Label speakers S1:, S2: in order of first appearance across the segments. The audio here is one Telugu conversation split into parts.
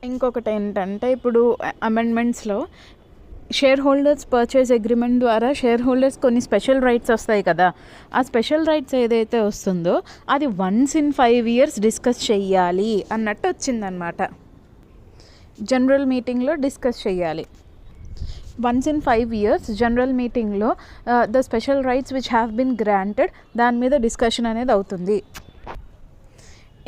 S1: ఇంకొకటి ఏంటంటే ఇప్పుడు అమెండ్మెంట్స్లో షేర్ హోల్డర్స్ పర్చేస్ అగ్రిమెంట్ ద్వారా షేర్ హోల్డర్స్ కొన్ని స్పెషల్ రైట్స్ వస్తాయి కదా. ఆ స్పెషల్ రైట్స్ ఏదైతే వస్తుందో అది వన్స్ ఇన్ 5 years డిస్కస్ చెయ్యాలి అన్నట్టు వచ్చిందనమాట. జనరల్ మీటింగ్లో డిస్కస్ చెయ్యాలి. వన్స్ ఇన్ 5 years జనరల్ మీటింగ్లో the special rights which have been granted దాని మీద డిస్కషన్ అనేది అవుతుంది.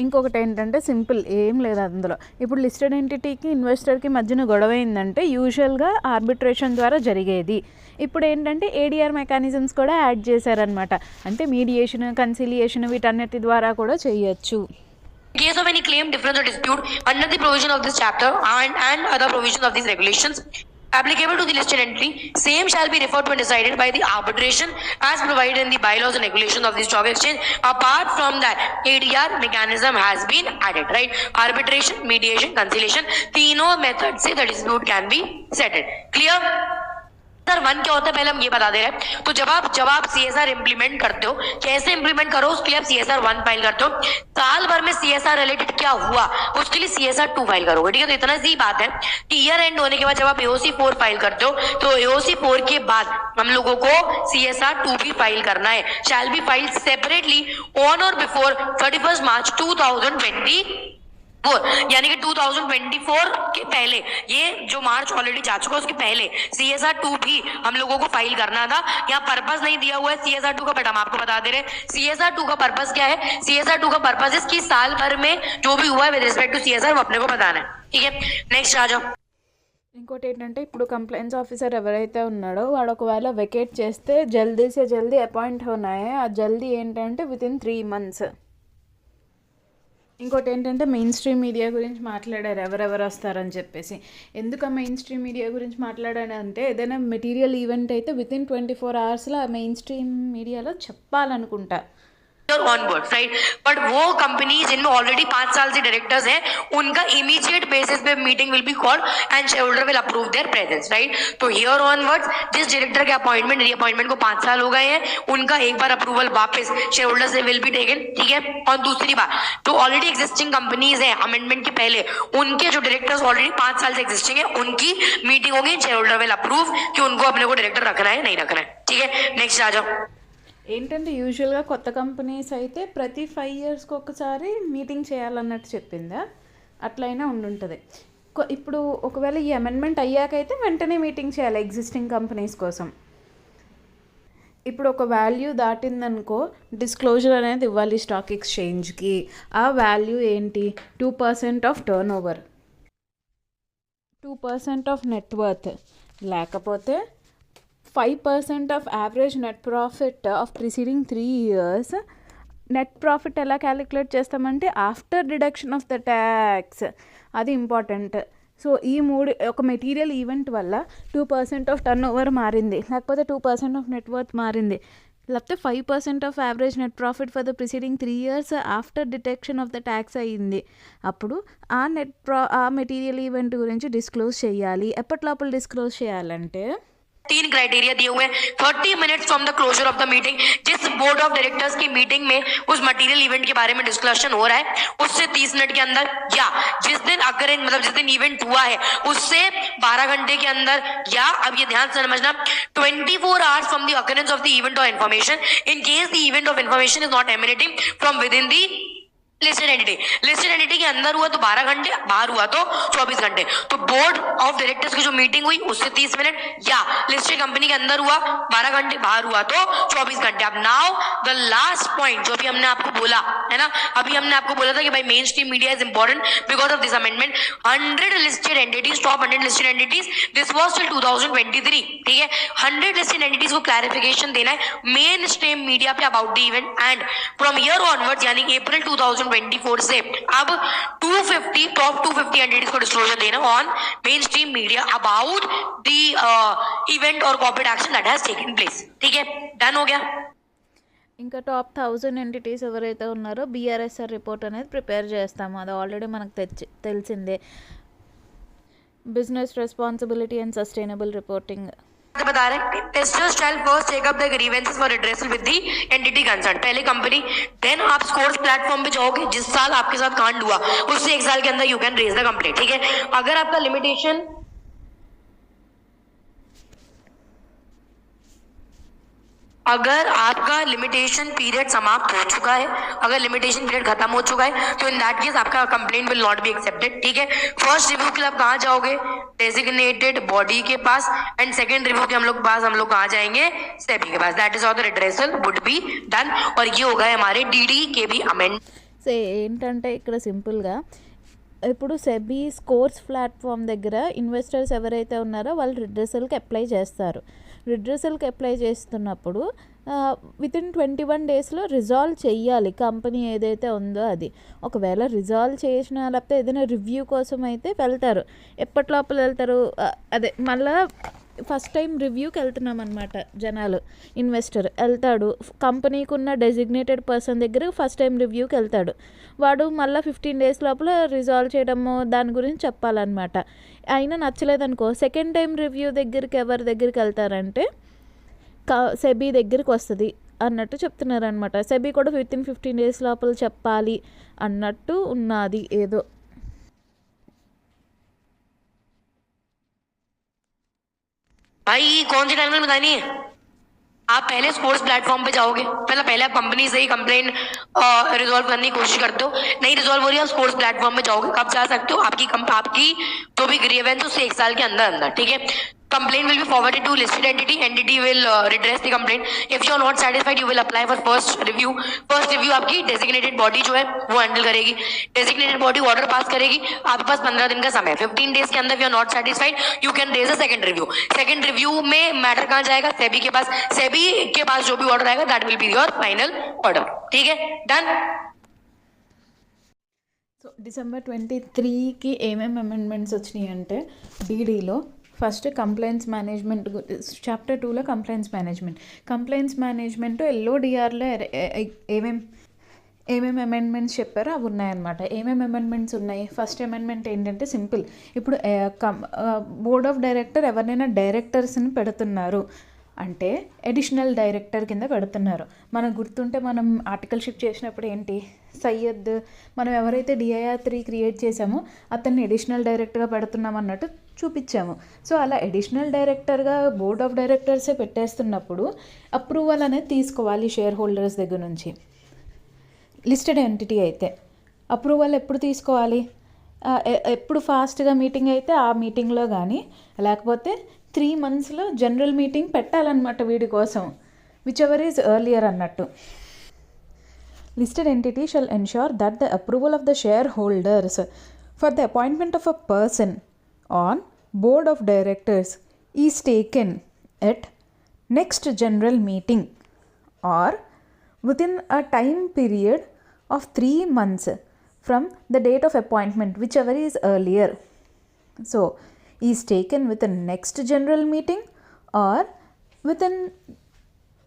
S1: ఇంకొకటి ఏంటంటే సింపుల్, ఏం లేదు అందులో. ఇప్పుడు లిస్టెడ్ ఎంటిటీకి ఇన్వెస్టర్కి మధ్యన గొడవ అయిందంటే యూజువల్గా ఆర్బిట్రేషన్ ద్వారా జరిగేది. ఇప్పుడు ఏంటంటే ఏడిఆర్ మెకానిజమ్స్ కూడా యాడ్ చేశారనమాట. అంటే మీడియేషన్, కన్సిలియేషన్ వీటన్నిటి ద్వారా కూడా చేయొచ్చు.
S2: In case of any claim, difference or dispute under the provision of this chapter and other provisions of these regulations applicable to the listed entity, same shall be referred to and decided by the arbitration as provided in the bylaws and regulations of the stock exchange. Apart from that, ADR mechanism has been added, right? Arbitration, mediation, conciliation, तीनों methods से the dispute can be settled. Clear? Sir 1 क्या होता है पहले हम ये बता दे रहे हैं. तो जब आप CSR इम्प्लीमेंट करते हो, कैसे इम्प्लीमेंट करो उसके लिए आप CSR 1 फाइल करते हो. साल भर में CSR रिलेटेड क्या हुआ उसके लिए CSR 2 फाइल करोगे. ठीक है, तो इतना सी बात है कि ईयर एंड होने के बाद जब आप AOC 4 फाइल करते हो तो AOC 4 के बाद हम लोगों को CSR 2 भी फाइल करना है. Shall be file separately on और बिफोर 31 March 2024, यानी कि 2024 के पहले. ये जो मार्च ऑलरेडी जा चुका उसके पहले CSR 2 भी हम लोगों को फाइल करना था. यहाँ पर्पस नहीं दिया हुआ है CSR 2 का, बट हम आपको बता दे रहे हैं CSR 2 का पर्पस क्या है. CSR 2 का पर्पस इसकी साल भर में जो भी हुआ है विद रिस्पेक्ट टू CSR वो अपने को बताना है. ठीक है, नेक्स्ट आ जाओ.
S1: ఇంకోటి ఏంటంటే ఇప్పుడు కంప్లైంట్స్ ఆఫీసర్ ఎవరైతే ఉన్నాడో వాడు ఒకవేళ వెకేట్ చేస్తే జల్దీ సే జల్దీ అపాయింట్ హోనాయే. ఆ జల్దీ ఏంటంటే వితిన్ 3 months. ఇంకోటి ఏంటంటే మెయిన్ స్ట్రీమ్ మీడియా గురించి మాట్లాడారు, ఎవరెవరు వస్తారని చెప్పేసి. ఎందుకు మెయిన్ స్ట్రీమ్ మీడియా గురించి మాట్లాడానంటే ఏదైనా మెటీరియల్ ఈవెంట్ అయితే వితిన్ 24 hours ఆ మెయిన్ స్ట్రీమ్ మీడియాలో చెప్పాలనుకుంటా.
S2: Onward, right? बट वो कंपनी जिनमें ऑलरेडी 5 साल से डायरेक्टर्स हैं उनका इमीडिएट बेसिस पे meeting will be called and shareholder will approve their presence, right? तो हियर ऑनवर्ड्स जिस डायरेक्टर के अपॉइंटमेंट रीअपॉइंटमेंट को 5 साल हो गए हैं उनका एक बार अप्रूवल वापस शेयर होल्डर से विल बी टेकन. ठीक है, और दूसरी बात जो ऑलरेडी एग्जिस्टिंग कंपनीज हैं अमेंडमेंट के पहले उनके जो डायरेक्टर्स ऑलरेडी 5 साल से एग्जिस्टिंग है उनकी मीटिंग होगी. शेयर होल्डर विल अप्रूव कि उनको अपने को डायरेक्टर रखना है नहीं रखना है. ठीक है, नेक्स्ट आ जाओ.
S1: ఏంటంటే యూజువల్గా కొత్త కంపెనీస్ అయితే ప్రతి 5 yearsకి ఒకసారి మీటింగ్ చేయాలన్నట్టు చెప్పిందా, అట్లయినా ఉండుంటుంది. ఇప్పుడు ఒకవేళ ఈ అమెండ్మెంట్ అయ్యాకైతే వెంటనే మీటింగ్ చేయాలి ఎగ్జిస్టింగ్ కంపెనీస్ కోసం. ఇప్పుడు ఒక వాల్యూ దాటిందనుకో డిస్క్లోజర్ అనేది ఇవ్వాలి స్టాక్ ఎక్స్చేంజ్కి. ఆ వాల్యూ ఏంటి? 2% of turn over, 2% of net worth, లేకపోతే 5% of average net profit of preceding 3 years. Net profit ఎలా క్యాలిక్యులేట్ చేస్తామంటే after deduction of the tax. అది ఇంపార్టెంట్. సో ఈ 3 ఒక మెటీరియల్ ఈవెంట్ వల్ల 2% ఆఫ్ టర్న్ ఓవర్ మారింది, లేకపోతే 2% ఆఫ్ నెట్వర్త్ మారింది, లేకపోతే 5% of average net profit for the preceding 3 years after detection of the tax అయ్యింది. అప్పుడు ఆ మెటీరియల్ ఈవెంట్ గురించి డిస్క్లోజ్ చేయాలి. ఎప్పటిలోపల డిస్క్లోజ్ చేయాలంటే
S2: 3 क्राइटेरिया दिए हुए हैं. 30 minutes from the closure of the meeting. जिस बोर्ड ऑफ डायरेक्टर्स की मीटिंग में उस मटेरियल इवेंट के बारे में डिस्कशन हो रहा है उससे 30 मिनट के अंदर, या जिस दिन अगर मतलब जिस दिन इवेंट हुआ है उससे 12 घंटे के अंदर, या अब ये ध्यान से समझना 24 hours from the occurrence of the event or information in case the event of information is not emanating from within the listed entity के अंदर हुआ तो 12 घंटे, बाहर हुआ तो 24 घंटे. तो बोर्ड ऑफ डायरेक्टर्स की जो मीटिंग हुई उससे 30 मिनट, या लिस्टेड कंपनी के अंदर हुआ 12 घंटे, बाहर हुआ तो 24 घंटे. अब नाउ द लास्ट पॉइंट जो भी हमने आपको बोला है ना, अभी हमने आपको बोला था कि भाई main stream media is important because of this amendment. 100 listed entities, top 100 listed entities, this was till 2023. ठीक है, 100 लिस्टेड एंटिटीज को क्लैरिफिकेशन देना है मेन स्ट्रीम मीडिया पे about the event and from year onwards यानी अप्रैल 2024 से अब 250 टॉप 250 एंटिटीज को डिस्क्लोजर देना on mainstream media about the event और corporate action that has taken place. ठीक है, डन हो गया.
S1: ఇంకా టాప్ 1000 ఎంటిటీస్ ఎవరైతే ఉన్నారో BRSR రిపోర్ట్ అనేది ప్రిపేర్ చేస్తాము. అది ఆల్రెడీ మనకు తెలిసిందే. Business responsibility and sustainable reporting
S2: बता रहे हैं testers shall first take up the grievances for redressal with the entity concern, पहले कंपनी, देन आप स्कोर्स प्लेटफॉर्म पे जाओगे, जिस साल आपके साथ कांड हुआ उससे 1 साल के अंदर you can raise the complaint, ठीक है। अगर आपका लिमिटेशन अगर आपका लिमिटेशन पीरियड समाप्त हो चुका है, अगर लिमिटेशन पीरियड खत्म हो चुका है, तो इन दैट केस आपका complaint will not be accepted, ठीक है। फर्स्ट रिव्यू के लिए आप कहाँ जाओगे, डेजिग्नेटेड बॉडी के पास, एंड सेकंड रिव्यू के हम लोग कहाँ जाएंगे, सेबी के पास। That is how the redressal would be done. और ये हो गए हमारे डीडी के भी अमेंड।
S1: సో ఏంటంటే ఇక్కడ సింపుల్గా ఇప్పుడు సెబీ స్కోర్స్ ప్లాట్ఫామ్ దగ్గర ఇన్వెస్టర్స్ ఎవరైతే ఉన్నారో వాళ్ళు రిడ్రెసల్కి అప్లై చేస్తారు. రిడ్రెసల్కి అప్లై చేస్తున్నప్పుడు వితిన్ 21 డేస్లో రిజాల్వ్ చెయ్యాలి కంపెనీ ఏదైతే ఉందో అది. ఒకవేళ రిజాల్వ్ చేసిన లేకపోతే ఏదైనా రివ్యూ కోసం అయితే వెళ్తారు. ఎప్పటి లోపల వెళ్తారు, అదే మళ్ళీ ఫస్ట్ టైం రివ్యూకి వెళ్తున్నాం అనమాట. జనాలు ఇన్వెస్టర్ వెళ్తాడు, కంపెనీకి ఉన్న డెసిగ్నేటెడ్ పర్సన్ దగ్గర ఫస్ట్ టైం రివ్యూకి వెళ్తాడు. వాడు మళ్ళీ 15 డేస్ లోపల రిజాల్వ్ చేయడము దాని గురించి చెప్పాలన్నమాట. అయినా నచ్చలేదనుకో సెకండ్ టైం రివ్యూ దగ్గరికి ఎవరి దగ్గరికి వెళ్తారంటే సెబీ దగ్గరికి వస్తుంది అన్నట్టు చెప్తున్నారు అనమాట. సెబీ కూడా వితిన్ 15 డేస్ లోపల చెప్పాలి అన్నట్టు ఉన్నది ఏదో.
S2: भाई कौन सी टाइमलाइन बतानी है, आप पहले स्पोर्ट्स प्लेटफॉर्म पे जाओगे, पहले आप कंपनी से ही कंप्लेंट रिजॉल्व करने की कोशिश करते हो, नहीं रिजॉल्व हो रही है, स्पोर्ट्स प्लेटफॉर्म पे जाओगे, कब जा सकते हो, आपकी जो भी ग्रीवेंस उससे 1 साल के अंदर, ठीक है। Complaint will be forwarded to listed entity. Entity will redress the complaint. If you are not satisfied, you will apply for first review. First review आपकी designated body जो है वो handle करेगी. Designated body order pass करेगी. आपके पास 15 दिन का समय है. 15 days के अंदर if you are not satisfied, you can raise a second review. Second review में matter कहाँ जाएगा, सेबी के पास. सेबी के पास जो भी order आएगा, that will be your final order. ठीक है, done.
S1: సో December 23కి ఏమేమి అమెండ్మెంట్స్ వచ్చినాయి అంటే డీడీలో ఫస్ట్ కంప్లైంట్స్ మేనేజ్మెంట్, చాప్టర్ 2లో కంప్లైంట్స్ మేనేజ్మెంట్ ఎల్ఓడిఆర్లో ఏమేమి అమెండ్మెంట్స్ చెప్పారో అవి ఉన్నాయన్నమాట. ఏమేమి అమెండ్మెంట్స్ ఉన్నాయి, ఫస్ట్ అమెండ్మెంట్ ఏంటంటే సింపుల్. ఇప్పుడు బోర్డ్ ఆఫ్ డైరెక్టర్ ఎవరినైనా డైరెక్టర్స్ని పెడుతున్నారు అంటే అడిషనల్ డైరెక్టర్ కింద పెడుతున్నారు. మనకు గుర్తుంటే మనం ఆర్టికల్షిప్ చేసినప్పుడు ఏంటి, సయ్యద్ మనం ఎవరైతే DIR 3 క్రియేట్ చేసామో అతన్ని అడిషనల్ డైరెక్టర్గా పెడుతున్నాం అన్నట్టు చూపించాము. సో అలా అడిషనల్ డైరెక్టర్గా బోర్డ్ ఆఫ్ డైరెక్టర్సే పెట్టేస్తున్నప్పుడు అప్రూవల్ అనేది తీసుకోవాలి షేర్ హోల్డర్స్ దగ్గర నుంచి. లిస్టెడ్ ఎంటిటీ అయితే అప్రూవల్ ఎప్పుడు తీసుకోవాలి, ఎప్పుడు ఫాస్ట్గా మీటింగ్ అయితే ఆ మీటింగ్లో కానీ, లేకపోతే 3 monthsలో జనరల్ మీటింగ్ పెట్టాలన్నమాట వీడి కోసం, విచ్ ఎవర్ ఈజ్ ఎర్లియర్ అన్నట్టు. Listed entity shall ensure that the approval of the shareholders for the appointment of a person on board of directors is taken at next general meeting or within a time period of 3 months from the date of appointment, whichever is earlier. So, is taken within next general meeting or within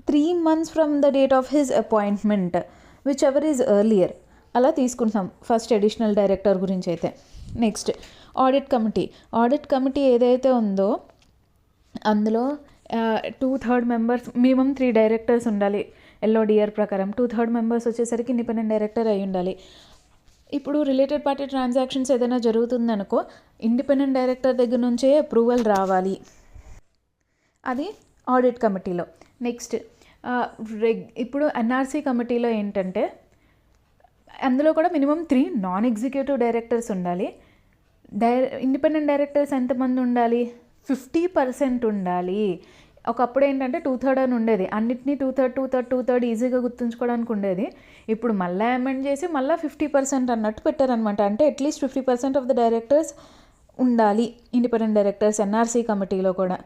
S1: 3 months from the date of his appointment, whichever is earlier. అలా తీసుకుంటాం ఫస్ట్ అడిషనల్ డైరెక్టర్ గురించి అయితే. నెక్స్ట్ ఆడిట్ కమిటీ ఏదైతే ఉందో అందులో 2/3 మెంబర్స్, మినిమం 3 డైరెక్టర్స్ ఉండాలి LODR ప్రకారం. 2/3 మెంబర్స్ వచ్చేసరికి ఇండిపెండెంట్ డైరెక్టర్ అయి ఉండాలి. ఇప్పుడు రిలేటెడ్ పార్టీ ట్రాన్సాక్షన్స్ ఏదైనా జరుగుతుందనుకో ఇండిపెండెంట్ డైరెక్టర్ దగ్గర నుంచే అప్రూవల్ రావాలి, అది ఆడిట్ కమిటీలో. నెక్స్ట్ ఇప్పుడు NRC కమిటీలో ఏంటంటే అందులో కూడా మినిమం 3 నాన్ ఎగ్జిక్యూటివ్ డైరెక్టర్స్ ఉండాలి. ఇండిపెండెంట్ డైరెక్టర్స్ ఎంతమంది ఉండాలి, 50% ఉండాలి. ఒకప్పుడు ఏంటంటే 2/3 అని ఉండేది, అన్నిటినీ 2/3 ఈజీగా గుర్తుంచుకోవడానికి ఉండేది. ఇప్పుడు మళ్ళీ అమెండ్ చేసి మళ్ళీ 50% అన్నట్టు పెట్టారనమాట. అంటే అట్లీస్ట్ 50% ఆఫ్ ద డైరెక్టర్స్ ఉండాలి ఇండిపెండెంట్ డైరెక్టర్స్ NRC కమిటీలో కూడా.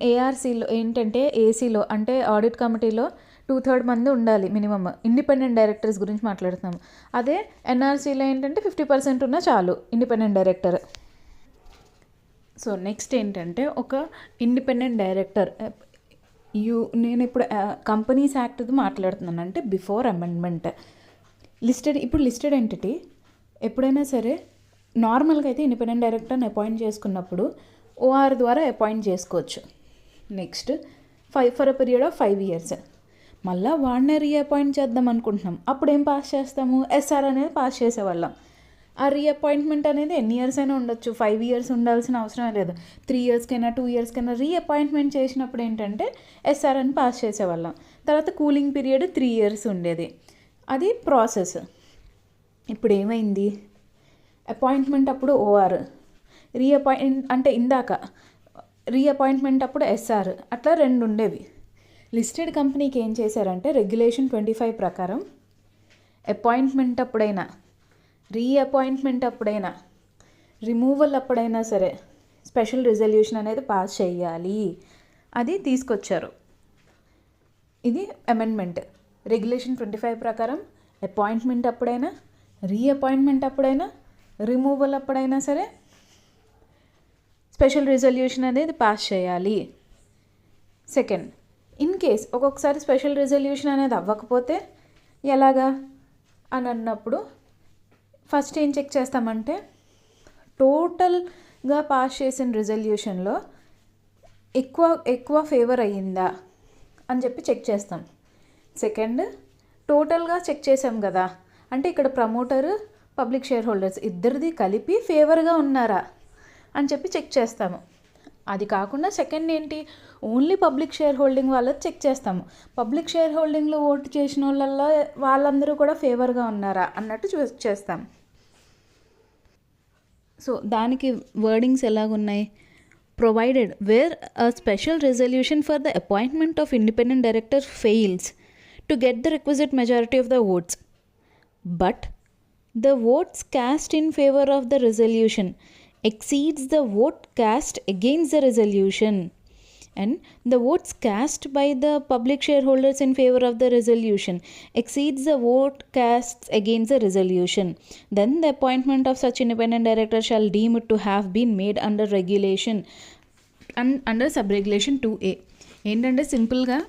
S1: ARCలో ఏంటంటే ఏసీలో అంటే ఆడిట్ కమిటీలో 2/3 మంది ఉండాలి మినిమమ్, ఇండిపెండెంట్ డైరెక్టర్స్ గురించి మాట్లాడుతున్నాము. అదే NRCలో ఏంటంటే 50% ఉన్నా చాలు ఇండిపెండెంట్ డైరెక్టర్. సో నెక్స్ట్ ఏంటంటే ఒక ఇండిపెండెంట్ డైరెక్టర్ నేను ఇప్పుడు కంపెనీస్ యాక్ట్ది మాట్లాడుతున్నాను, అంటే బిఫోర్ అమెండ్మెంట్. లిస్టెడ్ ఎంటిటీ ఎప్పుడైనా సరే నార్మల్గా అయితే ఇండిపెండెంట్ డైరెక్టర్ని అపాయింట్ చేసుకున్నప్పుడు ఓఆర్ ద్వారా అపాయింట్ చేసుకోవచ్చు. Next for a period of 5 years. మళ్ళీ వాడినే రీఅపాయింట్ చేద్దాం అనుకుంటున్నాం. అప్పుడు ఏం పాస్ చేస్తాము? ఎస్ఆర్ అనేది పాస్ చేసేవాళ్ళం. ఆ రీఅపాయింట్మెంట్ అనేది ఎన్ని ఇయర్స్ అయినా ఉండొచ్చు, 5 years ఉండాల్సిన అవసరం లేదు. 3 yearsకైనా 2 yearsకైనా రీఅపాయింట్మెంట్ చేసినప్పుడు ఏంటంటే ఎస్ఆర్ అని పాస్ చేసేవాళ్ళం. తర్వాత కూలింగ్ పీరియడ్ 3 years ఉండేది. అది ప్రాసెస్. ఇప్పుడు ఏమైంది? అపాయింట్మెంట్ అప్పుడు ఓఆర్, అంటే ఇందాక రీఅపాయింట్మెంట్ అప్పుడు ఎస్ఆర్, అట్లా 2 ఉండేవి. లిస్టెడ్ కంపెనీకి ఏం చేశారంటే రెగ్యులేషన్ 25 ప్రకారం అపాయింట్మెంట్ అప్పుడైనా, రీఅపాయింట్మెంట్ అప్పుడైనా, రిమూవల్ అప్పుడైనా సరే స్పెషల్ రిజల్యూషన్ అనేది పాస్ చేయాలి. అది తీసుకొచ్చారు. ఇది అమెండ్మెంట్. రెగ్యులేషన్ 25 ప్రకారం అపాయింట్మెంట్ అప్పుడైనా, రీఅపాయింట్మెంట్ అప్పుడైనా, రిమూవల్ అప్పుడైనా సరే స్పెషల్ రిజల్యూషన్ అనేది పాస్ చేయాలి. సెకండ్, ఇన్ కేస్ ఒక్కొక్కసారి స్పెషల్ రిజల్యూషన్ అనేది అవ్వకపోతే ఎలాగా అని అన్నప్పుడు ఫస్ట్ ఏం చెక్ చేస్తామంటే టోటల్గా పాస్ చేసిన రిజల్యూషన్లో ఎక్కువ ఫేవర్ అయ్యిందా అని చెప్పి చెక్ చేస్తాం. సెకండ్, టోటల్గా చెక్ చేసాం కదా, అంటే ఇక్కడ ప్రమోటర్, పబ్లిక్ షేర్ హోల్డర్స్ ఇద్దరిది కలిపి ఫేవర్గా ఉన్నారా అని చెప్పి చెక్ చేస్తాము. అది కాకుండా సెకండ్ ఏంటి, ఓన్లీ పబ్లిక్ షేర్ హోల్డింగ్ వాళ్ళది చెక్ చేస్తాము. పబ్లిక్ షేర్ హోల్డింగ్లో ఓటు చేసిన వాళ్ళల్లో వాళ్ళందరూ కూడా ఫేవర్గా ఉన్నారా అన్నట్టు చెక్ చేస్తాం. సో దానికి వర్డింగ్స్ ఎలాగున్నాయి? Provided where a special resolution for the appointment of independent director fails to get the requisite majority of the votes, but the votes cast in favor of the resolution exceeds the vote cast against the resolution, and the votes cast by the public shareholders in favor of the resolution exceeds the vote cast against the resolution, then the appointment of such independent director shall deem it to have been made under regulation and under subregulation 2A. ఏంటంటే సింపుల్గా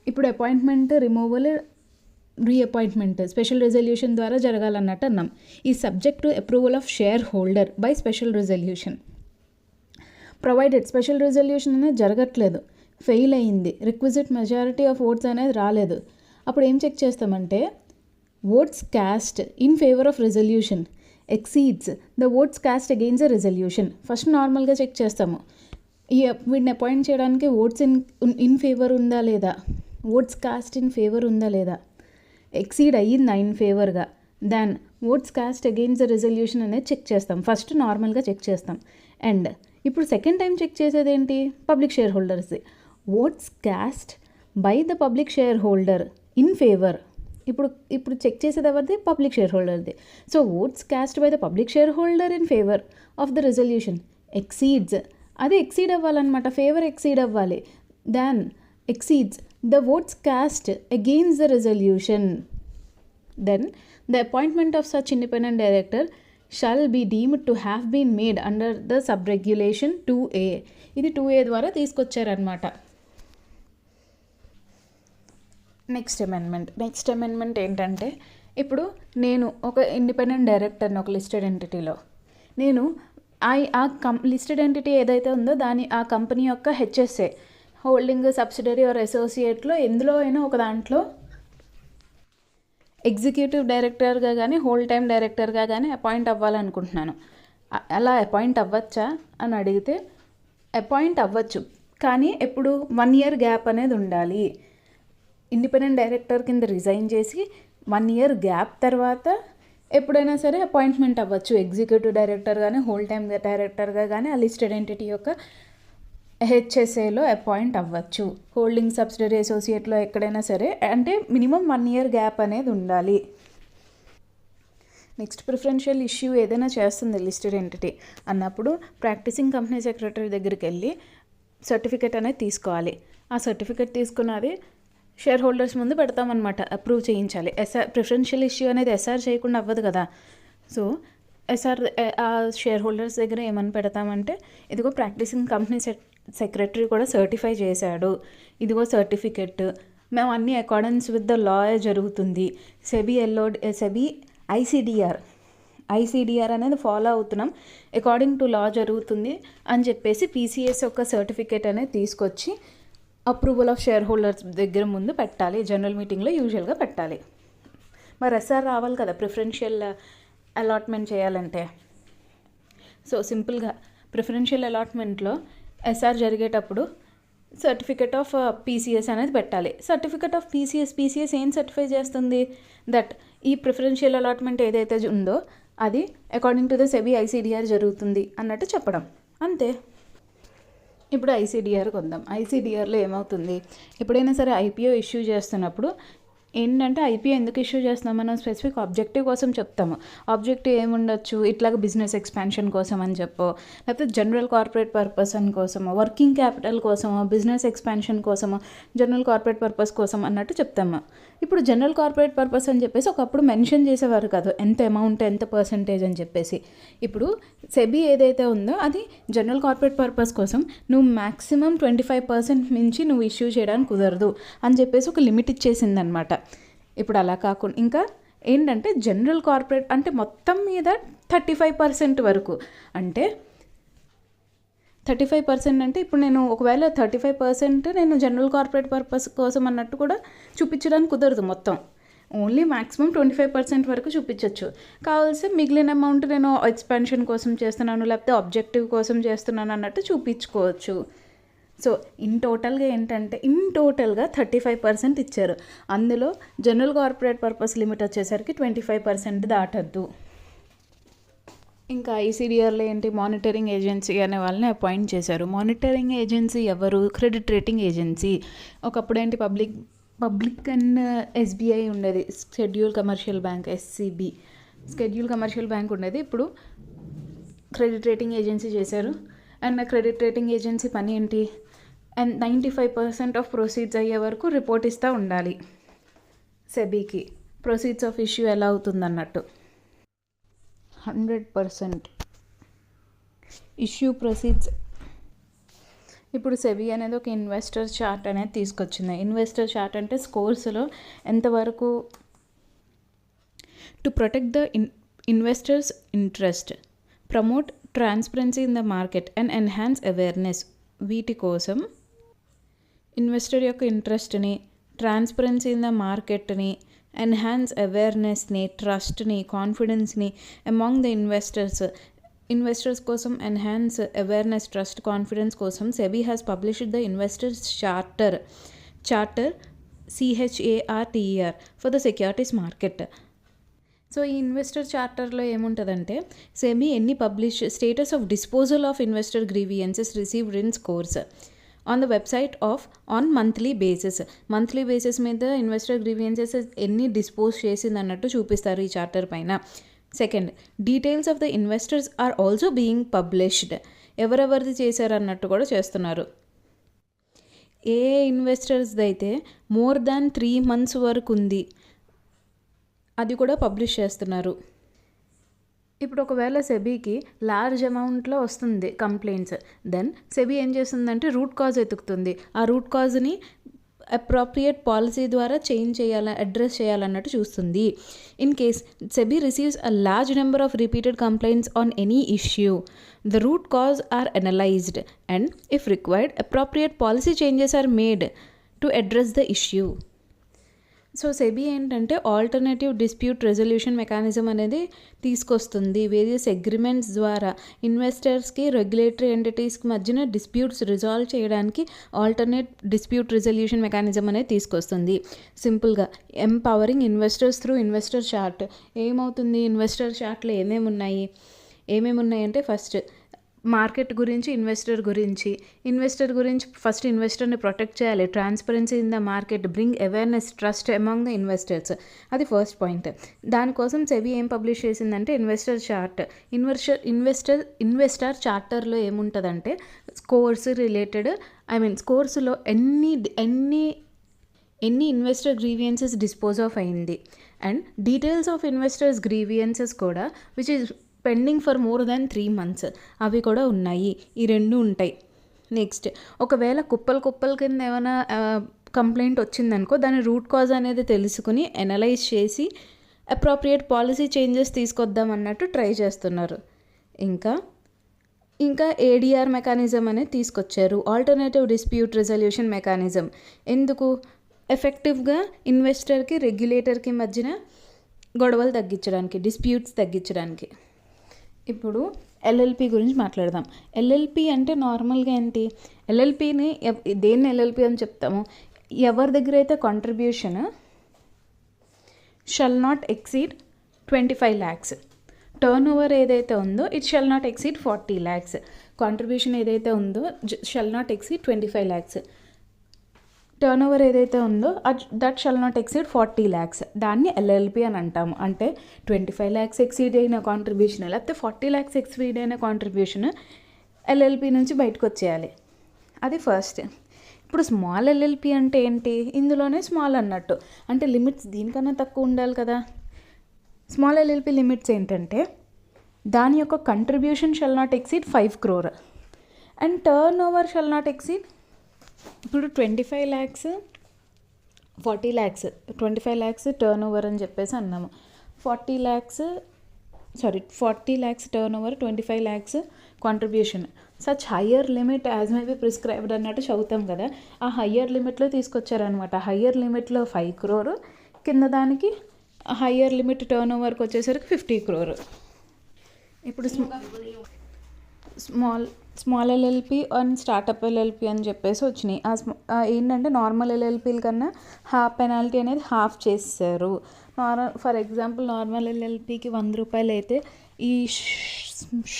S1: ఇప్పుడు appointment, removal, reappointment special resolution ద్వారా జరగాలన్నట్టు అన్నాం. ఈ subject to approval of share holder by special resolution. Provided special resolution అనేది జరగట్లేదు, ఫెయిల్ అయ్యింది, రిక్విజిట్ మెజారిటీ ఆఫ్ ఓట్స్ అనేది రాలేదు. అప్పుడు ఏం చెక్ చేస్తామంటే votes cast in favour of resolution exceeds the votes cast against the resolution. First నార్మల్గా చెక్ చేస్తాము, వీడిని అపాయింట్ చేయడానికి ఓట్స్ ఇన్ ఫేవర్ ఉందా లేదా, ఓట్స్ కాస్ట్ ఇన్ ఫేవర్ ఉందా లేదా, ఎక్సీడ్ అయ్యిందా ఇన్ ఫేవర్గా, than votes cast against the resolution అనేది చెక్ చేస్తాం. ఫస్ట్ నార్మల్గా చెక్ చేస్తాం. అండ్ ఇప్పుడు సెకండ్ టైం చెక్ చేసేది ఏంటి? పబ్లిక్ షేర్ హోల్డర్స్ది. Votes cast by the public shareholder in favour. ఇప్పుడు చెక్ చేసేది ఎవరిది? పబ్లిక్ షేర్ హోల్డర్ది. So votes cast by the public shareholder in favour of the resolution exceeds, అది ఎక్సీడ్ అవ్వాలన్నమాట, ఫేవర్ ఎక్సీడ్ అవ్వాలి. Than exceeds the votes cast against the resolution, then the appointment of such independent director shall be deemed to have been made under the subregulation 2A. ఇది 2A ద్వారా తీసుకొచ్చారనమాట. నెక్స్ట్ అమెండ్మెంట్ ఏంటంటే ఇప్పుడు నేను ఒక ఇండిపెండెంట్ డైరెక్టర్ని ఒక లిస్టెడ్ ఎంటిటీలో, నేను లిస్టెడ్ ఎంటిటీ ఏదైతే ఉందో ఆ కంపెనీ యొక్క హెచ్ఎస్ఏ, హోల్డింగ్, సబ్సిడరీ ఆర్ అసోసియేట్లో ఎందులో అయినా ఒక దాంట్లో ఎగ్జిక్యూటివ్ డైరెక్టర్గా కానీ హోల్ టైమ్ డైరెక్టర్గా కానీ అపాయింట్ అవ్వాలనుకుంటున్నాను. అలా అపాయింట్ అవ్వచ్చా అని అడిగితే అపాయింట్ అవ్వచ్చు, కానీ ఎప్పుడు 1 year గ్యాప్ అనేది ఉండాలి. ఇండిపెండెంట్ డైరెక్టర్ కింద రిజైన్ చేసి 1 year గ్యాప్ తర్వాత ఎప్పుడైనా సరే అపాయింట్మెంట్ అవ్వచ్చు. ఎగ్జిక్యూటివ్ డైరెక్టర్ కానీ హోల్ టైమ్ డైరెక్టర్గా కానీ ఆ లిస్టెడ్ ఎంటిటీ యొక్క హెచ్ఎస్ఏలో అపాయింట్ అవ్వచ్చు. హోల్డింగ్, సబ్సిడరీ, అసోసియేట్లో ఎక్కడైనా సరే, అంటే మినిమం 1 year గ్యాప్ అనేది ఉండాలి. నెక్స్ట్, ప్రిఫరెన్షియల్ ఇష్యూ ఏదైనా చేస్తుంది లిస్టెడ్ ఎంటిటీ అన్నప్పుడు ప్రాక్టీసింగ్ కంపెనీ సెక్రటరీ దగ్గరికి వెళ్ళి సర్టిఫికేట్ అనేది తీసుకోవాలి. ఆ సర్టిఫికేట్ తీసుకున్నది షేర్ హోల్డర్స్ ముందు పెడతామన్నమాట, అప్రూవ్ చేయించాలి. ప్రిఫరెన్షియల్ ఇష్యూ అనేది ఎస్ఆర్ చేయకుండా అవ్వదు కదా. సో ఎస్ఆర్ ఆ షేర్ హోల్డర్స్ దగ్గర ఏమని పెడతామంటే, ఇదిగో ప్రాక్టీసింగ్ కంపెనీ సెక్రటరీ కూడా సర్టిఫై చేశాడు, ఇదిగో సర్టిఫికెట్, మేము అన్నీ అకార్డెన్స్ విత్ ద లా జరుగుతుంది, సెబీ ఐసిడిఆర్ ఐసీడీఆర్ అనేది ఫాలో అవుతున్నాం, అకార్డింగ్ టు లా జరుగుతుంది అని చెప్పేసి పీసీఎస్ యొక్క సర్టిఫికేట్ అనేది తీసుకొచ్చి అప్రూవల్ ఆఫ్ షేర్ హోల్డర్స్ దగ్గర ముందు పెట్టాలి, జనరల్ మీటింగ్లో యూజువల్గా పెట్టాలి. మరి ఎస్ఆర్ రావాలి కదా ప్రిఫరెన్షియల్ అలాట్మెంట్ చేయాలంటే. సో సింపుల్గా ప్రిఫరెన్షియల్ అలాట్మెంట్లో ఎస్ఆర్ జరిగేటప్పుడు సర్టిఫికేట్ ఆఫ్ పీసీఎస్ అనేది పెట్టాలి. సర్టిఫికేట్ ఆఫ్ పీసీఎస్ ఏం సర్టిఫై చేస్తుంది? దట్ ఈ ప్రిఫరెన్షియల్ అలాట్మెంట్ ఏదైతే ఉందో అది అకార్డింగ్ టు ద సెబీ ఐసీడీఆర్ జరుగుతుంది అన్నట్టు చెప్పడం, అంతే. ఇప్పుడు ఐసీడీఆర్కి వద్దాం. ఐసీడీఆర్లో ఏమవుతుంది, ఎప్పుడైనా సరే ఐపీఓ ఇష్యూ చేస్తున్నప్పుడు ఏంటంటే ఐపీఓ ఎందుకు ఇష్యూ చేస్తాం, మనం స్పెసిఫిక్ ఆబ్జెక్టివ్ కోసం చెప్తాము. ఆబ్జెక్టివ్ ఏముండొచ్చు, ఇట్లాగ బిజినెస్ ఎక్స్పాన్షన్ కోసం అని చెప్పో, లేకపోతే జనరల్ కార్పొరేట్ పర్పస్ అని కోసమో, వర్కింగ్ క్యాపిటల్ కోసమో, బిజినెస్ ఎక్స్పాన్షన్ కోసమో, జనరల్ కార్పొరేట్ పర్పస్ కోసం అన్నట్టు చెప్తాము. ఇప్పుడు జనరల్ కార్పొరేట్ పర్పస్ అని చెప్పేసి ఒకప్పుడు మెన్షన్ చేసేవారు కాదు, ఎంత అమౌంట్ ఎంత పర్సంటేజ్ అని చెప్పేసి. ఇప్పుడు సెబీ ఏదైతే ఉందో అది జనరల్ కార్పొరేట్ పర్పస్ కోసం నువ్వు మ్యాక్సిమం 25% మించి నువ్వు ఇష్యూ చేయడానికి కుదరదు అని చెప్పేసి ఒక లిమిట్ ఇచ్చేసిందనమాట. ఇప్పుడు అలా కాకుండా ఇంకా ఏంటంటే జనరల్ కార్పొరేట్ అంటే మొత్తం మీద 35% వరకు, అంటే 35% అంటే ఇప్పుడు నేను ఒకవేళ 35% నేను జనరల్ కార్పొరేట్ పర్పస్ కోసం అన్నట్టు కూడా చూపించడానికి కుదరదు, మొత్తం ఓన్లీ మ్యాక్సిమం 25% వరకు చూపించవచ్చు. కావాల్సి మిగిలిన అమౌంట్ నేను ఎక్స్పాన్షన్ కోసం చేస్తున్నాను లేకపోతే ఆబ్జెక్టివ్ కోసం చేస్తున్నాను అన్నట్టు చూపించుకోవచ్చు. సో ఇన్ టోటల్గా 35% ఇచ్చారు. అందులో జనరల్ కార్పొరేట్ పర్పస్ లిమిట్ వచ్చేసరికి 25% దాటద్దు. ఇంకా ఐసీడీఆర్లో ఏంటి, మానిటరింగ్ ఏజెన్సీ అనే వాళ్ళని అపాయింట్ చేశారు. మానిటరింగ్ ఏజెన్సీ ఎవరు? Credit rating agency. ఒకప్పుడు ఏంటి పబ్లిక్ అండ్ ఎస్బీఐ ఉండేది, schedule commercial bank SCB, schedule commercial bank ఉండేది. ఇప్పుడు క్రెడిట్ రేటింగ్ ఏజెన్సీ చేశారు. అండ్ క్రెడిట్ రేటింగ్ ఏజెన్సీ పని ఏంటి, అండ్ 95% ఆఫ్ ప్రొసీడ్స్ అయ్యే వరకు రిపోర్ట్ ఇస్తూ ఉండాలి సెబీకి, ప్రొసీడ్స్ ఆఫ్ ఇష్యూ ఎలా అవుతుంది అన్నట్టు. 100% ఇష్యూ ప్రొసీడ్స్. ఇప్పుడు సెబీ అనేది ఒక ఇన్వెస్టర్ చార్ట్ అనేది తీసుకొచ్చింది. ఇన్వెస్టర్ చార్ట్ అంటే స్కోర్స్లో ఎంతవరకు to protect the investors interest, promote transparency in the market and enhance awareness. వీటి కోసం ఇన్వెస్టర్ యొక్క ఇంట్రెస్ట్ని, ట్రాన్స్పరెన్సీ ఇన్ ద మార్కెట్ని, ఎన్హాన్స్ అవేర్నెస్ని, ట్రస్ట్ని, కాన్ఫిడెన్స్ని అమాంగ్ ద ఇన్వెస్టర్స్ కోసం ఎన్హాన్స్ అవేర్నెస్, ట్రస్ట్, కాన్ఫిడెన్స్ కోసం SEBI has published the investors charter CHARTER for the securities market. So ఈ ఇన్వెస్టర్ చార్టర్లో ఏముంటుందంటే సెబీ ఎన్ని publish status of disposal of investor grievances received in scores on the website on monthly basis మీద ఇన్వెస్టర్ గ్రీవియన్సెస్ ఎన్ని డిస్పోజ్ చేసింది అన్నట్టు చూపిస్తారు ఈ చార్టర్ పైన. Second, details of the investors are also being published. ఎవరెవరిది చేశారు అన్నట్టు కూడా చేస్తున్నారు. ఏ ఇన్వెస్టర్స్ది అయితే మోర్ దాన్ 3 months వరకు ఉంది అది కూడా పబ్లిష్ చేస్తున్నారు. ఇప్పుడు ఒకవేళ సెబీకి లార్జ్ అమౌంట్లో వస్తుంది కంప్లైంట్స్, దెన్ సెబీ ఏం చేస్తుందంటే రూట్ కాజ్ ఎతుకుతుంది. ఆ రూట్ కాజ్ని అప్రోప్రియేట్ పాలసీ ద్వారా అడ్రస్ చేయాలన్నట్టు చూస్తుంది. In case SEBI receives a large number of repeated complaints on any issue, the root cause are analysed and if required appropriate policy changes are made to address the issue. So SEBI ఏంటంటే ఆల్టర్నేటివ్ డిస్ప్యూట్ రెజల్యూషన్ మెకానిజం అనేది తీసుకొస్తుంది. వేరియస్ అగ్రిమెంట్స్ ద్వారా ఇన్వెస్టర్స్కి, రెగ్యులేటరీ ఎంటిటీస్కి మధ్యన డిస్ప్యూట్స్ రిజాల్వ్ చేయడానికి ఆల్టర్నేట్ డిస్ప్యూట్ రెజల్యూషన్ మెకానిజం అనేది తీసుకొస్తుంది. సింపుల్గా empowering investors through investor chart. ఏమవుతుంది, ఇన్వెస్టర్ చార్ట్లో ఏమేమి ఉన్నాయి అంటే ఫస్ట్ మార్కెట్ గురించి, ఇన్వెస్టర్ గురించి ఫస్ట్ ఇన్వెస్టర్ని ప్రొటెక్ట్ చేయాలి. Transparency in the market, bring awareness, trust among the investors, అది ఫస్ట్ పాయింట్. దానికోసం సెబీ ఏం పబ్లిష్ చేసిందంటే ఇన్వెస్టర్ చార్ట్. ఇన్వెస్టర్ చార్టర్లో ఏముంటుందంటే స్కోర్స్ రిలేటెడ్, స్కోర్స్లో ఎన్ని ఇన్వెస్టర్ గ్రీవియన్సెస్ డిస్పోజ్ ఆఫ్ అయింది and details of investors grievances కూడా which is pending for more than 3 months అవి కూడా ఉన్నాయి. ఈ 2 ఉంటాయి. నెక్స్ట్, ఒకవేళ కుప్పల కింద ఏమైనా కంప్లైంట్ వచ్చిందనుకో, దాని రూట్ కాజ్ అనేది తెలుసుకుని అనలైజ్ చేసి అప్రోప్రియేట్ పాలసీ చేంజెస్ తీసుకొద్దాం అన్నట్టు ట్రై చేస్తున్నారు. ఇంకా ఏడిఆర్ మెకానిజం అనేది తీసుకొచ్చారు, ఆల్టర్నేటివ్ డిస్ప్యూట్ రిజల్యూషన్ మెకానిజం. ఎందుకు? ఎఫెక్టివ్గా ఇన్వెస్టర్కి రెగ్యులేటర్కి మధ్యన గొడవలు తగ్గించడానికి, డిస్ప్యూట్స్ తగ్గించడానికి. ఇప్పుడు ఎల్ఎల్పి గురించి మాట్లాడదాం. ఎల్ఎల్పి అంటే నార్మల్గా ఏంటి? ఎల్ఎల్పిని దేన్ని ఎల్ఎల్పి అని చెప్తాము? ఎవరి దగ్గర అయితే contribution shall not exceed 25 lakhs, turn over ఏదైతే ఉందో it shall not exceed 40 lakhs, contribution ఏదైతే ఉందో shall not exceed 25 lakhs, turn over ఏదైతే ఉందో that shall not exceed 40 lakhs, దాన్ని ఎల్ఎల్పి అని అంటాము. అంటే 25 lakhs ఎక్సీడ్ అయిన కాంట్రిబ్యూషన్ లేకపోతే 40 lakhs ఎక్సీడ్ అయిన కాంట్రిబ్యూషన్ ఎల్ఎల్పి నుంచి బయటకు వచ్చేయాలి. అది ఫస్ట్. ఇప్పుడు స్మాల్ ఎల్ఎల్పి అంటే ఏంటి? ఇందులోనే స్మాల్ అన్నట్టు, అంటే లిమిట్స్ దీనికన్నా తక్కువ ఉండాలి కదా. స్మాల్ ఎల్ఎల్పి లిమిట్స్ ఏంటంటే దాని యొక్క contribution shall not exceed 5 crore and turn over shall not exceed, ఇప్పుడు 25 lakhs 40 lakhs, 25 lakhs turn over అని చెప్పేసి అన్నాము. 40 lakhs turn over, 25 lakhs contribution. Such higher limit as may B prescribed అన్నట్టు చదువుతాం కదా, ఆ హయ్యర్ లిమిట్లో తీసుకొచ్చారనమాట. హయ్యర్ లిమిట్లో 5 crore, కింద దానికి హయ్యర్ లిమిట్ టర్న్ ఓవర్కి వచ్చేసరికి 50 crore. ఇప్పుడు small LLP and startup LLP అని చెప్పేసి వచ్చినాయి. ఏంటంటే నార్మల్ ఎల్ఎల్పీల కన్నా పెనాల్టీ అనేది హాఫ్ చేశారు. ఫర్ ఎగ్జాంపుల్ నార్మల్ ఎల్ఎల్పికి 100 రూపాయలు అయితే ఈ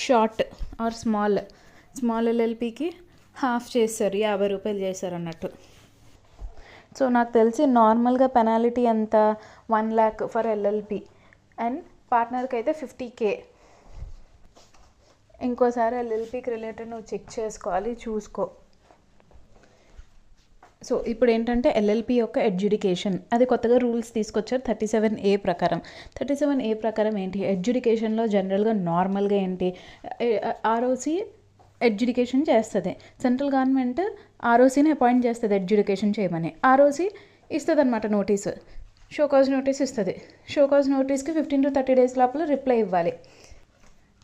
S1: షార్ట్ ఆర్ స్మాల్ ఎల్ఎల్పికి హాఫ్ చేశారు, 50 రూపాయలు చేశారు అన్నట్టు. సో నాకు తెలిసి నార్మల్గా పెనాలిటీ ఎంత 1 lakh ఫర్ ఎల్ఎల్పి అండ్ పార్ట్నర్కి అయితే 50K. ఇంకోసారి ఎల్ఎల్పికి రిలేటెడ్ నువ్వు చెక్ చేసుకోవాలి, చూసుకో. సో ఇప్పుడు ఏంటంటే ఎల్ఎల్పి యొక్క అడ్జుడికేషన్, అది కొత్తగా రూల్స్ తీసుకొచ్చారు 37A ప్రకారం. 37A ప్రకారం ఏంటి? అడ్జుడికేషన్లో జనరల్గా నార్మల్గా ఏంటి, ఆర్ఓసి అడ్జుడికేషన్ చేస్తుంది. సెంట్రల్ గవర్నమెంట్ ఆర్ఓసిని అపాయింట్ చేస్తుంది అడ్జుడికేషన్ చేయమని. ఆర్ఓసి ఇస్తుంది అనమాట నోటీసు, షోకాజ్ నోటీస్ ఇస్తుంది. షోకాజ్ నోటీస్కి 15 to 30 days లోపల రిప్లై ఇవ్వాలి.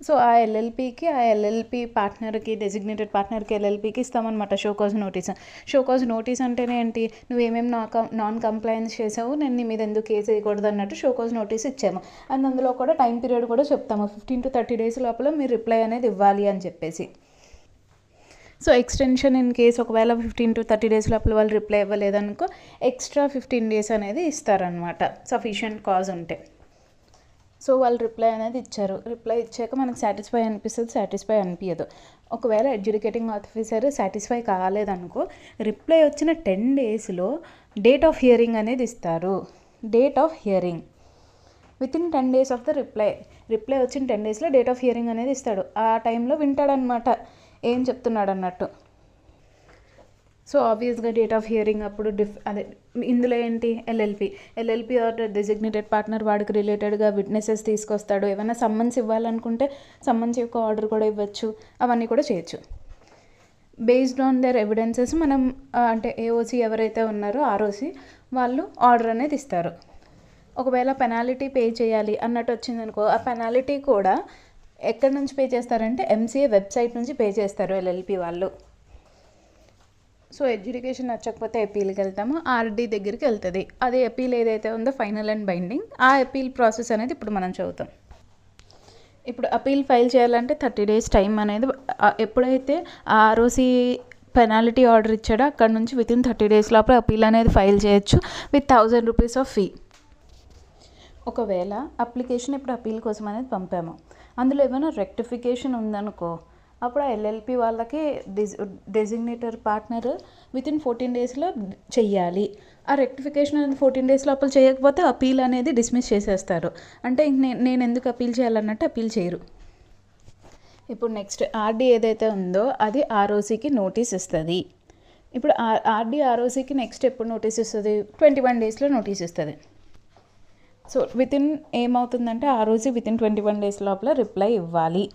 S1: సో ఆ ఎల్ఎల్పికి, ఆ ఎల్ఎల్పి పార్ట్నర్కి, డెసిగ్నేటెడ్ పార్ట్నర్కి ఎల్ఎల్పికి ఇస్తామన్నమాట షోకాజ్ నోటీస్. షోకాజ్ నోటీస్ అంటేనే ఏంటి? నువ్వేమేమి నాన్ కంప్లైన్స్ చేసావు, నేను నీ మీద ఎందుకు కేసు వేయకూడదు అన్నట్టు షోకాజ్ నోటీస్ ఇచ్చాము. అండ్ అందులో కూడా టైం పీరియడ్ కూడా చెప్తాము, 15 to 30 days లోపల మీరు రిప్లై అనేది ఇవ్వాలి అని చెప్పేసి. సో ఎక్స్టెన్షన్ ఇన్ కేసు ఒకవేళ 15 to 30 days లోపల వాళ్ళు రిప్లై ఇవ్వలేదనుకో ఎక్స్ట్రా 15 days అనేది ఇస్తారనమాట, సఫిషియంట్ కాజ్ ఉంటే. సో వాళ్ళు రిప్లై అనేది ఇచ్చారు. రిప్లై ఇచ్చాక మనకు సాటిస్ఫై అనిపిస్తుంది, సాటిస్ఫై అనిపించదు. ఒకవేళ అడ్జుడికేటింగ్ ఆఫీసర్ సాటిస్ఫై కాలేదనుకో రిప్లై వచ్చిన 10 daysలో డేట్ ఆఫ్ హియరింగ్ అనేది ఇస్తారు. Date of hearing within 10 days of the reply వచ్చిన 10 daysలో డేట్ ఆఫ్ హియరింగ్ అనేది ఇస్తాడు. ఆ టైంలో వింటాడనమాట ఏం చెప్తున్నాడు అన్నట్టు. సో ఆబ్వియస్గా డేట్ ఆఫ్ హియరింగ్ అప్పుడు ఇందులో ఏంటి ఎల్ఎల్పి ఆర్ డెసిగ్నేటెడ్ పార్ట్నర్ వాడికి రిలేటెడ్గా విట్నెసెస్ తీసుకొస్తాడు. ఏమైనా సమ్మన్స్ ఇవ్వాలనుకుంటే సమ్మన్స్ యొక్క ఆర్డర్ కూడా ఇవ్వచ్చు, అవన్నీ కూడా చేయొచ్చు. బేస్డ్ ఆన్ దేర్ ఎవిడెన్సెస్ మనం అంటే ఏఓసి ఎవరైతే ఉన్నారో ఆర్ఓసి వాళ్ళు ఆర్డర్ అనేది ఇస్తారు. ఒకవేళ పెనాలిటీ పే చేయాలి అన్నట్టు వచ్చిందనుకో, ఆ పెనాలిటీ కూడా ఎక్కడి నుంచి పే చేస్తారంటే ఎంసీఏ వెబ్సైట్ నుంచి పే చేస్తారు ఎల్ఎల్పి వాళ్ళు. సో ఎడ్యుకేషన్ నచ్చకపోతే అపీల్కి వెళ్తాము, ఆర్డీ దగ్గరికి వెళ్తుంది. అది అపీల్ ఏదైతే ఉందో ఫైనల్ అండ్ బైండింగ్, ఆ అపీల్ ప్రాసెస్ అనేది ఇప్పుడు మనం చదువుతాం. ఇప్పుడు అపీల్ ఫైల్ చేయాలంటే 30 days టైం అనేది ఎప్పుడైతే ఆర్ఓసి పెనాలిటీ ఆర్డర్ ఇచ్చాడో అక్కడ నుంచి వితిన్ 30 days లోపల అపీల్ అనేది ఫైల్ చేయొచ్చు విత్ 1000 rupees ఆఫ్ ఫీ. ఒకవేళ అప్లికేషన్ ఇప్పుడు అపీల్ కోసం అనేది పంపాము, అందులో ఏమైనా రెక్టిఫికేషన్ ఉందనుకో అప్పుడు ఆ ఎల్ఎల్పి వాళ్ళకి డెసిగ్నేటర్ పార్ట్నర్ వితిన్ 14 daysలో చెయ్యాలి. ఆ రెక్టిఫికేషన్ అనేది 14 days లోపల చేయకపోతే అపీల్ అనేది డిస్మిస్ చేసేస్తారు. అంటే నేను ఎందుకు అపీల్ చేయాలన్నట్టు అపీల్ చేయరు. ఇప్పుడు నెక్స్ట్ ఆర్డీ ఏదైతే ఉందో అది ఆర్ఓసికి నోటీస్ ఇస్తుంది. ఇప్పుడు ఆర్డీ ఆర్ఓసికి నెక్స్ట్ ఎప్పుడు నోటీస్ ఇస్తుంది? 21 daysలో నోటీస్ ఇస్తుంది. సో వితిన్ ఏమవుతుందంటే ఆర్ఓసి వితిన్ 21 days లోపల రిప్లై ఇవ్వాలి.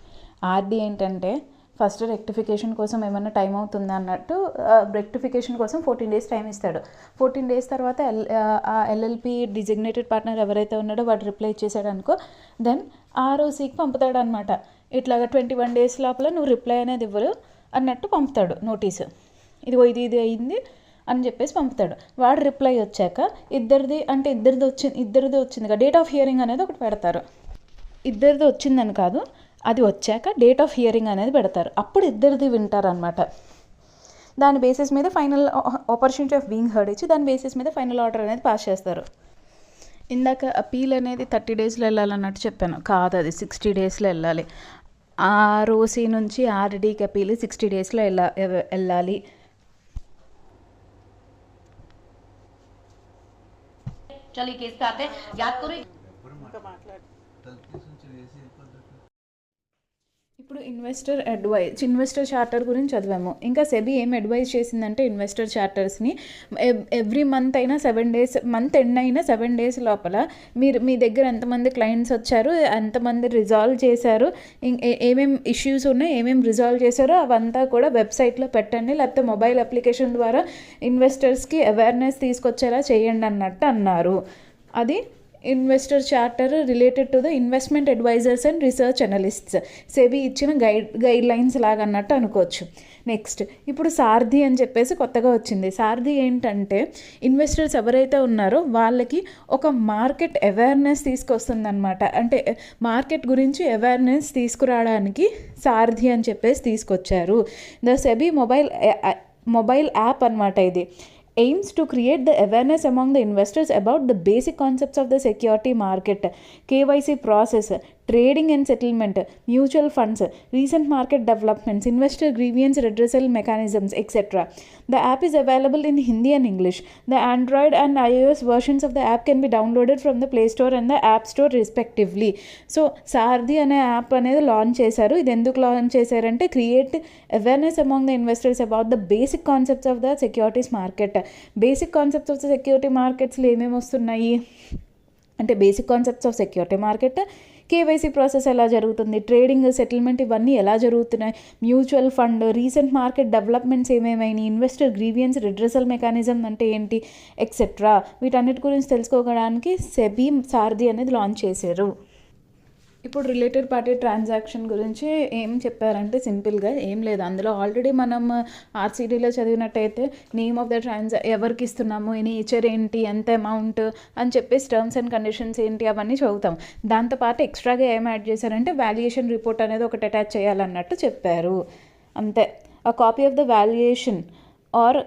S1: ఆర్డీ ఏంటంటే ఫస్ట్ రెక్టిఫికేషన్ కోసం ఏమైనా టైం అవుతుందా అన్నట్టు రెక్టిఫికేషన్ కోసం 14 days టైం ఇస్తాడు. 14 days తర్వాత ఎల్ఎల్పి డిజిగ్నేటెడ్ పార్ట్నర్ ఎవరైతే ఉన్నాడో వాడు రిప్లై ఇచ్చేసాడు అనుకో, దెన్ ఆర్ఓసికి పంపుతాడు అనమాట. ఇట్లాగా 21 days లోపల నువ్వు రిప్లై అనేది ఇవ్వరు అన్నట్టు పంపుతాడు నోటీసు. ఇది అయింది అని చెప్పేసి పంపుతాడు. వాడు రిప్లై వచ్చాక ఇద్దరిది వచ్చింది కదా, డేట్ ఆఫ్ హియరింగ్ అనేది ఒకటి పెడతారు. ఇద్దరిది వచ్చిందని కాదు, అది వచ్చాక డేట్ ఆఫ్ హియరింగ్ అనేది పెడతారు. అప్పుడు ఇద్దరిది వింటారనమాట. దాని బేసిస్ మీద final opportunity of being heard ఇచ్చి దాని బేసిస్ మీద ఫైనల్ ఆర్డర్ అనేది పాస్ చేస్తారు. ఇందాక అపీల్ అనేది 30 daysలో వెళ్ళాలన్నట్టు చెప్పాను, కాదు, అది 60 daysలో వెళ్ళాలి. ఆర్ఓసి నుంచి ఆర్డీకి అపీల్ 60 daysలో వెళ్ళాలి.
S2: चलिए केस पे आते हैं, याद करो
S1: ఇప్పుడు ఇన్వెస్టర్ చార్టర్ గురించి చదివాము. ఇంకా సెబీ ఏం అడ్వైజ్ చేసిందంటే ఇన్వెస్టర్ చార్టర్స్ని ఎవ్రీ మంత్ అయినా 7 days, మంత్ ఎండ్ అయినా 7 days లోపల మీ దగ్గర ఎంతమంది క్లయింట్స్ వచ్చారు, ఎంతమంది రిజాల్వ్ చేశారు, ఏమేమి ఇష్యూస్ ఉన్నాయి, ఏమేమి రిజాల్వ్ చేశారో అవంతా కూడా వెబ్సైట్లో పెట్టండి, లేకపోతే మొబైల్ అప్లికేషన్ ద్వారా ఇన్వెస్టర్స్కి అవేర్నెస్ తీసుకొచ్చేలా చేయండి అన్నట్టు అన్నారు. అది investor charter related to the investment advisers and research analysts SEBI ఇచ్చిన గైడ్ లైన్స్ లాగా అన్నట్టు అనుకోవచ్చు. నెక్స్ట్ ఇప్పుడు సారథి అని చెప్పేసి కొత్తగా వచ్చింది. సారథి ఏంటంటే ఇన్వెస్టర్స్ ఎవరైతే ఉన్నారో వాళ్ళకి ఒక మార్కెట్ అవేర్నెస్ తీసుకొస్తుందన్నమాట. అంటే మార్కెట్ గురించి అవేర్నెస్ తీసుకురావడానికి సారథి అని చెప్పేసి తీసుకొచ్చారు. ద సెబీ మొబైల్ యాప్ అన్నమాట. ఇది aims to create the awareness among the investors about the basic concepts of the security market, KYC process, trading and settlement, mutual funds, recent market developments, investor grievance redressal mechanisms, etc. The app is available in Hindi and English. The Android and iOS versions of the app can be downloaded from the Play Store and the App Store respectively. So సారథి అనే యాప్ అనేది లాంచ్ చేశారు. ఇది ఎందుకు లాంచ్ చేశారంటే create awareness among the investors about the basic concepts of the securities market. Basic concepts of the security మార్కెట్స్లో ఏమేమి వస్తున్నాయి అంటే basic concepts of security market, KYC process ఎలా జరుగుతుంది, ట్రేడింగ్, సెటిల్మెంట్ ఇవన్నీ ఎలా జరుగుతున్నాయి, mutual fund, recent market developments ఏమేమైనా, ఇన్వెస్టర్ గ్రీవియన్స్ రిడ్రెసల్ మెకానిజం అంటే ఏంటి, ఎక్సెట్రా. వీటన్నిటి గురించి తెలుసుకోవడానికి సెబీ సారథి అనేది లాంచ్ చేశారు. ఇప్పుడు రిలేటెడ్ పార్టీ ట్రాన్సాక్షన్ గురించి ఏం చెప్పారంటే సింపుల్గా ఏం లేదు. అందులో ఆల్రెడీ మనం ఆర్సీడీలో చదివినట్టయితే నేమ్ ఆఫ్ ద ఎవరికి ఇస్తున్నాము, నేచర్ ఏంటి, ఎంత అమౌంట్ అని చెప్పేసి టర్మ్స్ అండ్ కండిషన్స్ ఏంటి అవన్నీ చదువుతాం. దాంతోపాటు ఎక్స్ట్రాగా ఏం యాడ్ చేశారంటే వాల్యుయేషన్ రిపోర్ట్ అనేది ఒకటి అటాచ్ చేయాలన్నట్టు చెప్పారు. అంతే. a copy of the valuation or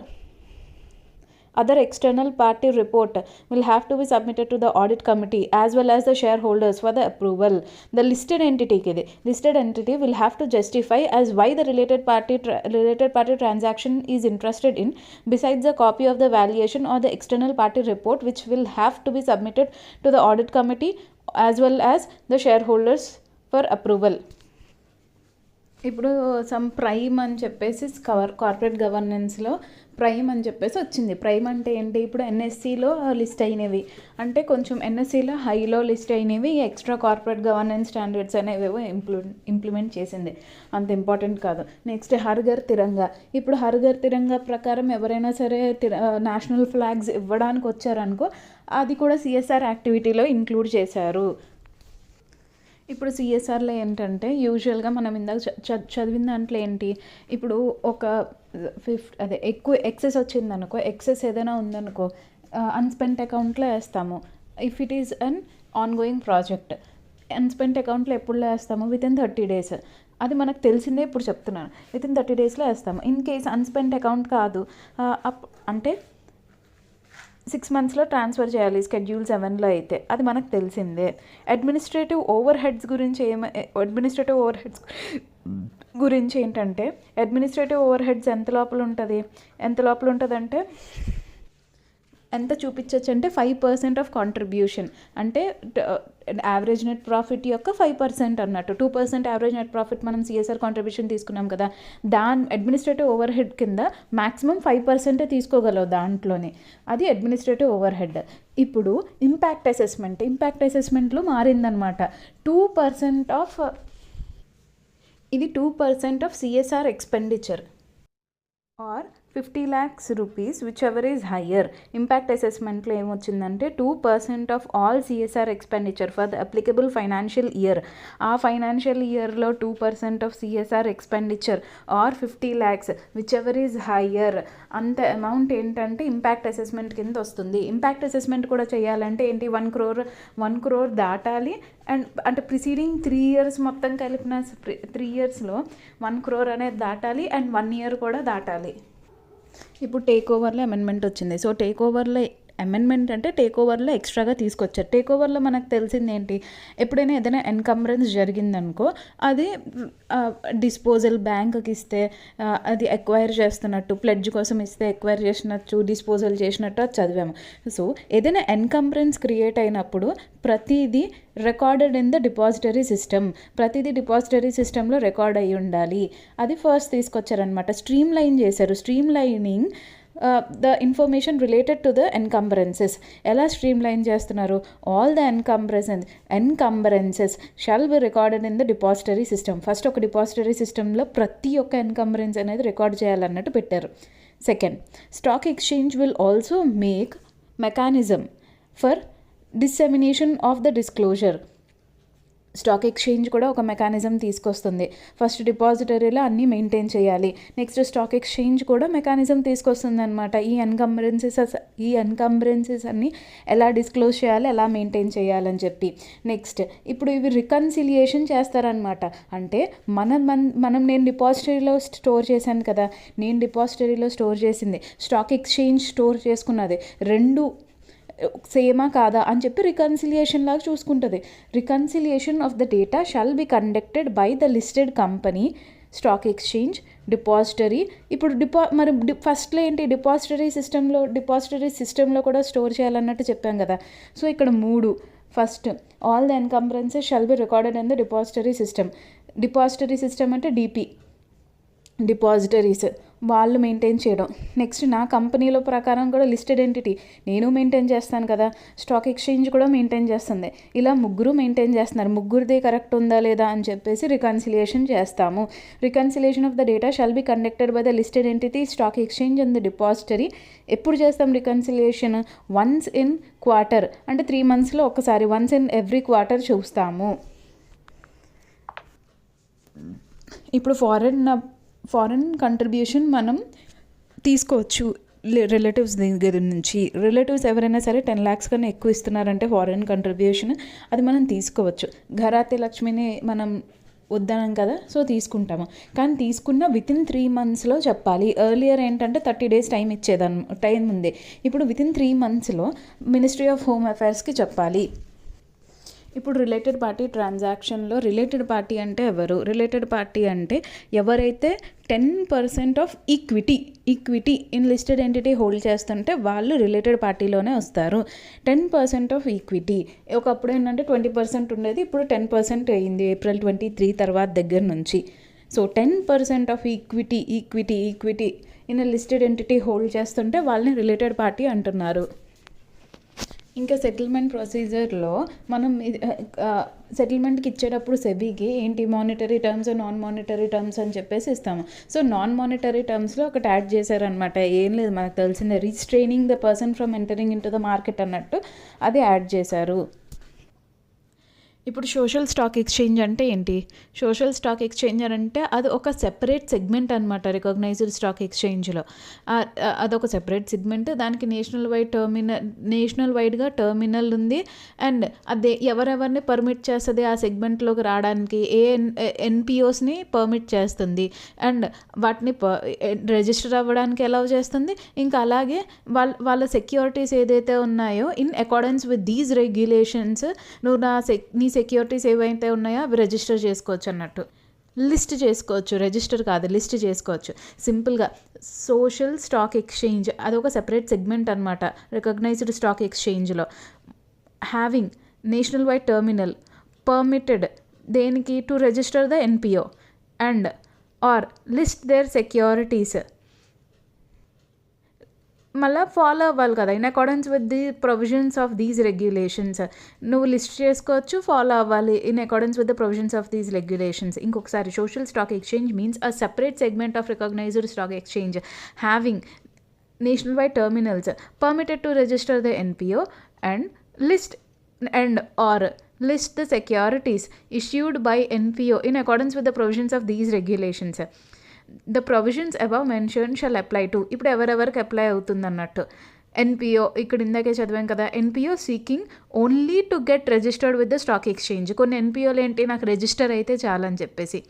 S1: other external party report will have to be submitted to the audit committee as well as the shareholders for the approval. The listed entity will have to justify as why the related party transaction is interested in, besides the copy of the valuation or the external party report, which will have to be submitted to the audit committee as well as the shareholders for approval. ఇప్పుడు సమ్ ప్రైమ్ అని చెప్పేసి కార్పొరేట్ గవర్నెన్స్లో ప్రైమ్ అని చెప్పేసి వచ్చింది. ప్రైమ్ అంటే ఏంటి, ఇప్పుడు ఎన్ఎస్సిలో లిస్ట్ అయినవి అంటే కొంచెం ఎన్ఎస్సిలో హైలో లిస్ట్ అయినవి ఎక్స్ట్రా కార్పొరేట్ గవర్నెన్స్ స్టాండర్డ్స్ అనేవేవో ఇంప్లిమెంట్ చేసింది, అంత ఇంపార్టెంట్ కాదు. నెక్స్ట్ హర్ ఘర్ తిరంగా. ఇప్పుడు హర్ ఘర్ తిరంగా ప్రకారం ఎవరైనా సరే నేషనల్ ఫ్లాగ్స్ ఇవ్వడానికి వచ్చారనుకో అది కూడా సిఎస్ఆర్ యాక్టివిటీలో ఇంక్లూడ్ చేశారు. ఇప్పుడు సిఎస్ఆర్లో ఏంటంటే యూజువల్గా మనం ఇందాక చదివిన దాంట్లో ఏంటి, ఇప్పుడు ఒక ఎక్కువ ఎక్సెస్ వచ్చిందనుకో, ఎక్సెస్ ఏదైనా ఉందనుకో అన్స్పెంట్ అకౌంట్లో వేస్తాము. If it is an on going project unspent అకౌంట్లో ఎప్పుడు వేస్తాము, వితిన్ 30 days. అది మనకు తెలిసిందే, ఇప్పుడు చెప్తున్నాను, వితిన్ 30 daysలో వేస్తాము. ఇన్ కేస్ అన్స్పెంట్ అకౌంట్ కాదు అంటే 6 monthsలో ట్రాన్స్ఫర్ చేయాలి Schedule 7లో అయితే, అది మనకు తెలిసిందే. అడ్మినిస్ట్రేటివ్ ఓవర్ హెడ్స్ గురించి ఏంటంటే అడ్మినిస్ట్రేటివ్ ఓవర్ హెడ్స్ ఎంత లోపల ఉంటుంది అంటే ఎంత చూపించవచ్చు అంటే 5% ఆఫ్ కాంట్రిబ్యూషన్ అంటే యావరేజ్ నెట్ ప్రాఫిట్ యొక్క 5% అన్నట్టు. 2% యావరేజ్ నెట్ ప్రాఫిట్ మనం సిఎస్ఆర్ కాంట్రిబ్యూషన్ తీసుకున్నాం కదా, దాని అడ్మినిస్ట్రేటివ్ ఓవర్ హెడ్ కింద మ్యాక్సిమం 5% తీసుకోగలవు దాంట్లోనే, అది అడ్మినిస్ట్రేటివ్ ఓవర్ హెడ్. ఇప్పుడు ఇంపాక్ట్ అసెస్మెంట్లో మారిందనమాట. 2% ఆఫ్ ఇది 2% of CSR expenditure or 50 lakhs rupees, whichever is higher. Impact assessment లో ఏమొచ్చిందంటే 2% of all CSR expenditure for the applicable financial year. ఆ ఫైనాన్షియల్ ఇయర్లో 2% of CSR expenditure or 50 lakhs, whichever is higher, అంత అమౌంట్ ఏంటంటే ఇంపాక్ట్ అసెస్మెంట్ కింద వస్తుంది. ఇంపాక్ట్ అసెస్మెంట్ కూడా చేయాలంటే ఏంటి, 1 crore దాటాలి. అండ్ అంటే ప్రిసీడింగ్ 3 years మొత్తం కలిపిన 3 yearsలో 1 crore అనేది దాటాలి అండ్ 1 year కూడా దాటాలి. ఇప్పుడు టేక్ ఓవర్లో అమెండ్మెంట్ వచ్చింది. సో టేక్ ఓవర్లో అమెండ్మెంట్ అంటే టేక్ ఓవర్లో ఎక్స్ట్రాగా తీసుకొచ్చారు. టేక్ ఓవర్లో మనకు తెలిసింది ఏంటి, ఎప్పుడైనా ఏదైనా ఎన్కంబరెన్స్ జరిగిందనుకో అది డిస్పోజల్ బ్యాంకుకి ఇస్తే అది ఎక్వైర్ చేస్తున్నట్టు, ప్లెడ్జ్ కోసం ఇస్తే ఎక్వైర్ చేసినట్టు, డిస్పోజల్ చేసినట్టు అది చదివాము. సో ఏదైనా ఎన్కంబరెన్స్ క్రియేట్ అయినప్పుడు ప్రతిదీ recorded in the depository system, ప్రతిదీ డిపాజిటరీ సిస్టంలో రికార్డ్ అయ్యి ఉండాలి. అది ఫస్ట్ తీసుకొచ్చారనమాట. స్ట్రీమ్ లైన్ చేశారు. Streamlining the information related to the encumbrances. ఎలా స్ట్రీమ్ లైన్ చేస్తున్నారు, all the encumbrances shall be recorded in the depository system. First ఒక డిపాజిటరీ సిస్టంలో ప్రతి ఒక్క ఎన్కంబరెన్స్ అనేది రికార్డ్ చేయాలన్నట్టు పెట్టారు. Second, stock exchange will also make mechanism for dissemination of the disclosure. Stock exchange కూడా ఒక మెకానిజం తీసుకొస్తుంది. ఫస్ట్ డిపాజిటరీలో అన్నీ మెయింటైన్ చేయాలి. నెక్స్ట్ స్టాక్ ఎక్స్చేంజ్ కూడా మెకానిజం తీసుకొస్తుంది అనమాట. ఈ ఎన్కంబరెన్సెస్ అన్నీ ఎలా డిస్క్లోజ్ చేయాలి, ఎలా మెయింటైన్ చేయాలని చెప్పి. నెక్స్ట్ ఇప్పుడు ఇవి రికన్సిలియేషన్ చేస్తారనమాట. అంటే నేను డిపాజిటరీలో స్టోర్ చేశాను కదా, నేను డిపాజిటరీలో స్టోర్ చేసింది, స్టాక్ ఎక్స్చేంజ్ స్టోర్ చేసుకున్నది, రెండు సేమా కాదా అని చెప్పి రికన్సిలియేషన్ లాగా చూసుకుంటుంది. Reconciliation of the data shall be conducted by the listed company, stock exchange, depository. ఇప్పుడు ఫస్ట్లో ఏంటి, డిపాజిటరీ సిస్టంలో కూడా స్టోర్ చేయాలన్నట్టు చెప్పాం కదా. సో ఇక్కడ 3, first all the encumbrances shall be recorded in the depository system. Depository system అంటే డిపి, డిపాజిటరీస్ వాళ్ళు మెయింటైన్ చేయడం. నెక్స్ట్ నా కంపెనీలో ప్రకారం కూడా లిస్టెడ్ ఎంటిటీ నేను మెయింటైన్ చేస్తాను కదా, స్టాక్ ఎక్స్చేంజ్ కూడా మెయింటైన్ చేస్తుంది. ఇలా ముగ్గురు మెయింటైన్ చేస్తున్నారు. ముగ్గురిదే కరెక్ట్ ఉందా లేదా అని చెప్పేసి రికన్సిలియేషన్ చేస్తాము. Reconciliation of the data shall be conducted by the listed entity, stock exchange and the depository. ఎప్పుడు చేస్తాం రికన్సిలియేషన్, వన్స్ ఇన్ క్వార్టర్, అంటే 3 monthsలో ఒకసారి, వన్స్ ఇన్ ఎవ్రీ క్వార్టర్ చూస్తాము. ఇప్పుడు ఫారెన్ కంట్రిబ్యూషన్ మనం తీసుకోవచ్చు రిలేటివ్స్ దగ్గర నుంచి. రిలేటివ్స్ ఎవరైనా సరే 10 lakhs కన్నా ఎక్కువ ఇస్తున్నారంటే ఫారెన్ కంట్రిబ్యూషన్, అది మనం తీసుకోవచ్చు. ఘరాతే లక్ష్మిని మనం వద్దనం కదా, సో తీసుకుంటాము. కానీ తీసుకున్న వితిన్ 3 monthsలో చెప్పాలి. ఎర్లియర్ ఏంటంటే 30 days టైం ఉంది. ఇప్పుడు వితిన్ 3 monthsలో మినిస్ట్రీ ఆఫ్ హోమ్ అఫైర్స్కి చెప్పాలి. ఇప్పుడు రిలేటెడ్ పార్టీ ట్రాన్సాక్షన్లో రిలేటెడ్ పార్టీ అంటే ఎవరు, రిలేటెడ్ పార్టీ అంటే ఎవరైతే 10% of equity in listed entity hold చేస్తుంటే వాళ్ళు రిలేటెడ్ పార్టీలోనే వస్తారు. 10% ఆఫ్ ఈక్విటీ, ఒకప్పుడు ఏంటంటే 20% ఉండేది, ఇప్పుడు 10% అయింది April 23 తర్వాత దగ్గర నుంచి. So 10% of equity in listed entity hold చేస్తుంటే వాళ్ళని రిలేటెడ్ పార్టీ అంటున్నారు. ఇంకా సెటిల్మెంట్ ప్రొసీజర్లో మనం సెటిల్మెంట్కి ఇచ్చేటప్పుడు సెబీకి ఏంటి monetary terms, non monetary terms అని చెప్పేసి ఇస్తాము. సో నాన్ మానిటరీ టర్మ్స్లో ఒకటి యాడ్ చేశారనమాట. ఏం లేదు, మనకు తెలిసిందే, restraining the person from entering in to the market అన్నట్టు అది యాడ్ చేశారు. ఇప్పుడు సోషల్ స్టాక్ ఎక్స్చేంజ్ అంటే ఏంటి, సోషల్ స్టాక్ ఎక్స్చేంజర్ అంటే అది ఒక సెపరేట్ సెగ్మెంట్ అనమాట. రికగ్నైజ్డ్ స్టాక్ ఎక్స్చేంజ్లో అదొక సెపరేట్ సెగ్మెంట్. దానికి నేషనల్ వైడ్గా టర్మినల్ ఉంది. అండ్ అదే ఎవరెవరిని పర్మిట్ చేస్తుంది ఆ సెగ్మెంట్లోకి రావడానికి, ఎన్పిఓస్ని పర్మిట్ చేస్తుంది. అండ్ వాటిని రిజిస్టర్ అవ్వడానికి అలౌ చేస్తుంది. ఇంకా అలాగే వాళ్ళ సెక్యూరిటీస్ ఏదైతే ఉన్నాయో in accordance with these regulations నువ్వు నీ సెక్యూరిటీస్ ఏవైతే ఉన్నాయో అవి రిజిస్టర్ చేసుకోవచ్చు అన్నట్టు. లిస్ట్ చేసుకోవచ్చు. సింపుల్గా సోషల్ స్టాక్ ఎక్స్చేంజ్ అదొక సెపరేట్ సెగ్మెంట్ అనమాట రికగ్నైజ్డ్ స్టాక్ ఎక్స్చేంజ్లో. Having nationwide terminal permitted దేనికి, to register the NPO and are list their securities మళ్ళీ ఫాలో అవ్వాలి కదా, in accordance with the provisions of these regulations. నువ్వు లిస్ట్ చేసుకోవచ్చు, ఫాలో అవ్వాలి in accordance with the provisions of these regulations. ఇంకొకసారి, social stock exchange means a separate segment of recognised stock exchange having nationwide terminals permitted to register the NPO and list the securities issued by NPO in accordance with the provisions of these regulations. The provisions above mentioned shall apply to, ఇప్పుడు ఎవరెవరికి అప్లై అవుతుంది అన్నట్టు. ఎన్పిఓ ఇక్కడ ఇందాకే చదివాం కదా, NPO seeking only to get registered with the stock exchange. కొన్ని ఎన్పిఓలు ఏంటి, నాకు రిజిస్టర్ అయితే చాలని చెప్పేసి.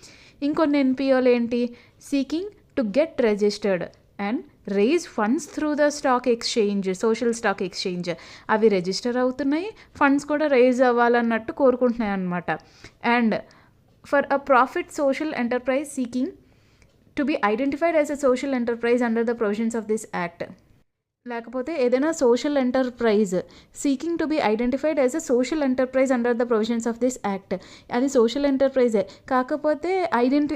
S1: ఇంకొన్ని ఎన్పిఓలు ఏంటి, seeking to get registered and raise funds through the stock exchange, social stock exchange. అవి రిజిస్టర్ అవుతున్నాయి, ఫండ్స్ కూడా రేజ్ అవ్వాలన్నట్టు కోరుకుంటున్నాయి అన్నమాట. And for a profit social enterprise seeking to be identified as a social enterprise under the provisions of this act. లేకపోతే ఏదైనా social enterprise seeking to be identified as a social enterprise under the provisions of this act. అది సోషల్ ఎంటర్ప్రైజే, కాకపోతే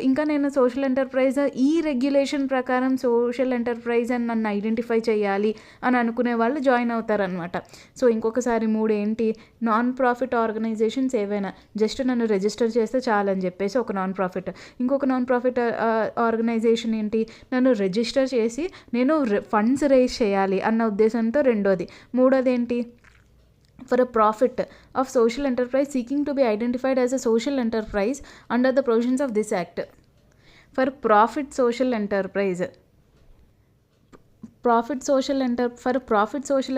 S1: ఇంకా నేను సోషల్ ఎంటర్ప్రైజ్ ఈ రెగ్యులేషన్ ప్రకారం సోషల్ ఎంటర్ప్రైజ్ అని నన్ను ఐడెంటిఫై చేయాలి అని అనుకునే వాళ్ళు జాయిన్ అవుతారనమాట. సో ఇంకొకసారి 3 ఏంటి, నాన్ ప్రాఫిట్ ఆర్గనైజేషన్స్ ఏవైనా జస్ట్ నన్ను రిజిస్టర్ చేస్తే చాలని చెప్పేసి ఒక నాన్ ప్రాఫిట్. ఇంకొక నాన్ ప్రాఫిట్ ఆర్గనైజేషన్ ఏంటి, నన్ను రిజిస్టర్ చేసి నేను ఫండ్స్ రేజ్ చేయాలి అన్న ఉద్దేశంతో రెండోది. మూడోది ఏంటి, for a profit of social enterprise seeking to be identified as a social enterprise under the provisions of this act. For profit social enterprise profit social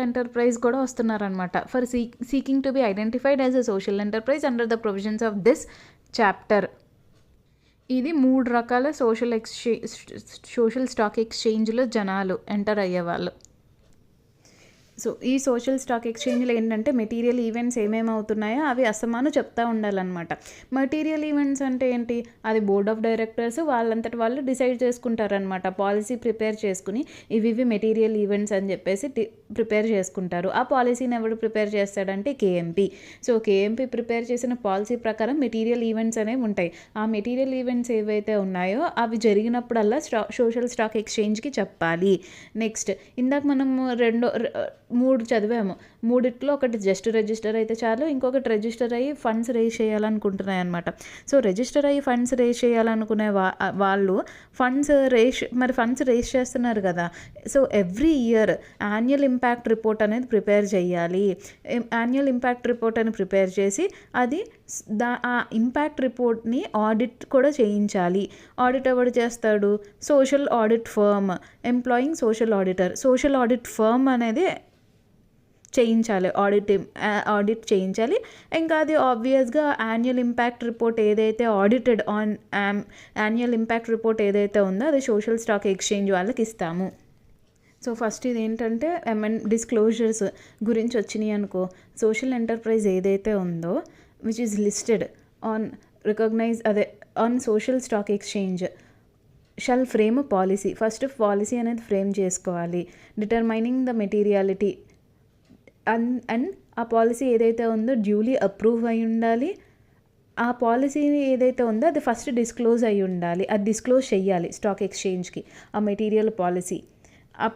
S1: enterprise కూడా వస్తున్నారనమాట. For seeking to be identified as a social enterprise under the provisions of this chapter. ఇది 3 రకాల సోషల్ స్టాక్ ఎక్స్చేంజ్లో జనాలు ఎంటర్ అయ్యేవాళ్ళు. సో ఈ సోషల్ స్టాక్ ఎక్స్చేంజ్లో ఏంటంటే మెటీరియల్ ఈవెంట్స్ ఏమేమి అవుతున్నాయో అవి అసమాను చెప్తూ ఉండాలన్నమాట. మెటీరియల్ ఈవెంట్స్ అంటే ఏంటి, అది బోర్డ్ ఆఫ్ డైరెక్టర్స్ వాళ్ళంతటి వాళ్ళు డిసైడ్ చేసుకుంటారనమాట. పాలసీ ప్రిపేర్ చేసుకుని ఇవి మెటీరియల్ ఈవెంట్స్ అని చెప్పేసి ప్రిపేర్ చేసుకుంటారు. ఆ పాలసీని ఎవడు ప్రిపేర్ చేస్తాడంటే కేఎంపీ. సో కేఎంపీ ప్రిపేర్ చేసిన పాలసీ ప్రకారం మెటీరియల్ ఈవెంట్స్ అనేవి ఉంటాయి. ఆ మెటీరియల్ ఈవెంట్స్ ఏవైతే ఉన్నాయో అవి జరిగినప్పుడల్లా సోషల్ స్టాక్ ఎక్స్చేంజ్కి చెప్పాలి. నెక్స్ట్, ఇందాక మనం 3 చదివాము. 3 ఒకటి జస్ట్ రిజిస్టర్ అయితే చాలు, ఇంకొకటి రిజిస్టర్ అయ్యి ఫండ్స్ రేజ్ చేయాలనుకుంటున్నాయి అనమాట. సో రిజిస్టర్ అయ్యి ఫండ్స్ రేజ్ చేయాలనుకునే వాళ్ళు ఫండ్స్ రేజ్ చేస్తున్నారు కదా. So every year annual impact report అనేది ప్రిపేర్ చేయాలి. యాన్యువల్ ఇంపాక్ట్ రిపోర్ట్ అని ప్రిపేర్ చేసి అది ఆ ఇంపాక్ట్ రిపోర్ట్ని ఆడిట్ కూడా చేయించాలి. ఆడిట్ ఎవడు చేస్తాడు, social audit firm employing social auditor. Social audit firm అనేది చేయించాలి, ఆడిట్ చేయించాలి. ఇంకా అది ఆబ్వియస్గా యాన్యువల్ ఇంపాక్ట్ రిపోర్ట్ ఏదైతే audited on annual impact report ఏదైతే ఉందో అది సోషల్ స్టాక్ ఎక్స్చేంజ్ వాళ్ళకి ఇస్తాము. సో ఫస్ట్ ఇది ఏంటంటే డిస్క్లోజర్స్ గురించి వచ్చినాయి అనుకో. సోషల్ ఎంటర్ప్రైజ్ ఏదైతే ఉందో which is listed on social stock exchange shall frame policy. First policy అనేది ఫ్రేమ్ చేసుకోవాలి. డిటర్మైనింగ్ ద మెటీరియాలిటీ అండ్ ఆ పాలసీ ఏదైతే ఉందో డ్యూలీ అప్రూవ్ అయి ఉండాలి. ఆ పాలసీ ఏదైతే ఉందో అది ఫస్ట్ డిస్క్లోజ్ అయి ఉండాలి. అది డిస్క్లోజ్ చేయాలి స్టాక్ ఎక్స్చేంజ్కి ఆ మెటీరియల్ పాలసీ. ఆ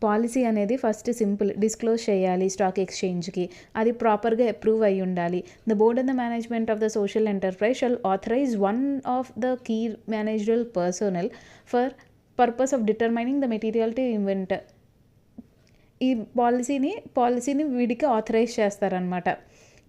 S1: పాలసీ అనేది ఫస్ట్ సింపుల్ డిస్క్లోజ్ చేయాలి స్టాక్ ఎక్స్చేంజ్కి. అది ప్రాపర్గా అప్రూవ్ అయి ఉండాలి. The board and the management of the social enterprise shall authorise one of the key managerial personnel for purpose of determining the materiality event. ఈ పాలసీని వీడికి ఆథరైజ్ చేస్తారనమాట.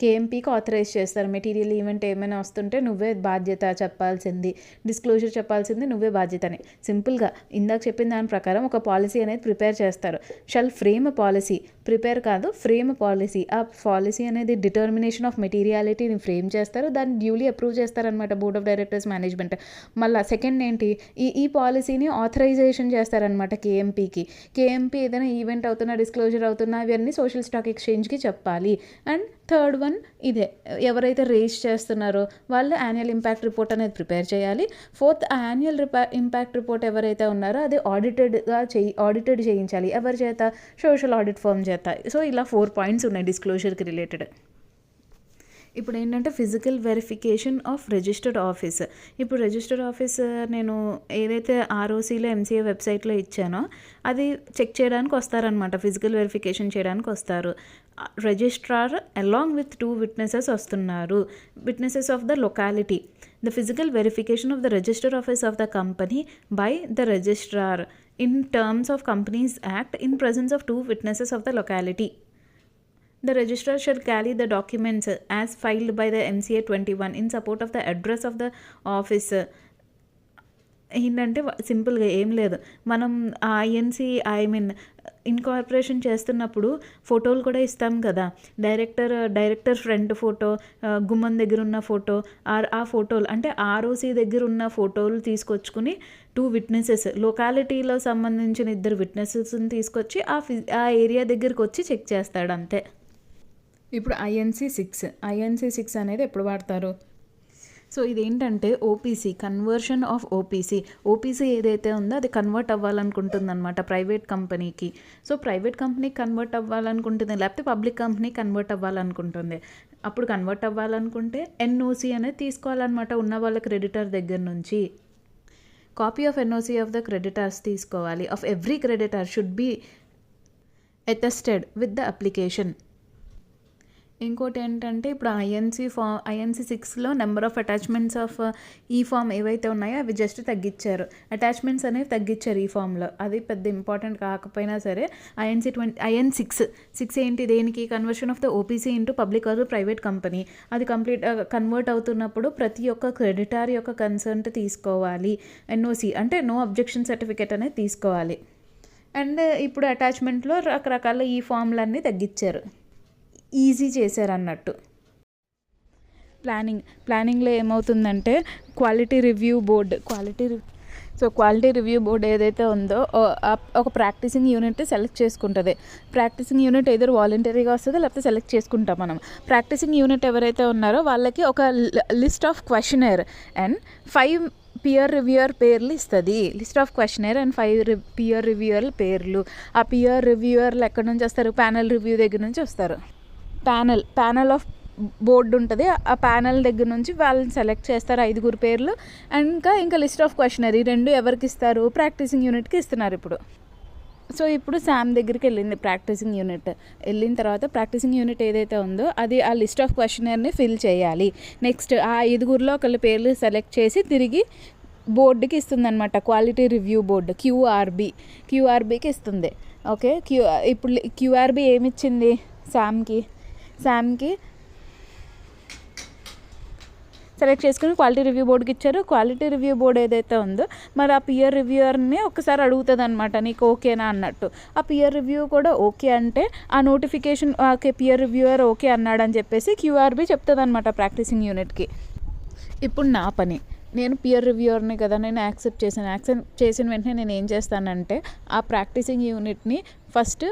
S1: కేఎంపీకి ఆథరైజ్ చేస్తారు. మెటీరియల్ ఈవెంట్ ఏమైనా వస్తుంటే నువ్వే బాధ్యత చెప్పాల్సింది, డిస్క్లోజర్ చెప్పాల్సింది నువ్వే బాధ్యతని. సింపుల్గా ఇందాక చెప్పిన దాని ప్రకారం ఒక పాలసీ అనేది ప్రిపేర్ చేస్తారు. షల్ ఫ్రేమ్ పాలసీ, ప్రిపేర్ కాదు ఫ్రేమ్ పాలసీ. ఆ పాలసీ అనేది డిటర్మినేషన్ ఆఫ్ మెటీరియాలిటీని ఫ్రేమ్ చేస్తారు, దాన్ని డ్యూలీ అప్రూవ్ చేస్తారనమాట బోర్డ్ ఆఫ్ డైరెక్టర్స్ మేనేజ్మెంట్. మళ్ళీ సెకండ్ ఏంటి, ఈ పాలసీని ఆథరైజేషన్ చేస్తారనమాట కేఎంపీకి. కేఎంపీ ఏదైనా ఈవెంట్ అవుతున్నా డిస్క్లోజర్ అవుతున్నా ఇవన్నీ సోషల్ స్టాక్ ఎక్స్చేంజ్కి చెప్పాలి. అండ్ థర్డ్ వన్ ఇదే, ఎవరైతే రేజ్ చేస్తున్నారో వాళ్ళు యాన్యువల్ ఇంపాక్ట్ రిపోర్ట్ అనేది ప్రిపేర్ చేయాలి. ఫోర్త్, యాన్యువల్ ఇంపాక్ట్ రిపోర్ట్ ఎవరైతే ఉన్నారో అది ఆడిటెడ్ చేయించాలి. ఎవరి చేత, సోషల్ ఆడిట్ ఫర్మ్ చేత. సో ఇలా 4 పాయింట్స్ ఉన్నాయి డిస్క్లోజర్కి రిలేటెడ్. ఇప్పుడు ఏంటంటే physical verification of registered office. ఇప్పుడు రిజిస్టర్డ్ ఆఫీస్ నేను ఏదైతే ఆర్ఓసీలో ఎంసీఏ వెబ్సైట్లో ఇచ్చానో అది చెక్ చేయడానికి వస్తారనమాట, ఫిజికల్ వెరిఫికేషన్ చేయడానికి వస్తారు. రిజిస్ట్రార్ అలాంగ్ విత్ 2 విట్నెసెస్ వస్తున్నారు, witnesses of the locality. The physical verification of the registered office of the company by the registrar in terms of Companies Act in presence of 2 witnesses of the locality. The registrar shall carry the documents as filed by the MCA 21 in support of the address of the office. ఏంటంటే సింపుల్గా ఏం లేదు, మనం ఐఎన్సీ ఇన్కార్పొరేషన్ చేస్తున్నప్పుడు ఫోటోలు కూడా ఇస్తాం కదా, డైరెక్టర్ ఫ్రంట్ ఫోటో, గుమ్మం దగ్గర ఉన్న ఫోటో, ఆ ఫోటోలు అంటే ఆర్ఓసీ దగ్గర ఉన్న ఫోటోలు తీసుకొచ్చుకుని 2 విట్నెసెస్, లొకాలిటీలో సంబంధించిన 2 విట్నెసెస్ని తీసుకొచ్చి ఆ ఏరియా దగ్గరికి వచ్చి చెక్ చేస్తాడు అంతే. ఇప్పుడు ఐఎన్సీ 6 అనేది ఎప్పుడు వాడతారు? సో ఇదేంటంటే ఓపీసీ, కన్వర్షన్ ఆఫ్ ఓపీసీ ఏదైతే ఉందో అది కన్వర్ట్ అవ్వాలనుకుంటుంది అనమాట ప్రైవేట్ కంపెనీకి. సో ప్రైవేట్ కంపెనీకి కన్వర్ట్ అవ్వాలనుకుంటుంది, లేకపోతే పబ్లిక్ కంపెనీ కన్వర్ట్ అవ్వాలనుకుంటుంది. అప్పుడు కన్వర్ట్ అవ్వాలనుకుంటే ఎన్ఓసి అనేది తీసుకోవాలన్నమాట ఉన్న వాళ్ళ క్రెడిటర్ దగ్గర నుంచి. Copy of NOC of the creditors తీసుకోవాలి. Of every creditor should be attested with the application. ఇంకోటి ఏంటంటే ఇప్పుడు ఐఎన్సీ 6లో నెంబర్ ఆఫ్ అటాచ్మెంట్స్ ఆఫ్ ఈ ఫామ్ ఏవైతే ఉన్నాయో అవి జస్ట్ తగ్గించారు, అటాచ్మెంట్స్ అనేవి తగ్గించారు ఈ ఫామ్లో. అది పెద్ద ఇంపార్టెంట్ కాకపోయినా ఐఎన్ 6 ఏంటి, దేనికి? Conversion of the OPC into public or private company. అది కన్వర్ట్ అవుతున్నప్పుడు ప్రతి ఒక్క క్రెడిటార్ యొక్క కన్సర్ట్ తీసుకోవాలి. ఎన్ఓసి అంటే నో అబ్జెక్షన్ సర్టిఫికేట్ అనేది తీసుకోవాలి. అండ్ ఇప్పుడు అటాచ్మెంట్లో రకరకాల ఈ ఫామ్లన్నీ తగ్గించారు, ఈజీ చేశారు అన్నట్టు. ప్లానింగ్లో ఏమవుతుందంటే క్వాలిటీ రివ్యూ బోర్డ్ ఏదైతే ఉందో ఒక ప్రాక్టీసింగ్ యూనిట్ సెలెక్ట్ చేసుకుంటుంది. ప్రాక్టీసింగ్ యూనిట్ ఏదో వాలంటరీగా వస్తుంది, లేకపోతే సెలెక్ట్ చేసుకుంటాం మనం. ప్రాక్టీసింగ్ యూనిట్ ఎవరైతే ఉన్నారో వాళ్ళకి ఒక list of questionnaire and 5 peer reviewer పేర్లు ఇస్తుంది. List of questionnaire and 5 peer reviewer పేర్లు. ఆ పియర్ రివ్యూయర్లు ఎక్కడి నుంచి వస్తారు? ప్యానల్ రివ్యూ దగ్గర నుంచి వస్తారు. ప్యానల్ ఆఫ్ బోర్డు ఉంటుంది, ఆ ప్యానల్ దగ్గర నుంచి వాళ్ళని సెలెక్ట్ చేస్తారు 5 పేర్లు. అండ్ ఇంకా లిస్ట్ ఆఫ్ క్వశ్చనరీ 2 ఎవరికి ఇస్తారు? ప్రాక్టీసింగ్ యూనిట్కి ఇస్తున్నారు ఇప్పుడు. సో ఇప్పుడు శామ్ దగ్గరికి వెళ్ళింది ప్రాక్టీసింగ్ యూనిట్. వెళ్ళిన తర్వాత ప్రాక్టీసింగ్ యూనిట్ ఏదైతే ఉందో అది ఆ లిస్ట్ ఆఫ్ క్వశ్చనర్ని ఫిల్ చేయాలి. నెక్స్ట్ ఆ 5 ఒకళ్ళ పేర్లు సెలెక్ట్ చేసి తిరిగి బోర్డుకి ఇస్తుంది అనమాట, క్వాలిటీ రివ్యూ బోర్డు క్యూఆర్బీకి ఇస్తుంది. ఓకే, ఇప్పుడు క్యూఆర్బీ ఏమిచ్చింది? శామ్కి సెలెక్ట్ చేసుకుని క్వాలిటీ రివ్యూ బోర్డుకి ఇచ్చారు. క్వాలిటీ రివ్యూ బోర్డు ఏదైతే ఉందో మరి ఆ పియర్ రివ్యూయర్ని ఒకసారి అడుగుతుంది అనమాట, నీకు ఓకేనా అన్నట్టు. ఆ పియర్ రివ్యూ కూడా ఓకే అంటే ఆ notification okay peer reviewer okay అన్నాడని చెప్పేసి క్యూఆర్బీ చెప్తుంది అనమాట ప్రాక్టీసింగ్ యూనిట్కి. ఇప్పుడు నా పని, నేను పియర్ రివ్యూయర్ని కదా, నేను యాక్సెప్ట్ చేసిన వెంటనే నేను ఏం చేస్తానంటే ఆ ప్రాక్టీసింగ్ యూనిట్ని ఫస్ట్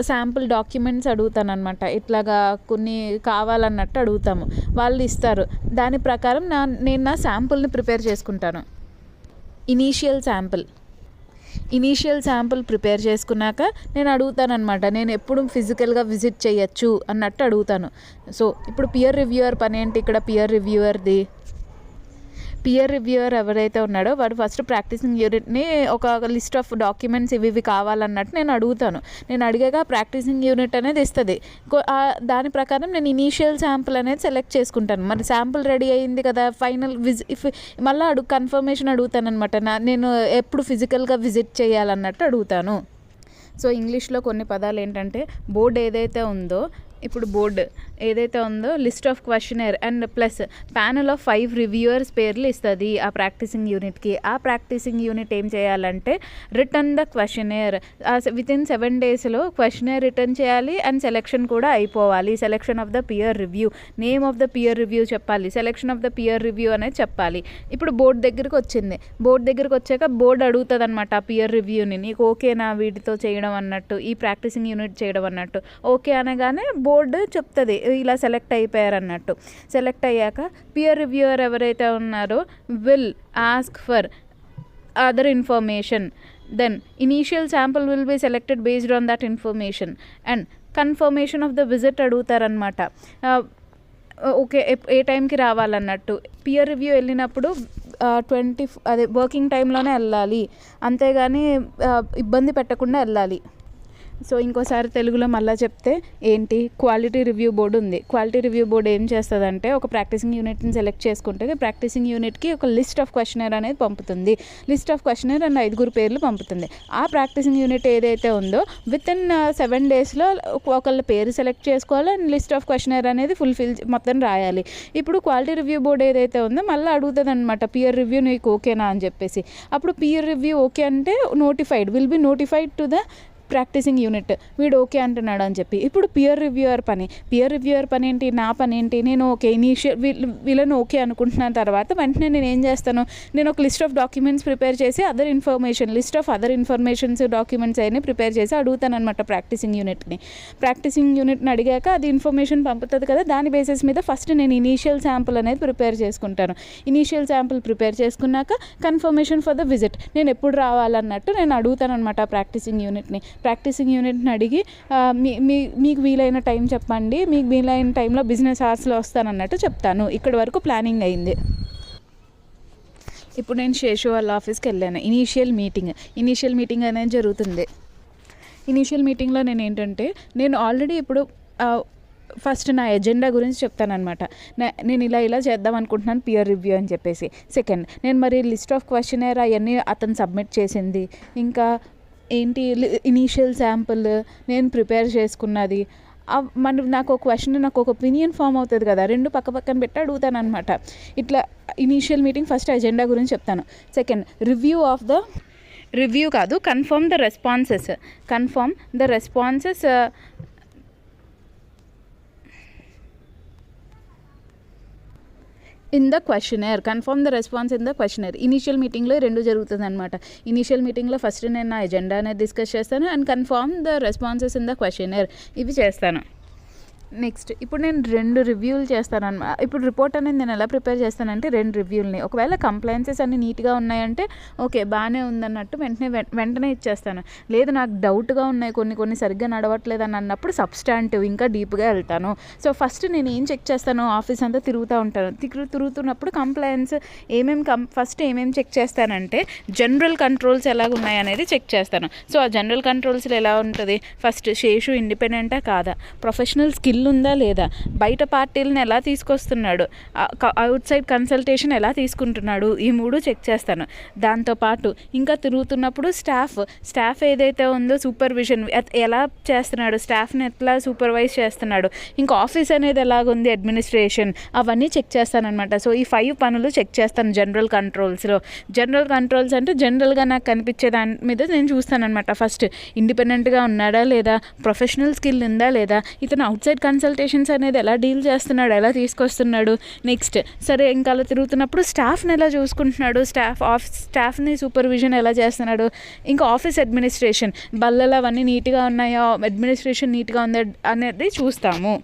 S1: శాంపుల్ డాక్యుమెంట్స్ అడుగుతాను అనమాట. ఇట్లాగా కొన్ని కావాలన్నట్టు అడుగుతాము, వాళ్ళు ఇస్తారు. దాని ప్రకారం నేను నా శాంపుల్ని ప్రిపేర్ చేసుకుంటాను. ఇనీషియల్ శాంపుల్ ప్రిపేర్ చేసుకున్నాక నేను అడుగుతానమాట, నేను ఎప్పుడు ఫిజికల్గా విజిట్ చేయొచ్చు అన్నట్టు అడుగుతాను. సో ఇప్పుడు పియర్ రివ్యూయర్ పని ఏంటి? ఇక్కడ పియర్ రివ్యూయర్ ఎవరైతే ఉన్నాడో వాడు ఫస్ట్ ప్రాక్టీసింగ్ యూనిట్ని ఒక లిస్ట్ ఆఫ్ డాక్యుమెంట్స్ ఇవి కావాలన్నట్టు నేను అడుగుతాను. నేను అడిగాక ప్రాక్టీసింగ్ యూనిట్ అనేది ఇస్తుంది. దాని ప్రకారం నేను ఇనీషియల్ శాంపుల్ అనేది సెలెక్ట్ చేసుకుంటాను. మరి శాంపుల్ రెడీ అయింది కదా, ఫైనల్ మళ్ళీ కన్ఫర్మేషన్ అడుగుతాను అనమాట, నేను ఎప్పుడు ఫిజికల్గా విజిట్ చేయాలన్నట్టు అడుగుతాను. సో ఇంగ్లీష్లో కొన్ని పదాలు ఏంటంటే బోర్డు ఏదైతే ఉందో, ఇప్పుడు బోర్డు ఏదైతే ఉందో list of questionnaire and plus panel of 5 reviewers పేర్లు ఇస్తుంది ఆ ప్రాక్టీసింగ్ యూనిట్కి. ఆ ప్రాక్టీసింగ్ యూనిట్ ఏం చేయాలంటే రిటర్న్ ద క్వశ్చనర్ వితిన్ 7 daysలో క్వశ్చనర్ రిటర్న్ చేయాలి. అండ్ సెలెక్షన్ కూడా అయిపోవాలి. Selection of the peer review, name of the peer review చెప్పాలి, selection of the peer review అనేది చెప్పాలి. ఇప్పుడు బోర్డు దగ్గరికి వచ్చాక బోర్డు అడుగుతుంది అనమాట ఆ పియర్ రివ్యూని, నీకు ఓకేనా వీటితో చేయడం అన్నట్టు, ఈ ప్రాక్టీసింగ్ యూనిట్ చేయడం అన్నట్టు. ఓకే అనగానే బోర్డు చెప్తుంది ఇలా సెలెక్ట్ అయిపోయారన్నట్టు. సెలెక్ట్ అయ్యాక పియర్ రివ్యూయర్ ఎవరైతే ఉన్నారో will ask for other information. Then initial sample will be selected based on that information and confirmation of the visit అడుగుతారనమాట. ఓకే ఏ టైంకి రావాలన్నట్టు. పియర్ రివ్యూ వెళ్ళినప్పుడు వర్కింగ్ టైంలోనే వెళ్ళాలి, అంతేగాని ఇబ్బంది పెట్టకుండా వెళ్ళాలి. సో ఇంకోసారి తెలుగులో మళ్ళీ చెప్తే ఏంటి, క్వాలిటీ రివ్యూ బోర్డు ఉంది. క్వాలిటీ రివ్యూ బోర్డు ఏం చేస్తుందంటే ఒక ప్రాక్టీసింగ్ యూనిట్ని సెలెక్ట్ చేసుకుంటే ప్రాక్టీసింగ్ యూనిట్కి ఒక లిస్ట్ ఆఫ్ క్వశ్చనర్ అనేది పంపుతుంది. లిస్ట్ ఆఫ్ క్వశ్చనర్ అండ్ 5 పేర్లు పంపుతుంది. ఆ ప్రాక్టీసింగ్ యూనిట్ ఏదైతే ఉందో వితిన్ 7 daysలో ఒకళ్ళ పేరు సెలెక్ట్ చేసుకోవాలి అండ్ లిస్ట్ ఆఫ్ క్వశ్చనర్ అనేది ఫుల్ఫిల్ మొత్తం రాయాలి. ఇప్పుడు క్వాలిటీ రివ్యూ బోర్డు ఏదైతే ఉందో మళ్ళీ అడుగుతుంది అనమాట, పియర్ రివ్యూ నీకు ఓకేనా అని చెప్పేసి. అప్పుడు పియర్ రివ్యూ ఓకే అంటే will be notified to the practising unit, వీడు ఓకే అంటున్నాడు అని చెప్పి. ఇప్పుడు పియర్ రివ్యూయర్ పని ఏంటి, నా పని ఏంటి, నేను ఓకే వీళ్ళని ఓకే అనుకుంటున్న తర్వాత వెంటనే నేను ఏం చేస్తాను, నేను ఒక లిస్ట్ ఆఫ్ డాక్యుమెంట్స్ ప్రిపేర్ చేసి list of other informations documents అయినా ప్రిపేర్ చేసి అడుగుతాను అనమాట ప్రాక్టీసింగ్ యూనిట్ని అడిగాక అది ఇన్ఫర్మేషన్ పంపుతుంది కదా, దాని బేసిస్ మీద ఫస్ట్ నేను ఇనీషియల్ శాంపుల్ అనేది ప్రిపేర్ చేసుకుంటాను. ఇనీషియల్ శాంపుల్ ప్రిపేర్ చేసుకున్నాక కన్ఫర్మేషన్ ఫర్ ద విజిట్, నేను ఎప్పుడు రావాలన్నట్టు నేను అడుగుతాను అనమాట ప్రాక్టీసింగ్ యూనిట్ని అడిగి మీకు వీలైన టైం చెప్పండి, మీకు వీలైన టైంలో బిజినెస్ అవర్స్లో వస్తానన్నట్టు చెప్తాను. ఇక్కడి వరకు ప్లానింగ్ అయింది. ఇప్పుడు నేను శేషు వాళ్ళ ఆఫీస్కి వెళ్ళాను. ఇనీషియల్ మీటింగ్ అనేది జరుగుతుంది. ఇనీషియల్ మీటింగ్లో నేను ఆల్రెడీ ఇప్పుడు ఫస్ట్ నా ఎజెండా గురించి చెప్తానమాట. నేను ఇలా చేద్దాం అనుకుంటున్నాను పియర్ రివ్యూ అని చెప్పేసి. సెకండ్, నేను మరి లిస్ట్ ఆఫ్ క్వశ్చనర్ అవన్నీ అతను సబ్మిట్ చేసింది, ఇంకా ఏంటి ఇనీషియల్ శాంపుల్ నేను ప్రిపేర్ చేసుకున్నది, నాకు ఒక క్వశ్చన్, నాకు ఒక ఒపీనియన్ ఫామ్ అవుతుంది కదా, రెండు పక్కన పెట్టి అడుగుతాను అనమాట. ఇట్లా ఇనీషియల్ మీటింగ్ ఫస్ట్ ఎజెండా గురించి చెప్తాను. Second, confirm the responses in the questionnaire, confirm the response in the questionnaire. Initial మీటింగ్లో రెండు జరుగుతుంది అనమాట. ఇనీషియల్ మీటింగ్లో ఫస్ట్ నేను నా ఎజెండా అనేది డిస్కస్ చేస్తాను and confirm the responses in the questionnaire, ఇవి చేస్తాను. నెక్స్ట్ ఇప్పుడు నేను 2 రివ్యూలు చేస్తాను అనమాట. ఇప్పుడు రిపోర్ట్ అనేది నేను ఎలా ప్రిపేర్ చేస్తానంటే 2 రివ్యూలని, ఒకవేళ కంప్లైన్సెస్ అన్ని నీట్గా ఉన్నాయంటే ఓకే బాగానే ఉందన్నట్టు వెంటనే ఇచ్చేస్తాను. లేదు నాకు డౌట్గా ఉన్నాయి, కొన్ని సరిగ్గా నడవట్లేదు అని అన్నప్పుడు సబ్స్టాంటివ్ ఇంకా డీప్గా వెళ్తాను. సో ఫస్ట్ నేను ఏం చెక్ చేస్తాను, ఆఫీస్ అంతా తిరుగుతూ ఉంటాను. తిరుగుతున్నప్పుడు కంప్లైన్స్ ఫస్ట్ ఏమేమి చెక్ చేస్తానంటే జనరల్ కంట్రోల్స్ ఎలాగ ఉన్నాయి అనేది చెక్ చేస్తాను. సో ఆ జనరల్ కంట్రోల్స్లో ఎలా ఉంటుంది, ఫస్ట్ శేషు ఇండిపెండెంటా కాదా, ప్రొఫెషనల్ స్కిల్ ఉందా లేదా, బయట పార్టీలను ఎలా తీసుకొస్తున్నాడు, అవుట్ సైడ్ కన్సల్టేషన్ ఎలా తీసుకుంటున్నాడు, ఈ 3 చెక్ చేస్తాను. దాంతోపాటు ఇంకా తిరుగుతున్నప్పుడు స్టాఫ్ ఏదైతే ఉందో సూపర్విజన్ ఎలా చేస్తున్నాడు, స్టాఫ్ని ఎట్లా సూపర్వైజ్ చేస్తున్నాడు, ఇంకా ఆఫీస్ అనేది ఎలాగుంది, అడ్మినిస్ట్రేషన్, అవన్నీ చెక్ చేస్తానమాట. సో ఈ 5 పనులు చెక్ చేస్తాను జనరల్ కంట్రోల్స్లో. జనరల్ కంట్రోల్స్ అంటే జనరల్గా నాకు కనిపించే దాని మీద నేను చూస్తానమాట. ఫస్ట్ ఇండిపెండెంట్గా ఉన్నాడా లేదా, ప్రొఫెషనల్ స్కిల్ ఉందా లేదా, ఇతను అవుట్ సైడ్ కన్సల్టేషన్స్ అనేది ఎలా డీల్ చేస్తున్నాడు, ఎలా తీసుకొస్తున్నాడు. నెక్స్ట్ సరే ఇంకా అలా తిరుగుతున్నప్పుడు స్టాఫ్ని ఎలా చూసుకుంటున్నాడు, స్టాఫ్ని సూపర్విజన్ ఎలా చేస్తున్నాడు, ఇంకా ఆఫీస్ అడ్మినిస్ట్రేషన్ బల్లలు అవన్నీ నీట్గా ఉన్నాయా, అడ్మినిస్ట్రేషన్ నీట్గా ఉందా అనేది చూస్తాము.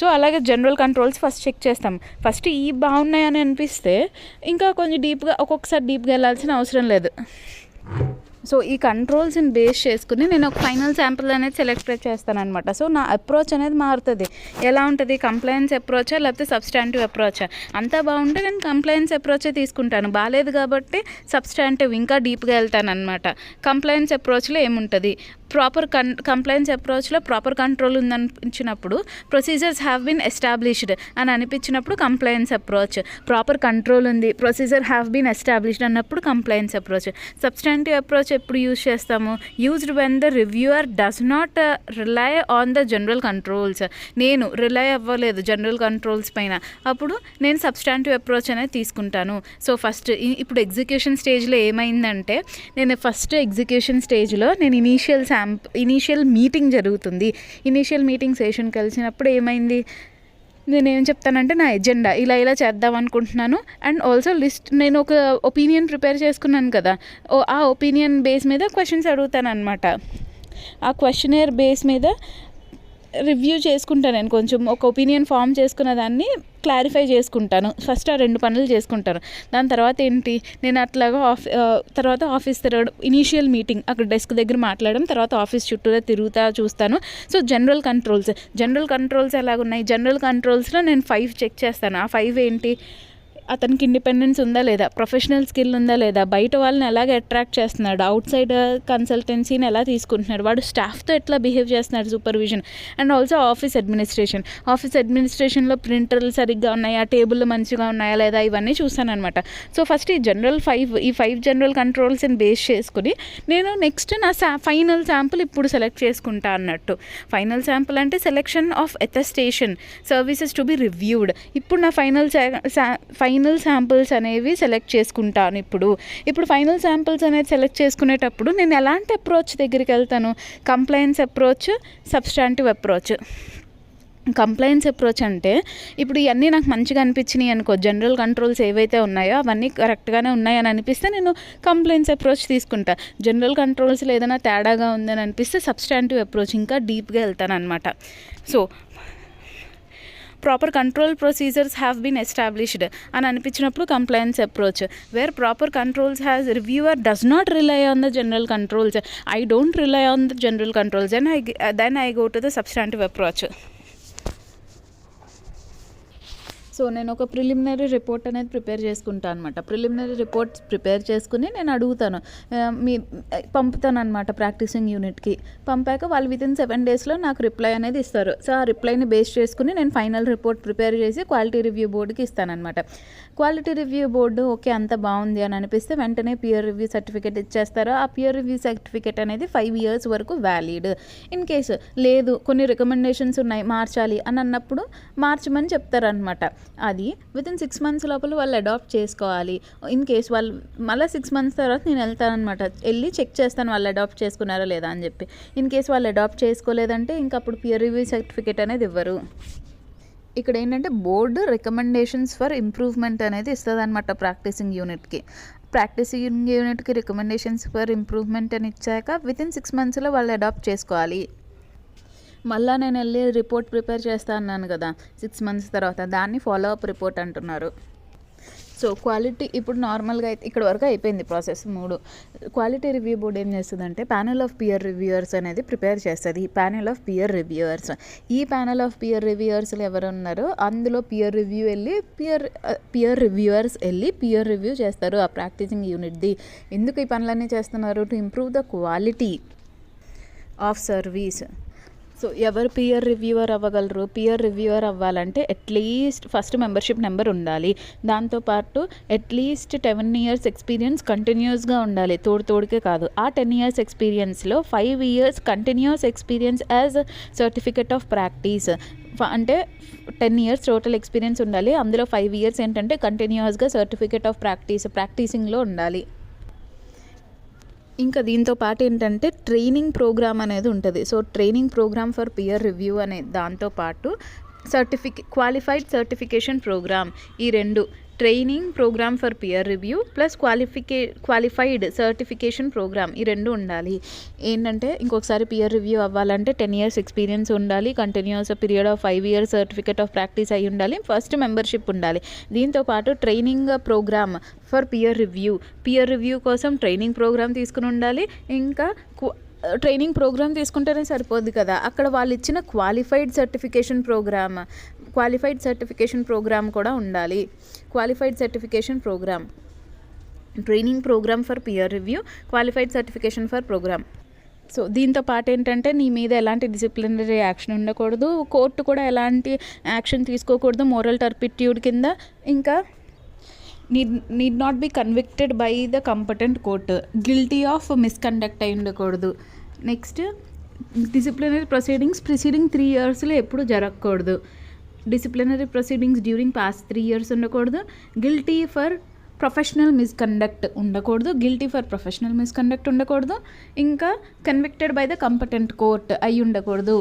S1: సో అలాగే జనరల్ కంట్రోల్స్ ఫస్ట్ చెక్ చేస్తాం. ఫస్ట్ ఈ బాగున్నాయని అనిపిస్తే ఇంకా కొంచెం ఒక్కొక్కసారి డీప్గా వెళ్ళాల్సిన అవసరం లేదు. సో ఈ కంట్రోల్స్ని బేస్ చేసుకుని నేను ఒక ఫైనల్ శాంపుల్ అనేది సెలెక్ట్ చేస్తాను అనమాట. సో నా అప్రోచ్ అనేది మారుతుంది. ఎలా ఉంటుంది, కంప్లైన్స్ అప్రోచా లేకపోతే సబ్స్టాంటివ్ అప్రోచా. అంతా బాగుంటే నేను కంప్లైన్స్ అప్రోచే తీసుకుంటాను, బాగాలేదు కాబట్టి సబ్స్టాంటివ్ ఇంకా డీప్గా వెళ్తాను అనమాట. కంప్లైన్స్ అప్రోచ్లో ఏముంటుంది, కంప్లైన్స్ అప్రోచ్లో ప్రాపర్ కంట్రోల్ ఉందనిపించినప్పుడు, ప్రొసీజర్స్ హ్యావ్ బీన్ ఎస్టాబ్లిష్డ్ అని అనిపించినప్పుడు కంప్లైన్స్ అప్రోచ్, ప్రాపర్ కంట్రోల్ ఉంది, ప్రొసీజర్ హ్యావ్ బీన్ ఎస్టాబ్లిష్డ్ అన్నప్పుడు కంప్లైన్స్ అప్రోచ్. సబ్స్టాంటివ్ అప్రోచ్ ఎప్పుడు యూజ్ చేస్తాము, used when the reviewer does not rely on the general controls. నేను రిలై అవ్వలేదు జనరల్ కంట్రోల్స్ పైన, అప్పుడు నేను సబ్స్టాంటివ్ అప్రోచ్ అనేది తీసుకుంటాను. సో ఫస్ట్ ఇప్పుడు ఎగ్జిక్యూషన్ స్టేజ్లో ఏమైందంటే, నేను ఫస్ట్ ఎగ్జిక్యూషన్ స్టేజ్లో నేను ఇనీషియల్ మీటింగ్ జరుగుతుంది. ఇనీషియల్ మీటింగ్ సెషన్ కలిసినప్పుడు ఏమైంది, నేనేం చెప్తానంటే నా ఎజెండా ఇలా చేద్దాం అనుకుంటున్నాను అండ్ ఆల్సో నేను ఒక ఒపీనియన్ ప్రిపేర్ చేసుకున్నాను కదా, ఆ ఒపీనియన్ బేస్ మీద క్వశ్చన్స్ అడుగుతాను అనమాట. ఆ క్వశ్చనర్ బేస్ మీద రివ్యూ చేసుకుంటాను, నేను కొంచెం ఒక ఒపీనియన్ ఫామ్ చేసుకున్న దాన్ని క్లారిఫై చేసుకుంటాను. ఫస్ట్ ఆ 2 పనులు చేసుకుంటాను. దాని తర్వాత ఏంటి, నేను అట్లాగా తర్వాత ఆఫీస్ తిరగడం, ఇనీషియల్ మీటింగ్ అక్కడ డెస్క్ దగ్గర మాట్లాడడం, తర్వాత ఆఫీస్ చుట్టూరా తిరుగుతా చూస్తాను. సో జనరల్ కంట్రోల్స్ ఎలాగున్నాయి, జనరల్ కంట్రోల్స్లో నేను 5 చెక్ చేస్తాను. ఆ 5 ఏంటి, అతనికి ఇండిపెండెన్స్ ఉందా లేదా, ప్రొఫెషనల్ స్కిల్ ఉందా లేదా, బయట వాళ్ళని ఎలాగ అట్రాక్ట్ చేస్తున్నాడు, అవుట్ సైడ్ కన్సల్టెన్సీని ఎలా తీసుకుంటున్నాడు, వాడు స్టాఫ్తో ఎట్లా బిహేవ్ చేస్తున్నాడు, సూపర్విజన్. అండ్ ఆల్సో ఆఫీస్ అడ్మినిస్ట్రేషన్లో ప్రింటర్లు సరిగ్గా ఉన్నాయా, టేబుల్ మంచిగా ఉన్నాయా లేదా, ఇవన్నీ చూస్తాను అనమాట. సో ఫస్ట్ ఈ 5 జనరల్ కంట్రోల్స్ని బేస్ చేసుకుని నేను నెక్స్ట్ నా ఫైనల్ శాంపుల్ ఇప్పుడు సెలెక్ట్ చేసుకుంటా అన్నట్టు. ఫైనల్ శాంపుల్ అంటే selection of attestation services to be reviewed. ఇప్పుడు నా ఫైనల్ శాంపుల్స్ అనేవి సెలెక్ట్ చేసుకుంటాను. ఇప్పుడు ఫైనల్ శాంపుల్స్ అనేది సెలెక్ట్ చేసుకునేటప్పుడు నేను ఎలాంటి అప్రోచ్ దగ్గరికి వెళ్తాను, compliance approach, substantive approach. Compliance approach అంటే ఇప్పుడు ఇవన్నీ నాకు మంచిగా అనిపించినాయి అనుకో, జనరల్ కంట్రోల్స్ ఏవైతే ఉన్నాయో అవన్నీ కరెక్ట్గానే ఉన్నాయని అనిపిస్తే నేను కంప్లైంట్స్ అప్రోచ్ తీసుకుంటా. జనరల్ కంట్రోల్స్లో ఏదైనా తేడాగా ఉందని అనిపిస్తే సబ్స్టాంటివ్ అప్రోచ్ ఇంకా డీప్గా వెళ్తాను అనమాట. So proper control procedures have been established అని అనిపించినప్పుడు compliance approach. Where proper controls has reviewer does not rely on the general controls, I don't rely on the general controls, then I go to the substantive approach. So నేను ఒక ప్రిలిమినరీ రిపోర్ట్ అనేది ప్రిపేర్ చేసుకుంటాను అనమాట. ప్రిలిమినరీ రిపోర్ట్స్ ప్రిపేర్ చేసుకుని నేను అడుగుతాను, పంపుతాను అనమాట ప్రాక్టీసింగ్ యూనిట్కి. పంపాక వాళ్ళు వితిన్ 7 డేస్లో నాకు రిప్లై అనేది ఇస్తారు. సో ఆ రిప్లైని బేస్ చేసుకుని నేను ఫైనల్ రిపోర్ట్ ప్రిపేర్ చేసి క్వాలిటీ రివ్యూ బోర్డుకి ఇస్తానమాట. క్వాలిటీ రివ్యూ బోర్డు ఓకే అంత బాగుంది అని అనిపిస్తే వెంటనే పియర్ రివ్యూ సర్టిఫికేట్ ఇచ్చేస్తారు. ఆ పియర్ రివ్యూ సర్టిఫికేట్ అనేది 5 years వరకు వ్యాలిడ్. ఇన్ కేసు లేదు కొన్ని రికమెండేషన్స్ ఉన్నాయి మార్చాలి అని అన్నప్పుడు మార్చమని చెప్తారనమాట. అది వితిన్ 6 months లోపల వాళ్ళు అడాప్ట్ చేసుకోవాలి. ఇన్ కేస్ వాళ్ళు మళ్ళీ 6 months తర్వాత నేను వెళ్తానమాట, వెళ్ళి చెక్ చేస్తాను వాళ్ళు అడాప్ట్ చేసుకున్నారా లేదా అని చెప్పి. ఇన్ కేస్ వాళ్ళు అడాప్ట్ చేసుకోలేదంటే ఇంక అప్పుడు పియర్ రివ్యూ సర్టిఫికేట్ అనేది ఇవ్వరు. ఇక్కడ ఏంటంటే బోర్డు రికమెండేషన్స్ ఫర్ ఇంప్రూవ్మెంట్ అనేది ఇస్తుంది అనమాట ప్రాక్టీసింగ్ యూనిట్కి. ప్రాక్టీసింగ్ యూనిట్కి రికమెండేషన్స్ ఫర్ ఇంప్రూవ్మెంట్ అని ఇచ్చాక వితిన్ 6 monthsలో వాళ్ళు అడాప్ట్ చేసుకోవాలి. మళ్ళీ నేను వెళ్ళి రిపోర్ట్ ప్రిపేర్ చేస్తా అన్నాను కదా 6 months తర్వాత, దాన్ని ఫాలో అప్ రిపోర్ట్ అంటున్నారు. సో క్వాలిటీ ఇప్పుడు నార్మల్గా అయితే ఇక్కడ వరకు అయిపోయింది ప్రాసెస్ 3. క్వాలిటీ రివ్యూ బోర్డ్ ఏం చేస్తుందంటే ప్యానెల్ ఆఫ్ పియర్ రివ్యూయర్స్ అనేది ప్రిపేర్ చేస్తుంది. ఈ ప్యానెల్ ఆఫ్ పియర్ రివ్యూయర్స్, ఈ ప్యానెల్ ఆఫ్ పియర్ రివ్యూయర్స్లో ఎవరు ఉన్నారో అందులో పియర్ రివ్యూయర్స్ వెళ్ళి పియర్ రివ్యూ చేస్తారు ఆ ప్రాక్టీసింగ్ యూనిట్ది. ఎందుకు ఈ పనులన్నీ చేస్తున్నారు? To improve the quality of service. So ఎవరు పియర్ రివ్యూవర్ అవ్వగలరు? పియర్ రివ్యూవర్ అవ్వాలంటే అట్లీస్ట్ ఫస్ట్ మెంబర్షిప్ నెంబర్ ఉండాలి. దాంతోపాటు అట్లీస్ట్ 10 years ఎక్స్పీరియన్స్ కంటిన్యూస్గా ఉండాలి, తోడుకే కాదు. ఆ 10 years ఎక్స్పీరియన్స్లో 5 years continuous experience as certificate of practice. అంటే 10 years టోటల్ ఎక్స్పీరియన్స్ ఉండాలి, అందులో 5 years ఏంటంటే కంటిన్యూస్గా సర్టిఫికెట్ ఆఫ్ ప్రాక్టీసింగ్లో ఉండాలి. ఇంకా దీంతో పాటు ఏంటంటే ట్రైనింగ్ ప్రోగ్రామ్ అనేది ఉంటుంది. So training programme for peer review అనే దాంతోపాటు క్వాలిఫైడ్ సర్టిఫికేషన్ ప్రోగ్రామ్, ఈ 2 training programme for peer review plus qualified certification programme, ఈ 2 ఉండాలి. ఏంటంటే ఇంకొకసారి పియర్ రివ్యూ అవ్వాలంటే 10 years ఎక్స్పీరియన్స్ ఉండాలి, continuous period of 5 years certificate of practice అయి ఉండాలి, ఫస్ట్ మెంబర్షిప్ ఉండాలి. దీంతోపాటు training programme for peer review కోసం ట్రైనింగ్ ప్రోగ్రామ్ తీసుకుని ఉండాలి. ఇంకా ట్రైనింగ్ ప్రోగ్రామ్ తీసుకుంటేనే సరిపోద్ది కదా, అక్కడ వాళ్ళు ఇచ్చిన క్వాలిఫైడ్ సర్టిఫికేషన్ ప్రోగ్రామ్ కూడా ఉండాలి. Qualified certification programme, training programme for peer review, qualified certification for programme. So దీంతో పాటు ఏంటంటే నీ మీద ఎలాంటి డిసిప్లినరీ యాక్షన్ ఉండకూడదు, కోర్టు కూడా ఎలాంటి యాక్షన్ తీసుకోకూడదు మోరల్ టర్పిట్యూడ్ కింద. ఇంకా need not be convicted by the competent court, guilty of misconduct అయి ఉండకూడదు. నెక్స్ట్ డిసిప్లినరీ ప్రొసీడింగ్స్ ప్రిసీడింగ్ 3 yearsలో ఎప్పుడు జరగకూడదు. Disciplinary proceedings during past 3 years ఉండకూడదు. గిల్టీ ఫర్ ప్రొఫెషనల్ మిస్కండక్ట్ ఉండకూడదు. ఇంకా కన్విక్టెడ్ బై ద కంపెటెంట్ కోర్ట్ అయి ఉండకూడదు.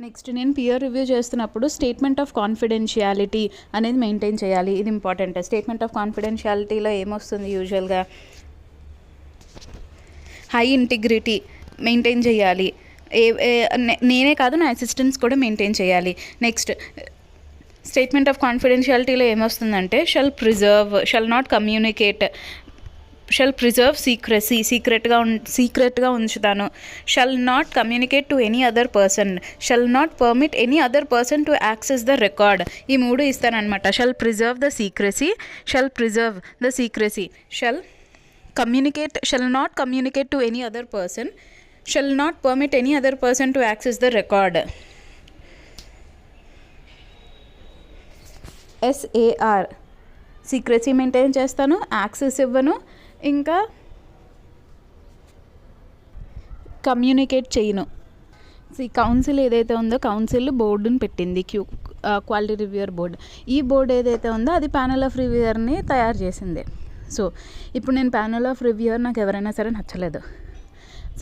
S1: నెక్స్ట్ నేను పియర్ రివ్యూ చేస్తున్నప్పుడు స్టేట్మెంట్ ఆఫ్ కాన్ఫిడెన్షియాలిటీ అనేది మెయింటైన్ చేయాలి. ఇది ఇంపార్టెంట్. స్టేట్మెంట్ ఆఫ్ కాన్ఫిడెన్షియాలిటీలో ఏమొస్తుంది యూజువల్గా? హై ఇంటిగ్రిటీ, మెయింటైన్ చేయాలి. నేనే కాదు, నా అసిస్టెంట్స్ కూడా మెయింటైన్ చేయాలి. నెక్స్ట్ స్టేట్మెంట్ ఆఫ్ కాన్ఫిడెన్షియాలిటీలో ఏమొస్తుందంటే shall not communicate, shall preserve secrecy, సీక్రెట్గా ఉంచుతాను. Shall not communicate to any other person, shall not permit any other person to access the record. ఈ 3 ఇస్తానమాట. Shall preserve the secrecy, shall not communicate to any other person, shall not permit any other person to access the record. SAR secrecy maintain చేస్తాను, యాక్సెస్ ఇవ్వను, ఇంకా కమ్యూనికేట్ చేయను. ఈ కౌన్సిల్ ఏదైతే ఉందో, కౌన్సిల్ బోర్డుని పెట్టింది, క్వాలిటీ రివ్యూయర్ బోర్డ్. ఈ బోర్డు ఏదైతే ఉందో అది ప్యానల్ ఆఫ్ రివ్యూయర్ని తయారు చేసింది. సో ఇప్పుడు నేను ప్యానల్ ఆఫ్ రివ్యూయర్ నాకు ఎవరైనా సరే నచ్చలేదు,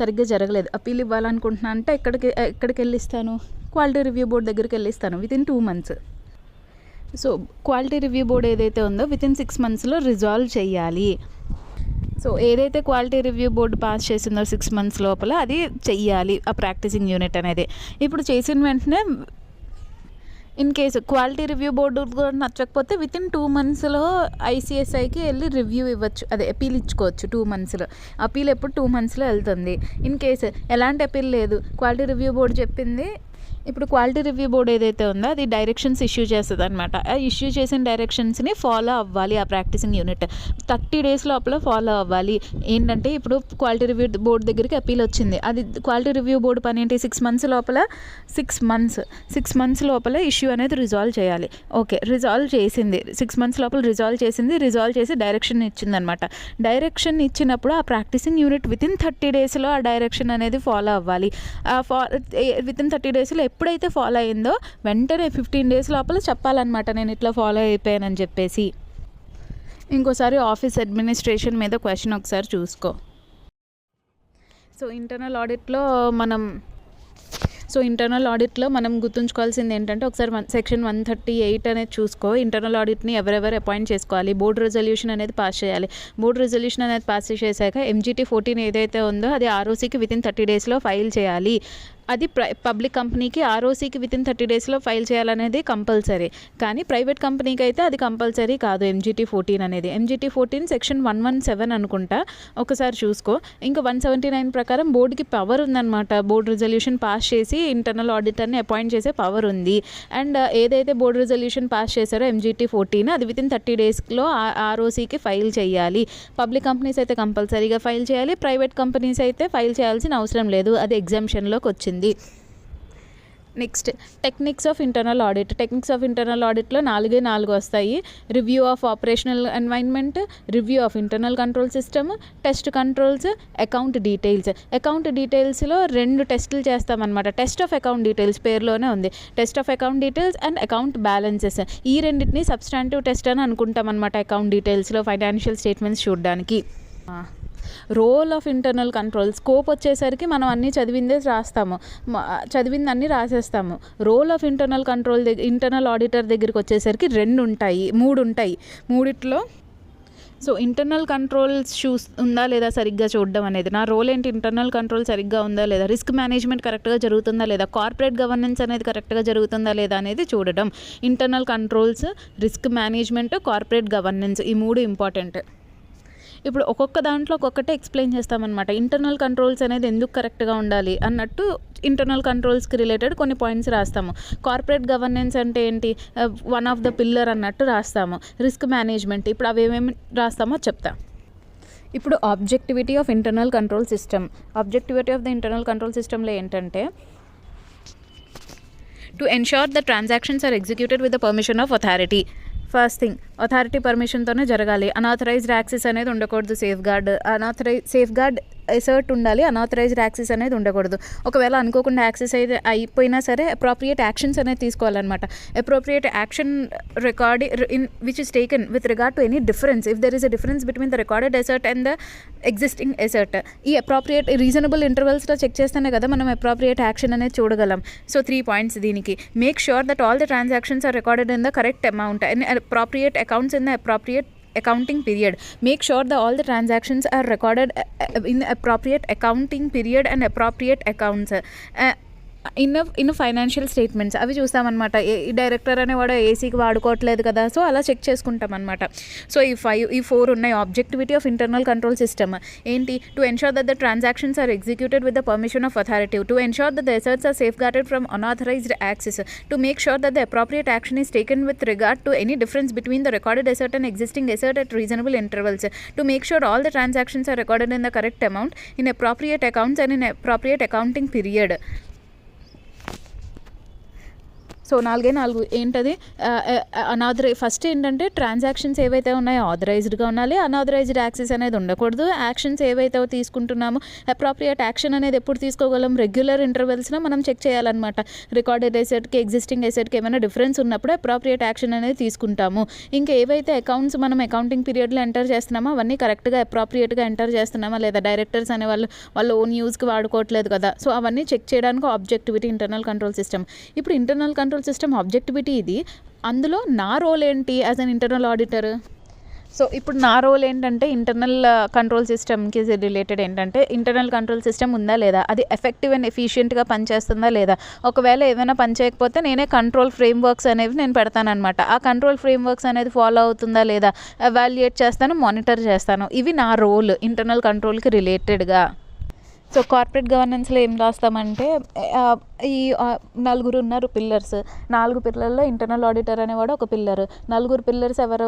S1: సరిగ్గా జరగలేదు, అప్పీల్ ఇవ్వాలనుకుంటున్నా అంటే ఎక్కడికి వెళ్ళిస్తాను? క్వాలిటీ రివ్యూ బోర్డ్ దగ్గరికి వెళ్ళిస్తాను within 2 months. So quality review board ఏదైతే ఉందో వితిన్ 6 monthsలో రిజాల్వ్ చేయాలి. సో ఏదైతే క్వాలిటీ రివ్యూ బోర్డు పాస్ చేసిందో 6 months లోపల అది చెయ్యాలి, ఆ ప్రాక్టీసింగ్ యూనిట్ అనేది. ఇప్పుడు చేసిన వెంటనే in case quality review board కూడా నచ్చకపోతే వితిన్ 2 monthsలో ICSIకి వెళ్ళి రివ్యూ ఇవ్వచ్చు, అదే అపీల్ ఇచ్చుకోవచ్చు 2 monthsలో. అపీల్ ఎప్పుడు 2 monthsలో వెళ్తుంది. ఇన్ కేసు ఎలాంటి అపీల్ లేదు, క్వాలిటీ రివ్యూ బోర్డు చెప్పింది. ఇప్పుడు క్వాలిటీ రివ్యూ బోర్డ్ ఏదైతే ఉందో అది డైరెక్షన్స్ ఇష్యూ చేస్తుంది అనమాట. ఆ ఇష్యూ చేసిన డైరెక్షన్స్ని ఫాలో అవ్వాలి ఆ ప్రాక్టీసింగ్ యూనిట్. 30 days లోపల ఫాలో అవ్వాలి. ఏంటంటే ఇప్పుడు క్వాలిటీ రివ్యూ బోర్డ్ దగ్గరికి అపీల్ వచ్చింది, అది క్వాలిటీ రివ్యూ బోర్డు పని ఏంటి? 6 months లోపల 6 months లోపల ఇష్యూ అనేది రిజాల్వ్ చేయాలి. ఓకే, రిజాల్వ్ చేసింది, 6 months లోపల రిజాల్వ్ చేసి డైరెక్షన్ ఇచ్చిందనమాట. డైరెక్షన్ ఇచ్చినప్పుడు ఆ ప్రాక్టీసింగ్ యూనిట్ వితిన్ 30 daysలో ఆ డైరెక్షన్ అనేది ఫాలో అవ్వాలి. వితిన్ 30 daysలో ఎప్పుడైతే ఫాలో అయిందో వెంటనే 15 days లోపల చెప్పాలన్నమాట, నేను ఇట్లా ఫాలో అయిపోయానని చెప్పేసి. ఇంకోసారి ఆఫీస్ అడ్మినిస్ట్రేషన్ మీద క్వశ్చన్ ఒకసారి చూసుకో. సో ఇంటర్నల్ ఆడిట్లో మనం గుర్తుంచుకోవాల్సింది ఏంటంటే, ఒకసారి సెక్షన్ 138 అనేది చూసుకో. ఇంటర్నల్ ఆడిట్ని ఎవరెవరు అపాయింట్ చేసుకోవాలి, బోర్డు రెజల్యూషన్ అనేది పాస్ చేయాలి. బోర్డు రెజల్యూషన్ అనేది పాస్ చేశాక MGT 14 ఏదైతే ఉందో అది ROCకి వితిన్ 30 daysలో ఫైల్ చేయాలి. అది పబ్లిక్ కంపెనీకి ROCకి వితిన్ 30 daysలో ఫైల్ చేయాలనేది కంపల్సరీ, కానీ ప్రైవేట్ కంపెనీకి అయితే అది కంపల్సరీ కాదు. MGT 14 అనేది MGT 14 సెక్షన్ 117 అనుకుంటా, ఒకసారి చూసుకో. ఇంకా 179 ప్రకారం బోర్డుకి పవర్ ఉందన్నమాట, బోర్డు రెజల్యూషన్ పాస్ చేసి ఇంటర్నల్ ఆడిటర్ని అపాయింట్ చేసే పవర్ ఉంది. అండ్ ఏదైతే బోర్డు రెజల్యూషన్ పాస్ చేశారో MGT 14 అది వితిన్ 30 daysలో ROCకి ఫైల్ చేయాలి. పబ్లిక్ కంపెనీస్ అయితే కంపల్సరీగా ఫైల్ చేయాలి, ప్రైవేట్ కంపెనీస్ అయితే ఫైల్ చేయాల్సిన అవసరం లేదు, అది ఎగ్జామ్షన్లోకి వచ్చింది. నెక్స్ట్ టెక్నిక్స్ ఆఫ్ ఇంటర్నల్ ఆడిట్లో 4 వస్తాయి. Review of operational environment, review of internal control system, test controls, account డీటెయిల్స్లో 2 టెస్టులు చేస్తామన్నమాట. టెస్ట్ ఆఫ్ అకౌంట్ డీటెయిల్స్ పేరులోనే ఉంది, test of account details and account balances. ఈ రెండింటిని సబ్స్టాంటివ్ టెస్ట్ అని అనుకుంటాం అనమాట. అకౌంట్ డీటెయిల్స్లో ఫైనాన్షియల్ స్టేట్మెంట్స్ చూడడానికి. Role of internal control scope వచ్చేసరికి మనం అన్నీ చదివిందన్నీ రాసేస్తాము. రోల్ ఆఫ్ ఇంటర్నల్ ఆడిటర్ దగ్గరికి వచ్చేసరికి 3 ఉంటాయి. మూడిట్లో సో ఇంటర్నల్ కంట్రోల్స్ ఉందా లేదా సరిగ్గా చూడడం అనేది నా రోల్ ఏంటి, ఇంటర్నల్ కంట్రోల్ సరిగ్గా ఉందా లేదా, రిస్క్ మేనేజ్మెంట్ కరెక్ట్గా జరుగుతుందా లేదా, కార్పొరేట్ గవర్నెన్స్ అనేది కరెక్ట్గా జరుగుతుందా లేదా అనేది చూడడం. Internal controls, risk management, corporate governance, ఈ 3 ఇంపార్టెంట్. ఇప్పుడు ఒక్కొక్క దాంట్లో ఒక్కొక్కటే ఎక్స్ప్లెయిన్ చేస్తామన్నమాట. ఇంటర్నల్ కంట్రోల్స్ అనేది ఎందుకు కరెక్ట్గా ఉండాలి అన్నట్టు ఇంటర్నల్ కంట్రోల్స్కి రిలేటెడ్ కొన్ని పాయింట్స్ రాస్తాము. కార్పొరేట్ గవర్నెన్స్ అంటే ఏంటి, వన్ ఆఫ్ ద పిల్లర్ అన్నట్టు రాస్తాము. రిస్క్ మేనేజ్మెంట్, ఇప్పుడు అవి ఏమేమి రాస్తామో చెప్తా. ఇప్పుడు ఆబ్జెక్టివిటీ ఆఫ్ ఇంటర్నల్ కంట్రోల్ సిస్టంలో ఏంటంటే, to ensure the transactions are executed with the permission of authority. First thing, authority పర్మిషన్తోనే జరగాలి. అనాథరైజ్డ్ యాక్సెస్ అనేది ఉండకూడదు. సేఫ్ గార్డ్ ఎసర్ట్ ఉండాలి, అనాథరైజ్డ్ యాక్సెస్ అనేది ఉండకూడదు. ఒకవేళ అనుకోకుండా యాక్సెస్ అయితే అయిపోయినా సరే అప్రోప్రియేట్ యాక్షన్స్ అనేది తీసుకోవాలన్నమాట. Appropriate action record in which is taken with regard to any difference, if there is a difference between the recorded asset and the existing asset. ఈ అప్రోప్రియేట్ రీజనబుల్ ఇంటర్వెల్స్లో చెక్ చేస్తేనే కదా మనం అప్రోప్రియేట్ యాక్షన్ అనేది చూడగలం. సో 3 points దీనికి. Make sure that all the transactions are recorded in the correct amount and appropriate accounts in the appropriate accounting period. Make sure that all the transactions are recorded in the appropriate accounting period and appropriate accounts. In financial statements అవి చూస్తామన్నమాట. ఈ డైరెక్టర్ అనేవాడు ఏసీకి వాడుకోవట్లేదు కదా, సో అలా చెక్ చేసుకుంటాం అనమాట. సో ఈ 4 ఉన్నాయి. Objectivity of internal control system ఏంటి? To ensure that the transactions are executed with the permission of authority, to ensure that the assets are safeguarded from unauthorised access, to make sure that the appropriate action is taken with regard to any difference between the recorded asset and existing asset at reasonable intervals, to make sure all the transactions are recorded in the correct amount in appropriate accounts and in appropriate accounting period. So 4 ఏంటది? ఫస్ట్ ఏంటంటే ట్రాన్సాక్షన్స్ ఏవైతే ఉన్నాయో ఆథరైజ్డ్గా ఉండాలి, అన్ఆథరైజ్డ్ యాక్సెస్ అనేది ఉండకూడదు. యాక్షన్స్ ఏవైతే తీసుకుంటున్నామో అప్రోప్రియేట్ యాక్షన్ అనేది ఎప్పుడు తీసుకోగలం? రెగ్యులర్ ఇంటర్వెల్స్లో మనం చెక్ చేయాలన్నమాట. రికార్డెడ్ ఎసెట్కి ఎగ్జిస్టింగ్ ఎసెట్కి ఏమైనా డిఫరెన్స్ ఉన్నప్పుడు అప్రోప్రియేట్ యాక్షన్ అనేది తీసుకుంటాము. ఇంకా ఏవైతే అకౌంట్స్ మనం అకౌంటింగ్ పీరియడ్లో ఎంటర్ చేస్తున్నామో అవన్నీ కరెక్ట్గా అప్రోప్రియేట్గా ఎంటర్ చేస్తున్నామా లేదా, డైరెక్టర్స్ అనే వాళ్ళు ఓన్ యూజ్కి వాడుకోవట్లేదు కదా, సో అవన్నీ చెక్ చేయడానికి ఆబ్జెక్టివిటీ ఇంటర్నల్ కంట్రోల్ సిస్టమ్. ఇప్పుడు ఇంటర్నల్ కంట్రోల్ సిస్టమ్ ఆబ్జెక్టివిటీ ఇది. అందులో నా రోల్ ఏంటి as an internal auditor? So ఇప్పుడు నా రోల్ ఏంటంటే ఇంటర్నల్ కంట్రోల్ సిస్టమ్కి రిలేటెడ్ ఏంటంటే ఇంటర్నల్ కంట్రోల్ సిస్టమ్ ఉందా లేదా, అది ఎఫెక్టివ్ అండ్ ఎఫిషియెంట్గా పనిచేస్తుందా లేదా, ఒకవేళ ఏమైనా పనిచేయకపోతే నేనే కంట్రోల్ ఫ్రేమ్ వర్క్స్ అనేవి నేను పెడతానమాట. ఆ కంట్రోల్ ఫ్రేమ్ వర్క్స్ అనేది ఫాలో అవుతుందా లేదా ఎవాల్యుయేట్ చేస్తాను, మానిటర్ చేస్తాను. ఇవి నా రోల్ ఇంటర్నల్ కంట్రోల్కి రిలేటెడ్గా. సో కార్పొరేట్ గవర్నెన్స్లో ఏం రాస్తామంటే ఈ 4 ఉన్నారు పిల్లర్స్. 4 పిల్లర్లో ఇంటర్నల్ ఆడిటర్ అనేవాడు ఒక పిల్లర్. 4 పిల్లర్స్ ఎవరు?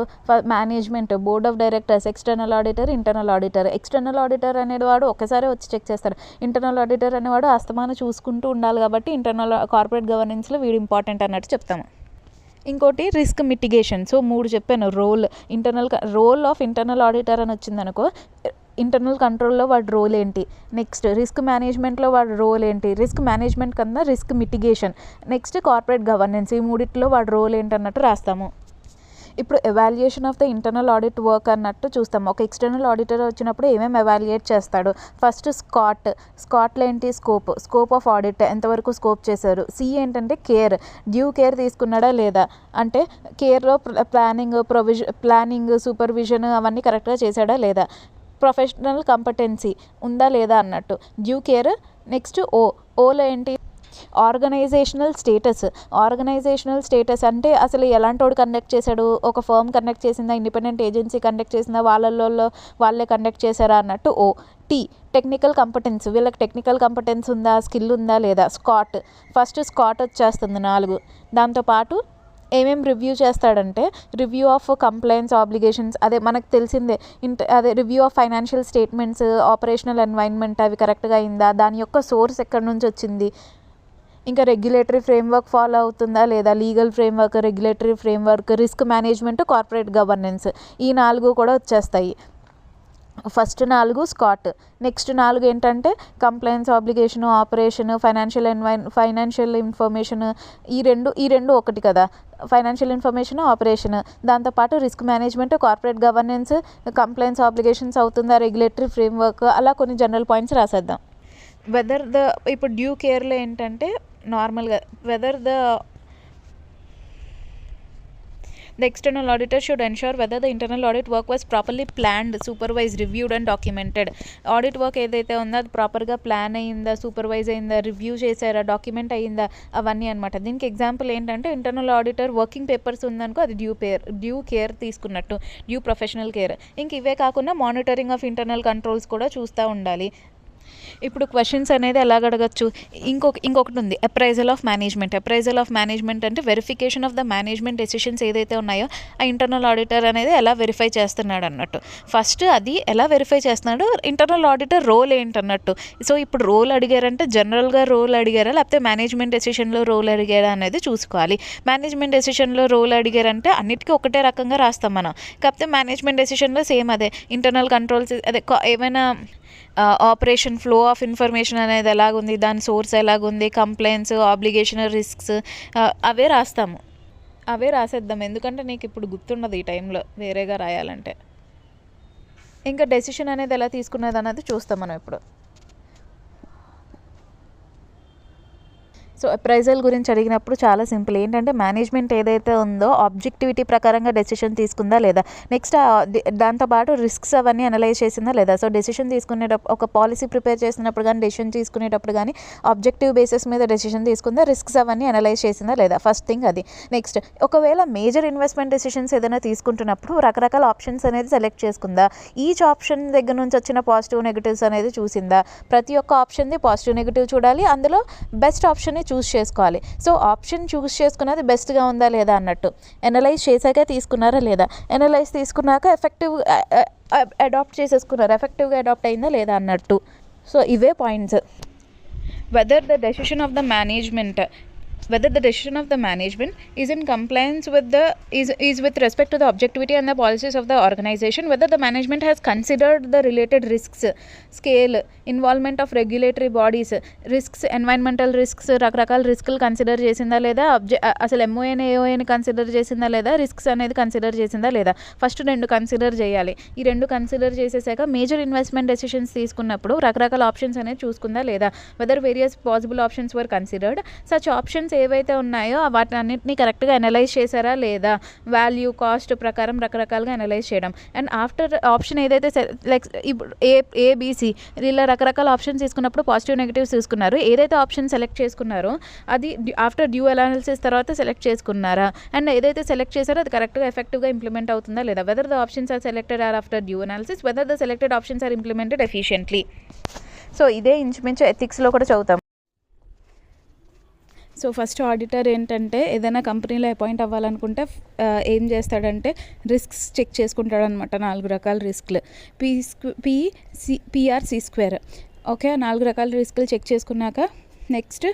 S1: Management, board of directors, external auditor, internal auditor. External auditor అనేవాడు ఒక్కసారి వచ్చి చెక్ చేస్తాడు. ఇంటర్నల్ ఆడిటర్ అనేవాడు అస్తమానం చూసుకుంటూ ఉండాలి కాబట్టి ఇంటర్నల్ కార్పొరేట్ గవర్నెన్స్లో వీడు ఇంపార్టెంట్ అన్నట్టు చెప్తాము. ఇంకోటి రిస్క్ మిటిగేషన్. సో 3 చెప్పాను. రోల్ ఆఫ్ ఇంటర్నల్ ఆడిటర్ అని వచ్చిందనుకో, ఇంటర్నల్ కంట్రోల్లో వాడి రోల్ ఏంటి, నెక్స్ట్ రిస్క్ మేనేజ్మెంట్లో వాడి రోల్ ఏంటి, రిస్క్ మేనేజ్మెంట్ కన్నా risk mitigation, next corporate governance, ఈ 3 వాడి రోల్ ఏంటన్నట్టు రాస్తాము. ఇప్పుడు evaluation of the internal audit work అన్నట్టు చూస్తాము. ఒక ఎక్స్టర్నల్ ఆడిటర్ వచ్చినప్పుడు ఏమేమి ఎవాల్యుయేట్ చేస్తాడు? ఫస్ట్ స్కాట్లో ఏంటి? స్కోప్ ఆఫ్ ఆడిట్, ఎంతవరకు స్కోప్ చేశారు. సి ఏంటంటే డ్యూ కేర్ తీసుకున్నాడా లేదా, అంటే కేర్లో ప్లానింగ్ సూపర్విజన్ అవన్నీ కరెక్ట్గా చేశాడా లేదా, ప్రొఫెషనల్ కంపటెన్సీ ఉందా లేదా అన్నట్టు డ్యూ కేర్. నెక్స్ట్ ఓలో ఏంటి? ఆర్గనైజేషనల్ స్టేటస్ అంటే అసలు ఎలాంటి వాడు కండక్ట్ చేశాడు, ఒక ఫర్మ్ కండక్ట్ చేసిందా, ఇండిపెండెంట్ ఏజెన్సీ కండక్ట్ చేసిందా, వాళ్ళే కండక్ట్ చేశారా అన్నట్టు టెక్నికల్ కంపటెన్స్, వీళ్ళకి టెక్నికల్ కంపటెన్స్ ఉందా, స్కిల్ ఉందా లేదా. ఫస్ట్ స్కాట్ వచ్చేస్తుంది 4. దాంతోపాటు ఏమేమి రివ్యూ చేస్తాడంటే రివ్యూ ఆఫ్ కంప్లైంట్స్ ఆబ్లిగేషన్స్, అదే మనకు తెలిసిందే. Review of financial statements, operational environment అవి కరెక్ట్గా అయిందా, దాని యొక్క సోర్స్ ఎక్కడి నుంచి వచ్చింది, ఇంకా రెగ్యులేటరీ ఫ్రేమ్వర్క్ ఫాలో అవుతుందా లేదా, legal framework, regulatory framework, risk management, corporate governance, ఈ 4 కూడా వచ్చేస్తాయి. ఫస్ట్ 4 స్కాట్, నెక్స్ట్ 4 ఏంటంటే complaints, obligation, operation, financial information, ఈ రెండు ఒకటి కదా, ఫైనాన్షియల్ ఇన్ఫర్మేషన్, ఆపరేషన్. దాంతోపాటు risk management, corporate governance, complaints, obligations అవుతుందా, రెగ్యులేటరీ ఫ్రేమ్వర్క్, అలా కొన్ని జనరల్ పాయింట్స్ రాసేద్దాం. ఇప్పుడు డ్యూ కేర్లో ఏంటంటే నార్మల్గా The external auditor should ensure whether the internal audit work was properly planned, supervised, reviewed and documented. Audit work ఏదైతే ఉందో అది ప్రాపర్గా ప్లాన్ అయ్యిందా, సూపర్వైజ్ అయిందా, రివ్యూ చేశారా, డాక్యుమెంట్ అయ్యిందా, అవన్నీ అనమాట. దీనికి ఎగ్జాంపుల్ ఏంటంటే ఇంటర్నల్ ఆడిటర్ వర్కింగ్ పేపర్స్ ఉందనుకో అది డ్యూ కేర్ తీసుకున్నట్టు, డ్యూ ప్రొఫెషనల్ కేర్. ఇంక ఇవే కాకుండా మానిటరింగ్ ఆఫ్ ఇంటర్నల్ కంట్రోల్స్ కూడా చూస్తూ ఉండాలి. ఇప్పుడు క్వశ్చన్స్ అనేది ఎలాగ అడగచ్చు? ఇంకొకటి ఉంది, అప్రైజల్ ఆఫ్ మేనేజ్మెంట్ అంటే verification of the management decisions ఏదైతే ఉన్నాయో ఆ ఇంటర్నల్ ఆడిటర్ అనేది ఎలా వెరిఫై చేస్తున్నాడు అన్నట్టు. ఫస్ట్ అది ఎలా వెరిఫై చేస్తున్నాడు, ఇంటర్నల్ ఆడిటర్ రోల్ ఏంటన్నట్టు. సో ఇప్పుడు రోల్ అడిగారంటే జనరల్గా రోల్ అడిగారా లేకపోతే మేనేజ్మెంట్ డెసిషన్లో రోల్ అడిగారా అనేది చూసుకోవాలి. మేనేజ్మెంట్ డెసిషన్లో రోల్ అడిగారంటే అన్నిటికీ ఒకటే రకంగా రాస్తాం మనం, కాకపోతే మేనేజ్మెంట్ డెసిషన్లో సేమ్ అదే ఇంటర్నల్ కంట్రోల్స్, అదే ఏమైనా ఆపరేషన్ ఫ్లో ఆఫ్ ఇన్ఫర్మేషన్ అనేది ఎలాగుంది, దాని సోర్స్ ఎలాగుంది, కంప్లైంట్స్, ఆబ్లిగేషన్, రిస్క్స్ అవే రాసేద్దాం. ఎందుకంటే నీకు ఇప్పుడు గుర్తుండదు ఈ టైంలో వేరేగా రాయాలంటే. ఇంకా డెసిషన్ అనేది ఎలా తీసుకునేది అనేది చూస్తాం మనం ఇప్పుడు. సో అప్రైజల్ గురించి అడిగినప్పుడు చాలా సింపుల్, ఏంటంటే మేనేజ్మెంట్ ఏదైతే ఉందో ఆబ్జెక్టివిటీ ప్రకారంగా డెసిషన్ తీసుకుందా లేదా, నెక్స్ట్ దాంతోపాటు రిస్క్స్ అవన్నీ అనలైజ్ చేసిందా లేదా. సో డెసిషన్ తీసుకునేటప్పుడు ఒక పాలసీ ప్రిపేర్ చేసినప్పుడు కానీ డెసిషన్ తీసుకునేటప్పుడు కానీ ఆబ్జెక్టివ్ బేసిస్ మీద డెసిషన్ తీసుకుందా, రిస్క్స్ అవన్నీ అనలైజ్ చేసిందా లేదా, ఫస్ట్ థింగ్ అది. నెక్స్ట్ ఒకవేళ మేజర్ ఇన్వెస్ట్మెంట్ డెసిషన్స్ ఏదైనా తీసుకుంటున్నప్పుడు రకరకాల ఆప్షన్స్ అనేది సెలెక్ట్ చేసుకుందా, ఈచ్ ఆప్షన్ దగ్గర నుంచి వచ్చిన పాజిటివ్ నెగిటివ్స్ అనేది చూసిందా, ప్రతి ఒక్క ఆప్షన్ది పాజిటివ్ నెగిటివ్ చూడాలి, అందులో బెస్ట్ ఆప్షన్ని చూస్ చేసుకోవాలి. సో ఆప్షన్ చూస్ చేసుకున్నది బెస్ట్గా ఉందా లేదా అన్నట్టు ఎనలైజ్ చేశాక తీసుకున్నారా లేదా, ఎనలైజ్ తీసుకున్నాక ఎఫెక్టివ్గా అడాప్ట్ అయిందా లేదా అన్నట్టు. సో ఇవే points. whether the decision of the management is in compliance with is with respect to the objectivity and the policies of the organization, whether the management has considered the related risks, scale, involvement of regulatory bodies, risks, environmental risks, రకరకాల రిస్కులు కన్సిడర్ చేసిందా లేదా, అసలు ఎంఓఎన్ ఏఓఎన్ కన్సిడర్ చేసిందా లేదా, రిస్క్స్ అనేది కన్సిడర్ చేసిందా లేదా, ఫస్ట్ 2 కన్సిడర్ చేయాలి. ఈ 2 కన్సిడర్ చేసేసాక మేజర్ ఇన్వెస్ట్మెంట్ డెసిషన్స్ తీసుకున్నప్పుడు రకరకాల ఆప్షన్స్ అనేది చూసుకుందా లేదా, వెదర్ వేరియస్ పాసిబుల్ ఆప్షన్స్ వర్ కన్సిడర్డ్, సచ్ ఆప్షన్స్ ఏవైతే ఉన్నాయో వాటిని అన్నింటినీ కరెక్ట్గా అనలైజ్ చేశారా లేదా, వాల్యూ కాస్ట్ ప్రకారం రకరకాలుగా అనలైజ్ చేయడం. అండ్ ఆఫ్టర్ ఆప్షన్ ఏదైతే లైక్ ఇప్పుడు ఏబిసి ఇలా రకరకాల ఆప్షన్స్ తీసుకున్నప్పుడు పాజిటివ్ నెగిటివ్స్ తీసుకున్నారు, ఏదైతే ఆప్షన్ సెలెక్ట్ చేసుకున్నారో అది ఆఫ్టర్ డ్యూ అనాలిసిస్ తర్వాత సెలెక్ట్ చేసుకున్నారా, అండ్ ఏదైతే సెలెక్ట్ చేశారో అది కరెక్ట్గా ఎఫెక్టివ్గా ఇంప్లిమెంట్ అవుతుందా లేదా, whether the options are selected are after due analysis, whether the selected options are implemented efficiently. So ఇదే ఇంచుమించు ఎథిక్స్లో కూడా చదువుతాం. సో ఫస్ట్ ఆడిటర్ ఏంటంటే ఏదైనా కంపెనీలో అపాయింట్ అవ్వాలనుకుంటే ఏం చేస్తాడంటే రిస్క్స్ చెక్ చేసుకుంటాడు అనమాట, 4 రకాల రిస్క్లు, పిఆర్సి స్క్వేర్. ఓకే, 4 రకాల రిస్క్లు చెక్ చేసుకున్నాక నెక్స్ట్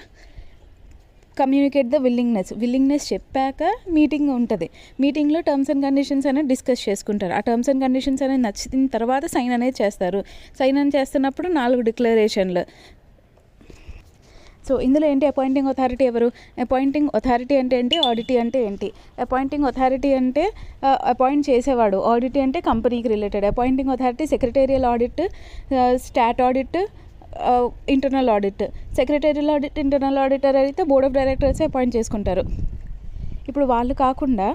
S1: కమ్యూనికేట్ ద విల్లింగ్నెస్ చెప్పాక మీటింగ్ ఉంటుంది. మీటింగ్లో టర్మ్స్ అండ్ కండిషన్స్ అనేది డిస్కస్ చేసుకుంటారు. ఆ టర్మ్స్ అండ్ కండిషన్స్ అనేది నచ్చిన తర్వాత సైన్ అనేది చేస్తారు. సైన్ అని చేస్తున్నప్పుడు 4 డిక్లరేషన్లు. సో ఇందులో ఏంటి, అపాయింటింగ్ అథారిటీ ఎవరు, అపాయింటింగ్ అథారిటీ అంటే ఏంటి, ఆడిటీ అంటే ఏంటి. అపాయింటింగ్ అథారిటీ అంటే అపాయింట్ చేసేవాడు, ఆడిటీ అంటే కంపెనీకి related. Appointing authority secretarial audit, start audit, internal audit. Secretarial audit, internal auditor అయితే బోర్డ్ ఆఫ్ డైరెక్టర్స్ అపాయింట్ చేసుకుంటారు. ఇప్పుడు వాళ్ళు కాకుండా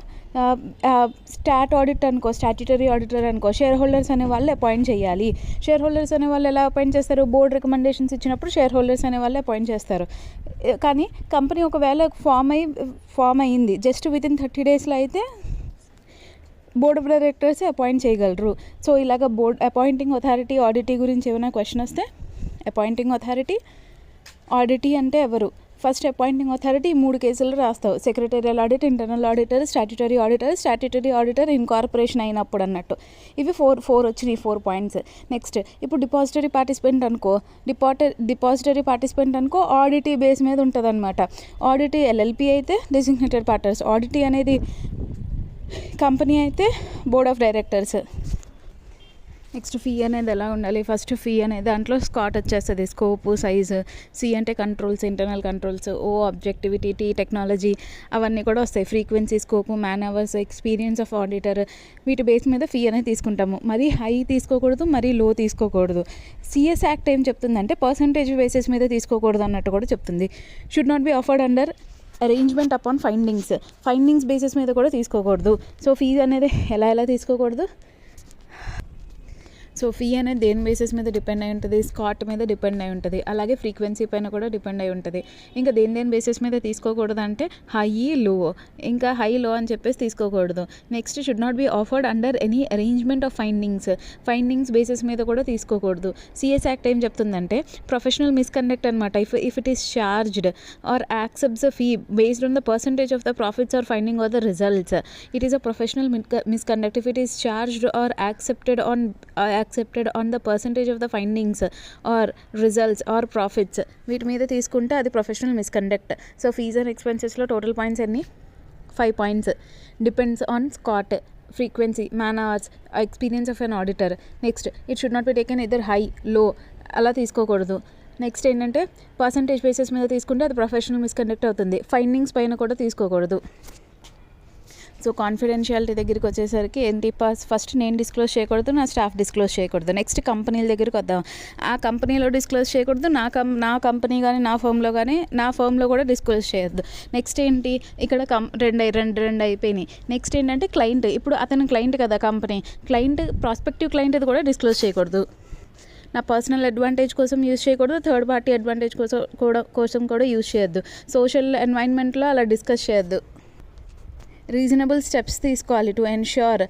S1: స్టాట్ ఆడిట్ అనుకో, స్టాట్యుటరీ ఆడిటర్ అనుకో, షేర్ హోల్డర్స్ అనే వాళ్ళు అపాయింట్ చేయాలి. షేర్ హోల్డర్స్ అనే వాళ్ళు ఎలా అపాయింట్ చేస్తారు, బోర్డ్ రికమెండేషన్స్ ఇచ్చినప్పుడు షేర్ హోల్డర్స్ అనే వాళ్ళు అపాయింట్ చేస్తారు. కానీ కంపెనీ ఒకవేళ ఫామ్ అయ్యింది జస్ట్ వితిన్ 30 డేస్లో అయితే బోర్డ్ ఆఫ్ డైరెక్టర్స్ అపాయింట్ చేయగలరు. సో ఇలాగ అపాయింటింగ్ అథారిటీ ఆడిటీ గురించి ఏమైనా క్వశ్చన్ వస్తే అపాయింటింగ్ అథారిటీ ఆడిటీ అంటే ఎవరు, ఫస్ట్ అపాయింటింగ్ అథారిటీ 3 కేసులు రాస్తావు, secretarial audit, internal auditor, statutory auditor incorporation అయినప్పుడు అన్నట్టు. ఇవి 4 వచ్చినాయి, 4 పాయింట్స్. నెక్స్ట్ ఇప్పుడు డిపాజిటరీ పార్టిసిపెంట్ అనుకో ఆడిటీ బేస్ మీద ఉంటుంది అనమాట. ఆడిటీ ఎల్ఎల్పి అయితే డెసిగ్నేటెడ్ పార్ట్నర్స్, ఆడిటీ అనేది కంపెనీ అయితే board of directors. Next fee అనేది ఎలా ఉండాలి, ఫస్ట్ ఫీ అనేది దాంట్లో స్కాట్ వచ్చేస్తుంది, స్కోపు, సైజు. సి అంటే controls, internal controls. O objectivity, T technology, అవన్నీ కూడా వస్తాయి. Frequency, scope, man hours, experience of auditor, వీటి బేస్ మీద ఫీ అనేది తీసుకుంటాము. మరీ హై తీసుకోకూడదు, మరీ లో తీసుకోకూడదు. సిఎస్ యాక్ట్ ఏం చెప్తుందంటే పర్సంటేజ్ బేసిస్ మీద తీసుకోకూడదు అన్నట్టు కూడా చెప్తుంది. Should not be offered under arrangement upon findings basis మీద కూడా తీసుకోకూడదు. సో ఫీజు అనేది ఎలా తీసుకోకూడదు. సో ఫీ అనేది దేని బేసిస్ మీద డిపెండ్ అయి ఉంటుంది, స్కాట్ మీద డిపెండ్ అయి ఉంటుంది, అలాగే ఫ్రీక్వెన్సీ పైన కూడా డిపెండ్ అయి ఉంటుంది. ఇంకా దేని బేసిస్ మీద తీసుకోకూడదు అంటే హై లో, ఇంకా హై లో అని చెప్పేసి తీసుకోకూడదు. Next should not be offered under any arrangement of findings basis మీద కూడా తీసుకోకూడదు. సిఎస్ యాక్ట్ ఏం చెప్తుందంటే ప్రొఫెషనల్ మిస్కండక్ట్ అనమాట. If it is charged or accepts a fee based on the percentage of the profits or finding or the results, it is a professional misconduct. If it is charged or accepted on the percentage of the findings or results or profits, వీటి మీద తీసుకుంటే అది professional misconduct. So fees and ఎక్స్పెన్సెస్లో టోటల్ పాయింట్స్ ఎన్ని, 5 points. Depends on SCOT, frequency, man hours, experience of an auditor. Next it should not be taken either high low, అలా తీసుకోకూడదు. నెక్స్ట్ ఏంటంటే పర్సంటేజ్ బేసిస్ మీద తీసుకుంటే అది ప్రొఫెషనల్ మిస్కండక్ట్ అవుతుంది. ఫైండింగ్స్ పైన కూడా తీసుకోకూడదు. సో కాన్ఫిడెన్షియాలిటీ దగ్గరికి వచ్చేసరికి ఏంటి, ఫస్ట్ నేను డిస్క్లోజ్ చేయకూడదు, నా స్టాఫ్ డిస్క్లోజ్ చేయకూడదు. నెక్స్ట్ కంపెనీల దగ్గరికి వద్దాం. ఆ కంపెనీలో డిస్క్లోజ్ చేయకూడదు, నా కంపెనీ కానీ నా ఫర్మ్లో కూడా డిస్క్లోజ్ చేయొద్దు. నెక్స్ట్ ఏంటి, ఇక్కడ రెండు అయిపోయినాయి. నెక్స్ట్ ఏంటంటే క్లయింట్, ఇప్పుడు అతను క్లయింట్ కదా కంపెనీ, ప్రాస్పెక్టివ్ క్లయింట్ ఇది కూడా డిస్క్లోజ్ చేయకూడదు. నా పర్సనల్ అడ్వాంటేజ్ కోసం యూజ్ చేయకూడదు, థర్డ్ పార్టీ అడ్వాంటేజ్ కోసం కూడా యూజ్ చేయొద్దు. సోషల్ ఎన్వైర్న్మెంట్లో అలా డిస్కస్ చేయొద్దు. రీజనబుల్ స్టెప్స్ తీసుకోవాలి to ensure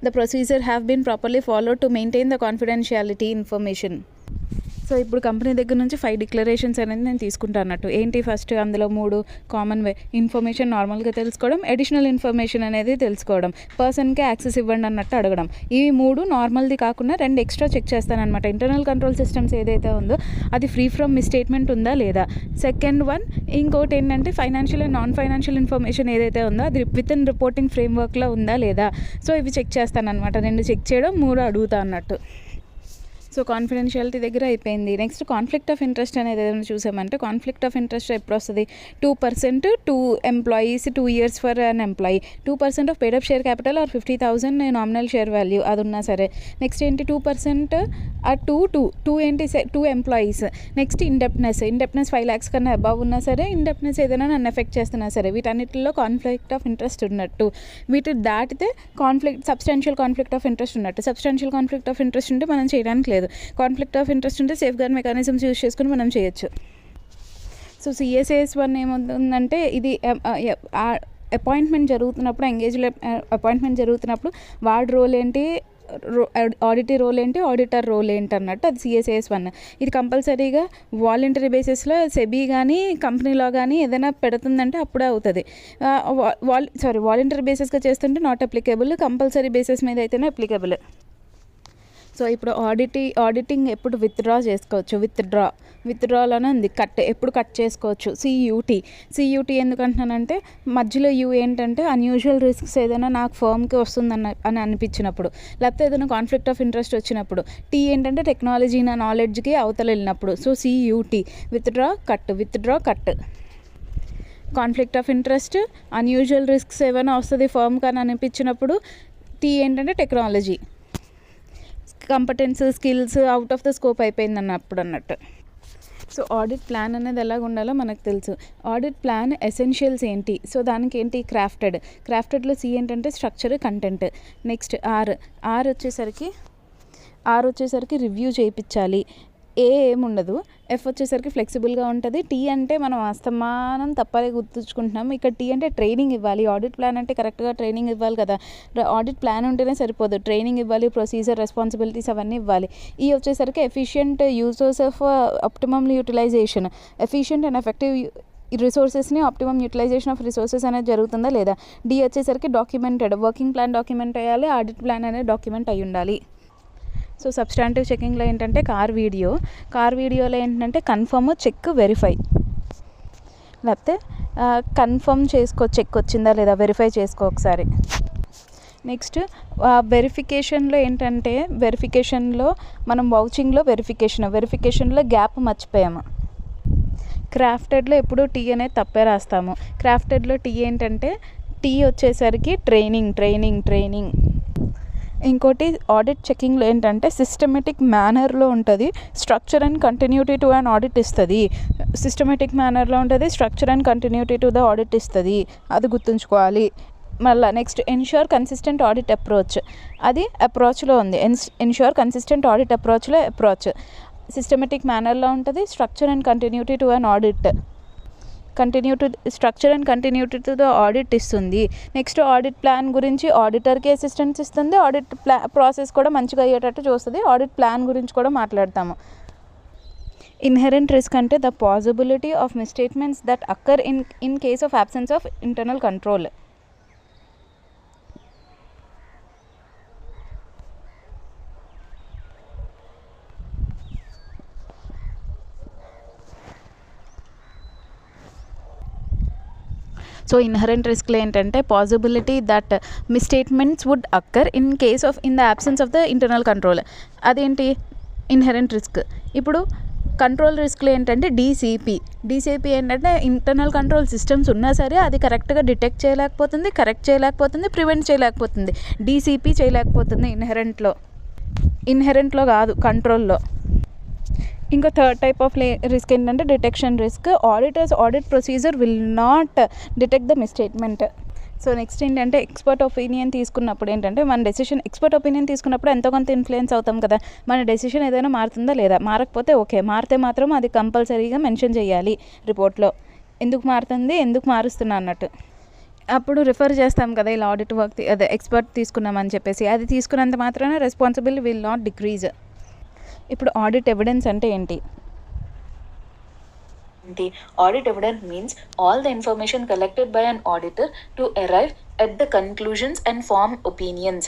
S1: the procedure have been properly followed to maintain the confidentiality information. So ఇప్పుడు కంపెనీ దగ్గర నుంచి 5 డిక్లరేషన్స్ అనేది నేను తీసుకుంటా అన్నట్టు. ఏంటి, ఫస్ట్ అందులో 3 కామన్ వే, ఇన్ఫర్మేషన్ నార్మల్గా తెలుసుకోవడం, అడిషనల్ ఇన్ఫర్మేషన్ అనేది తెలుసుకోవడం, పర్సన్కి యాక్సెస్ ఇవ్వండి అన్నట్టు అడగడం. ఈ 3 నార్మల్ది కాకుండా 2 ఎక్స్ట్రా చెక్ చేస్తానమాట. ఇంటర్నల్ కంట్రోల్ సిస్టమ్స్ ఏదైతే ఉందో అది ఫ్రీ ఫ్రమ్ మిస్స్టేట్మెంట్ ఉందా లేదా. సెకండ్ వన్ ఇంకోటి ఏంటంటే financial and non financial information ఏదైతే ఉందో అది విత్ ఇన్ రిపోర్టింగ్ ఫ్రేమ్వర్క్లో ఉందా లేదా. సో ఇవి చెక్ చేస్తానమాట. 2 చెక్ చేయడం, 3 అడుగుతా అన్నట్టు. సో కాన్ఫిడెన్షియాలిటీ దగ్గర అయిపోయింది. నెక్స్ట్ కాన్ఫ్లిక్ట్ ఆఫ్ ఇంట్రెస్ట్ అనేది ఏదైనా చూసామంటే, కాన్ఫ్లిక్ట్ ఆఫ్ ఇంట్రెస్ట్ ఎప్పుడు వస్తుంది, 2% 2 employees 2 years for an employee, 2% of paid up share capital or 50,000 nominal share value అది ఉన్నా సరే. నెక్స్ట్ ఏంటి, 2% టూ ఏంటి 2 employees. నెక్స్ట్ ఇండెప్ట్నెస్ 5 lakhs కన్నా అబవ్ ఉన్నా సరే, ఇండెప్ట్నెస్ ఏదైనా నన్ను ఎఫెక్ట్ చేస్తున్నా సరే, వీటన్నిటిలో కాన్ఫ్లిక్ట్ ఆఫ్ ఇంట్రెస్ట్ ఉన్నట్టు. వీటి దాటితే సబ్స్టాన్షియల్ కాన్ఫ్లిక్ట్ ఆఫ్ ఇంట్రెస్ట్ ఉన్నట్టు. సబ్స్టాన్షియల్ కాన్ఫ్లిక్ట్ ఆఫ్ ఇంట్రెస్ట్ ఉంటే మనం చేయడానికి లేదు. కాన్ఫ్లిక్ట్ ఆఫ్ ఇంట్రెస్ట్ ఉంటే సేఫ్ గార్డ్ మెకానిజమ్స్ యూజ్ చేసుకుని మనం చేయొచ్చు. సో CSAS 1 ఏమవుతుందంటే, ఇది అపాయింట్మెంట్ జరుగుతున్నప్పుడు వాడి రోల్ ఏంటి, ఆడిటర్ రోల్ ఏంటి అన్నట్టు, అది CSAS 1. ఇది కంపల్సరీగా వాలంటరీ బేసిస్లో సెబీ కానీ కంపెనీలో కానీ ఏదైనా పెడుతుందంటే అప్పుడే అవుతుంది. వాలంటరీ బేసిస్గా చేస్తుంటే నాట్ అప్లికేబుల్, కంపల్సరీ బేసిస్ మీద అయితేనే అప్లికేబుల్. సో ఇప్పుడు ఆడిటింగ్ ఎప్పుడు విత్డ్రా చేసుకోవచ్చు, విత్డ్రాలోనే ఉంది. ఎప్పుడు కట్ చేసుకోవచ్చు, CUT ఎందుకు అంటున్నానంటే, మధ్యలో ఏంటంటే అన్యూజువల్ రిస్క్స్ ఏదైనా నాకు ఫర్మ్కి వస్తుందని అనిపించినప్పుడు, లేకపోతే ఏదైనా కాన్ఫ్లిక్ట్ ఆఫ్ ఇంట్రెస్ట్ వచ్చినప్పుడు. ఏంటంటే టెక్నాలజీ నా నాలెడ్జ్కి అవతల వెళ్ళినప్పుడు. So CUT withdraw cut. Conflict of interest, unusual risks ఏమైనా వస్తుంది ఫర్మ్కి అని అనిపించినప్పుడు. ఏంటంటే technology, competence, skills out of the scope అయిపోయింది అన్నట్టు. సో ఆడిట్ ప్లాన్ అనేది ఎలాగ ఉండాలో మనకు తెలుసు. ఆడిట్ ప్లాన్ ఎసెన్షియల్స్ ఏంటి, సో దానికి ఏంటి, క్రాఫ్టెడ్లో C ఏంటంటే స్ట్రక్చర్, కంటెంట్. నెక్స్ట్ R వచ్చేసరికి రివ్యూ చేయించాలి. ఏముండదు. F వచ్చేసరికి ఫ్లెక్సిబుల్గా ఉంటుంది. T అంటే మనం అస్తమానం తప్పలే గుర్తుంచుకుంటున్నాం. ఇక్కడ T అంటే ట్రైనింగ్ ఇవ్వాలి. ఆడిట్ ప్లాన్ అంటే కరెక్ట్గా ట్రైనింగ్ ఇవ్వాలి కదా. ఆడిట్ ప్లాన్ ఉంటేనే సరిపోదు, ట్రైనింగ్ ఇవ్వాలి, ప్రొసీజర్, రెస్పాన్సిబిలిటీస్ అవన్నీ ఇవ్వాలి. ఈ వచ్చేసరికి efficient users of optimum utilisation, efficient and effective రిసోర్సెస్ని, ఆప్టిమమ్ యూటిలైజేషన్ ఆఫ్ రిసోర్సెస్ అనేది జరుగుతుందా లేదా. D వచ్చేసరికి డాక్యుమెంటెడ్, వర్కింగ్ ప్లాన్ డాక్యుమెంట్ అయ్యాలి, ఆడిట్ ప్లాన్ అనేది డాక్యుమెంట్ అయి ఉండాలి. సో సబ్స్టాంటివ్ చెకింగ్లో ఏంటంటే కార్ వీడియోలో ఏంటంటే కన్ఫర్మ్, చెక్, వెరిఫై, లేకపోతే కన్ఫర్మ్ చెక్ వచ్చిందా లేదా వెరిఫై చేసుకో ఒకసారి. నెక్స్ట్ వెరిఫికేషన్లో ఏంటంటే, వెరిఫికేషన్లో మనం వౌచింగ్లో వెరిఫికేషన్లో గ్యాప్ మర్చిపోయాము. క్రాఫ్టెడ్లో ఎప్పుడు T అనేది తప్పే రాస్తాము. క్రాఫ్టెడ్లో T ఏంటంటే, T వచ్చేసరికి ట్రైనింగ్. ఇంకోటి ఆడిట్ చెకింగ్లో ఏంటంటే సిస్టమేటిక్ మేనర్లో ఉంటుంది, structure and continuity to an audit ఇస్తుంది. సిస్టమేటిక్ మేనర్లో ఉంటుంది, structure and continuity to the audit ఇస్తుంది, అది గుర్తుంచుకోవాలి. మళ్ళీ next ensure consistent audit approach, అది అప్రోచ్లో ఉంది. Ensure consistent audit approach systematic మేనర్లో ఉంటుంది, structure and continuity to an audit, structure and continuity to the audit ఇస్తుంది. నెక్స్ట్ ఆడిట్ ప్లాన్ గురించి ఆడిటర్కి అసిస్టెన్స్ ఇస్తుంది. ఆడిట్ ప్రాసెస్ కూడా మంచిగా అయ్యేటట్టు చూస్తుంది. ఆడిట్ ప్లాన్ గురించి కూడా మాట్లాడతాము. ఇన్హెరెంట్ రిస్క్ అంటే the possibility of misstatements that occur in case of absence of internal control. So inherent రిస్క్లో ఏంటంటే possibility that misstatements would occur in the absence of the internal control. అదేంటి ఇన్హెరెంట్ రిస్క్. ఇప్పుడు కంట్రోల్ రిస్క్లు ఏంటంటే డీసీపీ ఏంటంటే ఇంటర్నల్ కంట్రోల్ సిస్టమ్స్ ఉన్నా సరే అది కరెక్ట్గా డిటెక్ట్ చేయలేకపోతుంది, కరెక్ట్ చేయలేకపోతుంది, ప్రివెంట్ చేయలేకపోతుంది. డీసీపీ చేయలేకపోతుంది ఇన్హెరెంట్లో కాదు, కంట్రోల్లో. ఇంకా థర్డ్ టైప్ ఆఫ్ రిస్క్ ఏంటంటే detection risk. Audit procedure will not detect the misstatement. So next ఏంటంటే ఎక్స్పర్ట్ ఒపీనియన్ తీసుకున్నప్పుడు ఏంటంటే ఎక్స్పర్ట్ ఒపీనియన్ తీసుకున్నప్పుడు ఎంతో కొంత ఇన్ఫ్లుయెన్స్ అవుతాం కదా, మన డెసిషన్ ఏదైనా మారుతుందా లేదా, మారకపోతే ఓకే, మారితే మాత్రం అది కంపల్సరీగా మెన్షన్ చేయాలి రిపోర్ట్లో, ఎందుకు మారుతుంది, ఎందుకు మారుస్తున్నా అన్నట్టు. అప్పుడు రిఫర్ చేస్తాం కదా ఇలా ఆడిట్ వర్క్ అదే ఎక్స్పర్ట్ తీసుకున్నామని చెప్పేసి, అది తీసుకున్నంత మాత్రాన రెస్పాన్సిబిలిటీ విల్ నాట్ డిక్రీజ్. ఇప్పుడు ఆడిట్ ఎవిడెన్స్ అంటే ఏంటి?
S3: The audit evidence means all the information collected by an auditor to arrive at the conclusions and form opinions.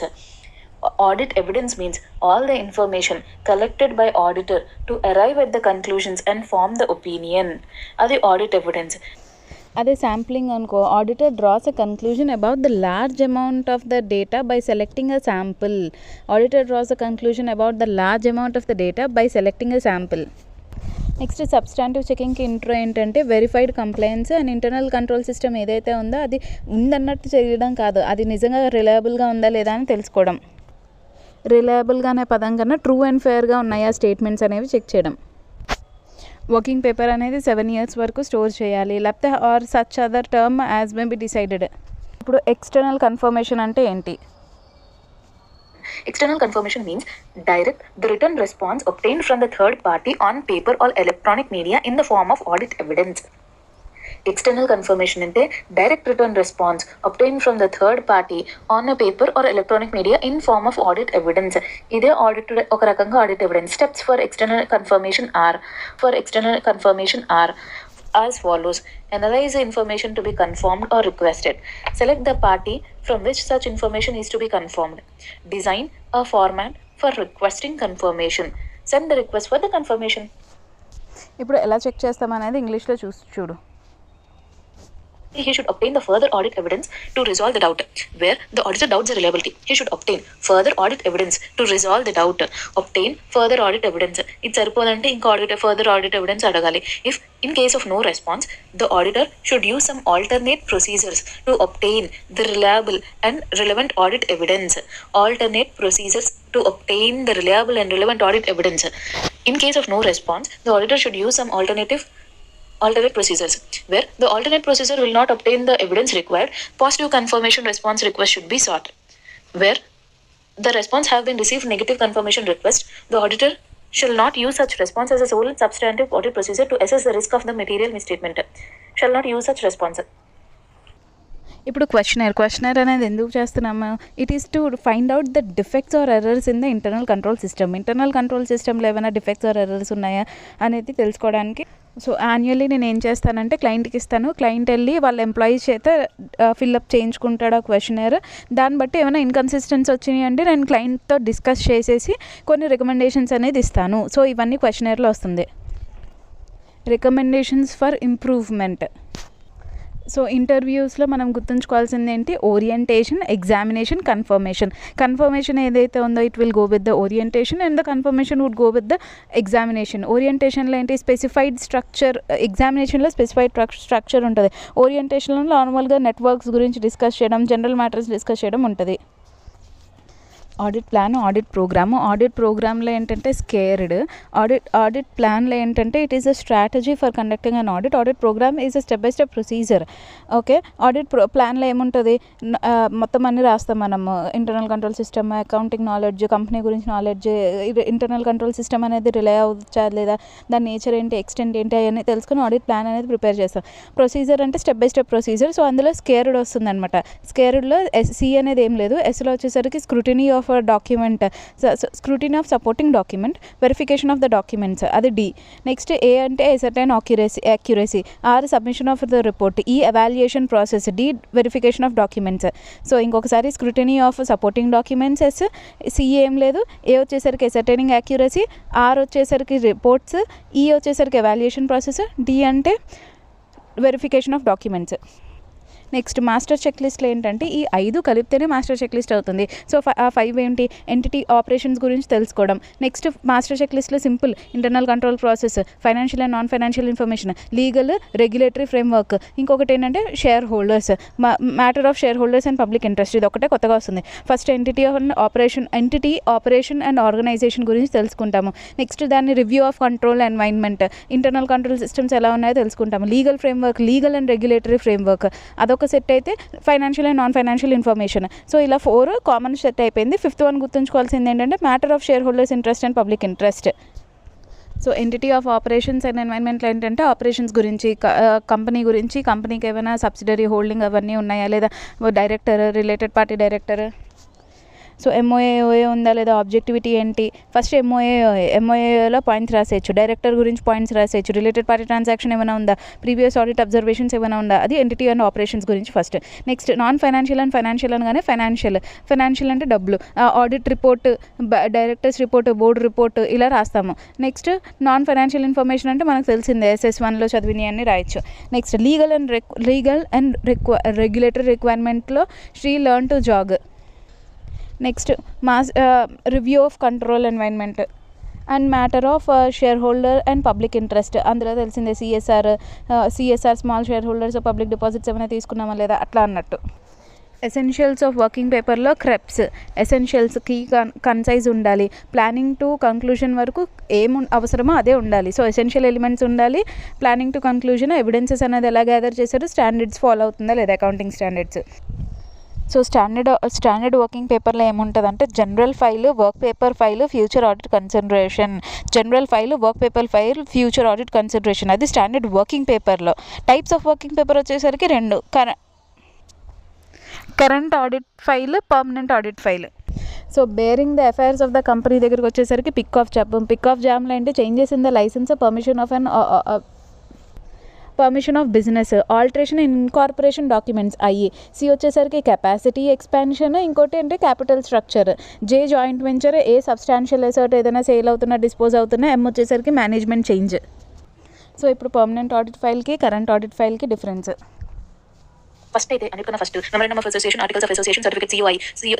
S3: Audit evidence means all the information collected by auditor to arrive at the conclusions and form the opinion. Adi audit evidence.
S1: అదే శాంప్లింగ్ అనుకో, auditor draws a conclusion about the large amount of the data by selecting a sample. Auditor draws a conclusion about the large amount of the data by selecting a sample. Next substantive చెకింగ్కి ఇంట్రో ఏంటంటే verified complaints and internal control system ఏదైతే ఉందో అది ఉందన్నట్టు చేయడం కాదు, అది నిజంగా రిలయబుల్గా ఉందా లేదా అని తెలుసుకోవడం. రిలయబుల్గా అనే పదం కన్నా ట్రూ అండ్ ఫెయిర్గా ఉన్నాయా స్టేట్మెంట్స్ అనేవి చెక్ చేయడం. వర్కింగ్ పేపర్ అనేది 7 years వరకు స్టోర్ చేయాలి, లేకపోతే or such other term as may be decided. ఇప్పుడు ఎక్స్టర్నల్ కన్ఫర్మేషన్ అంటే ఏంటి?
S3: External confirmation means the written response obtained from the third party on paper or electronic media in the form of audit evidence. External confirmation ante direct written response obtained from the third party on a paper or electronic media in form of audit evidence. Ide audit oka rakanga audit evidence. Steps for external confirmation are as follows. Analyze the information to be confirmed or requested. Select the party from which such information is to be confirmed. Design a format for requesting confirmation. Send the request for the confirmation.
S1: ఇప్పుడు ఎలా చెక్ చేస్తాం అనేది ఇంగ్లీష్లో చూడు.
S3: He should obtain the further audit evidence to resolve the doubt. Where the auditor doubts the reliability, he should obtain further audit evidence to resolve the doubt. Obtain further audit evidence. It saripodante inka further audit evidence adagali. If in case of no response, the auditor should use some alternate procedures to obtain the reliable and relevant audit evidence. Alternate procedures to obtain the reliable and relevant audit evidence. In case of no response, the auditor should use some alternate procedures. Where the alternate procedure will not obtain the evidence required, positive confirmation response request should be sought. Where the response have been received negative confirmation request, the auditor shall not use such response as a sole substantive audit procedure to assess the risk of the material misstatement. Shall not use such response.
S1: ఇప్పుడు క్వశ్చనర్ అనేది ఎందుకు చేస్తున్నాము? It is to find out the defects or errors in the internal control సిస్టంలో ఏమైనా డిఫెక్ట్స్ ఆర్ ఎర్రర్స్ ఉన్నాయా అనేది తెలుసుకోవడానికి. సో యాన్యువల్లీ నేను ఏం చేస్తానంటే క్లయింట్కి ఇస్తాను, క్లయింట్ వెళ్ళి వాళ్ళ ఎంప్లాయీస్ చేత ఫిల్అప్ చేయించుకుంటాడు ఆ క్వశ్చనర్. దాన్ని బట్టి ఏమైనా ఇన్కన్సిస్టెన్సీ వచ్చినాయి అంటే నేను క్లయింట్తో డిస్కస్ చేసేసి కొన్ని రికమెండేషన్స్ అనేది ఇస్తాను. సో ఇవన్నీ క్వశ్చనర్లో వస్తుంది. Recommendations for improvement. సో ఇంటర్వ్యూస్లో మనం గుర్తుంచుకోవాల్సింది ఏంటి? ఓరియంటేషన్, ఎగ్జామినేషన్, కన్ఫర్మేషన్ ఏదైతే ఉందో it will go with the orientation and the confirmation would go with the examination. ఓరియంటేషన్లో ఏంటి? స్పెసిఫైడ్ స్ట్రక్చర్, ఎగ్జామినేషన్లో స్పెసిఫైడ్ స్ట్రక్చర్ ఉంటుంది. ఓరియంటేషన్లో నార్మల్గా నెట్వర్క్స్ గురించి డిస్కస్ చేయడం, జనరల్ మ్యాటర్స్ డిస్కస్ చేయడం ఉంటుంది. ఆడిట్ ప్లాన్, ఆడిట్ ప్రోగ్రామ్లో ఏంటంటే స్కేర్డ్. ఆడిట్ ప్లాన్లో ఏంటంటే it is a strategy for conducting an audit. Audit programme is a step by step procedure. Okay, audit ప్లాన్లో ఏముంటుంది? మొత్తం అన్నీ రాస్తాం మనము. Internal control system, accounting knowledge, company గురించి నాలెడ్జ్, ఇంటర్నల్ కంట్రోల్ సిస్టమ్ అనేది రిలే అవ్వచ్చా లేదా, దాని నేచర్ ఏంటి, ఎక్స్టెంట్ ఏంటి అవన్నీ తెలుసుకొని ఆడిట్ ప్లాన్ అనేది ప్రిపేర్ చేస్తాం. ప్రొసీజర్ అంటే step by step procedure. So అందులో స్కేర్డ్ వస్తుంది అనమాట. స్కేర్డ్లో సి అనేది ఏం లేదు. ఎస్లో వచ్చేసరికి scrutiny of document, scrutiny of supporting document, verification of the documents, అది డి. నెక్స్ట్ ఏ అంటే ascertain accuracy, R submission of the report, E evaluation process, D verification of documents. So ఇంకొకసారి scrutiny of supporting documents S, C ఏం లేదు, ఏ వచ్చేసరికి ఎసర్టైనింగ్ యాక్యురసీ, ఆర్ వచ్చేసరికి రిపోర్ట్స్, ఈ వచ్చేసరికి ఎవాల్యుయేషన్ ప్రాసెస్, డి అంటే verification of documents. Next master check లిస్ట్లో ఏంటంటే ఈ 5 కలిపితేనే మాస్టర్ చెక్ లిస్ట్ అవుతుంది. సో ఆ 5 ఏంటి, ఎంటిటీ ఆపరేషన్స్ గురించి తెలుసుకోవడం. నెక్స్ట్ మాస్టర్ చెక్ లిస్ట్లో simple internal control process, financial and non financial information, legal, regulatory framework, ఇంకొకటి ఏంటంటే shareholders, matter of share holders and public interest. ఇది ఒకటే కొత్తగా వస్తుంది. First entity operation and organisation గురించి తెలుసుకుంటాము. నెక్స్ట్ దాన్ని review of control environment, internal control systems ఎలా ఉన్నాయో తెలుసుకుంటాము. Legal framework, legal and regulatory framework, అదొక సెట్ అయితే financial and non financial information. So ఇలా 4 కామన్ సెట్ అయిపోయింది. 5th వన్ గుర్తుంచుకోవాల్సింది ఏంటంటే matter of share holders interest and public interest. So entity of operations and ఎన్వైర్న్మెంట్లో ఏంటంటే ఆపరేషన్స్ గురించి, కంపెనీ గురించి, కంపెనీకి ఏమైనా సబ్సిడరీ హోల్డింగ్ అవన్నీ ఉన్నాయా లేదా, director, related party director, so MOA ఉందా లేదా, ఆబ్జెక్టివిటీ ఏంటి. ఫస్ట్ ఎంఓఏలో పాయింట్స్ రాసేయచ్చు, డైరెక్టర్ గురించి పాయింట్స్ రాసేయచ్చు, రిలేటెడ్ పార్టీ ట్రాన్సాక్షన్ ఏమైనా ఉందా, ప్రీవియస్ ఆడిట్ అబ్జర్వేషన్స్ ఏమైనా ఉందా, అది ఎంటిటీ అండ్ ఆపరేషన్స్ గురించి first. Next non financial and financial అనగానే ఫైనాన్షియల్ అంటే డబ్బులు, audit report, directors report, board report ఇలా రాస్తాము. నెక్స్ట్ నాన్ ఫైనాన్షియల్ ఇన్ఫర్మేషన్ అంటే మనకు తెలిసిందే, SS1లో చదివినవి అన్నీ రాయొచ్చు. నెక్స్ట్ లీగల్ అండ్ రెగ్యులేటరీ రిక్వైర్మెంట్లో శ్రీ learn to jog. Next review of control environment and matter of share holder and public interest. అందులో తెలిసిందే CSR small share holders, public deposits ఏమైనా తీసుకున్నామా లేదా అట్లా అన్నట్టు. ఎసెన్షియల్స్ ఆఫ్ వర్కింగ్ పేపర్లో క్రెప్స్, ఎసెన్షియల్స్ కీ కన్సైజ్ ఉండాలి, ప్లానింగ్ టు కంక్లూజన్ వరకు ఏం అవసరమో అదే ఉండాలి. సో ఎసెన్షియల్ ఎలిమెంట్స్ ఉండాలి, ప్లానింగ్ టు కంక్లూజన్, ఎవిడెన్సెస్ అనేది ఎలా గ్యాదర్ చేశారు, స్టాండర్డ్స్ ఫాలో అవుతుందా లేదా, accounting standards. So standard working పేపర్లో ఏముంటుందంటే general file, work paper file, future audit consideration. General file, work paper file, future audit consideration, అది స్టాండర్డ్ వర్కింగ్ పేపర్లో. టైప్స్ ఆఫ్ వర్కింగ్ పేపర్ వచ్చేసరికి 2, current audit file, permanent audit file. So bearing the affairs of the company దగ్గరికి వచ్చేసరికి పిక్ ఆఫ్ జామ్లో అంటే changes in the licence, permission of business, alteration in incorporation documents. C వచ్చేసరికి కెపాసిటీ ఎక్స్పాన్షన్, ఇంకోటి అంటే capital structure. Joint venture, substantial asset ఏదైనా సేల్ అవుతున్నా, డిస్పోజ్ అవుతున్నా. వచ్చేసరికి మేనేజ్మెంట్ చేంజ్. సో ఇప్పుడు పర్మనెంట్ ఆడిట్ ఫైల్కి, కరెంట్ ఆడిట్ ఫైల్కి డిఫరెన్స్.
S3: ఫస్ట్ అయితే అన్నిటికన్నా first memorandum of association, articles of association, certificate,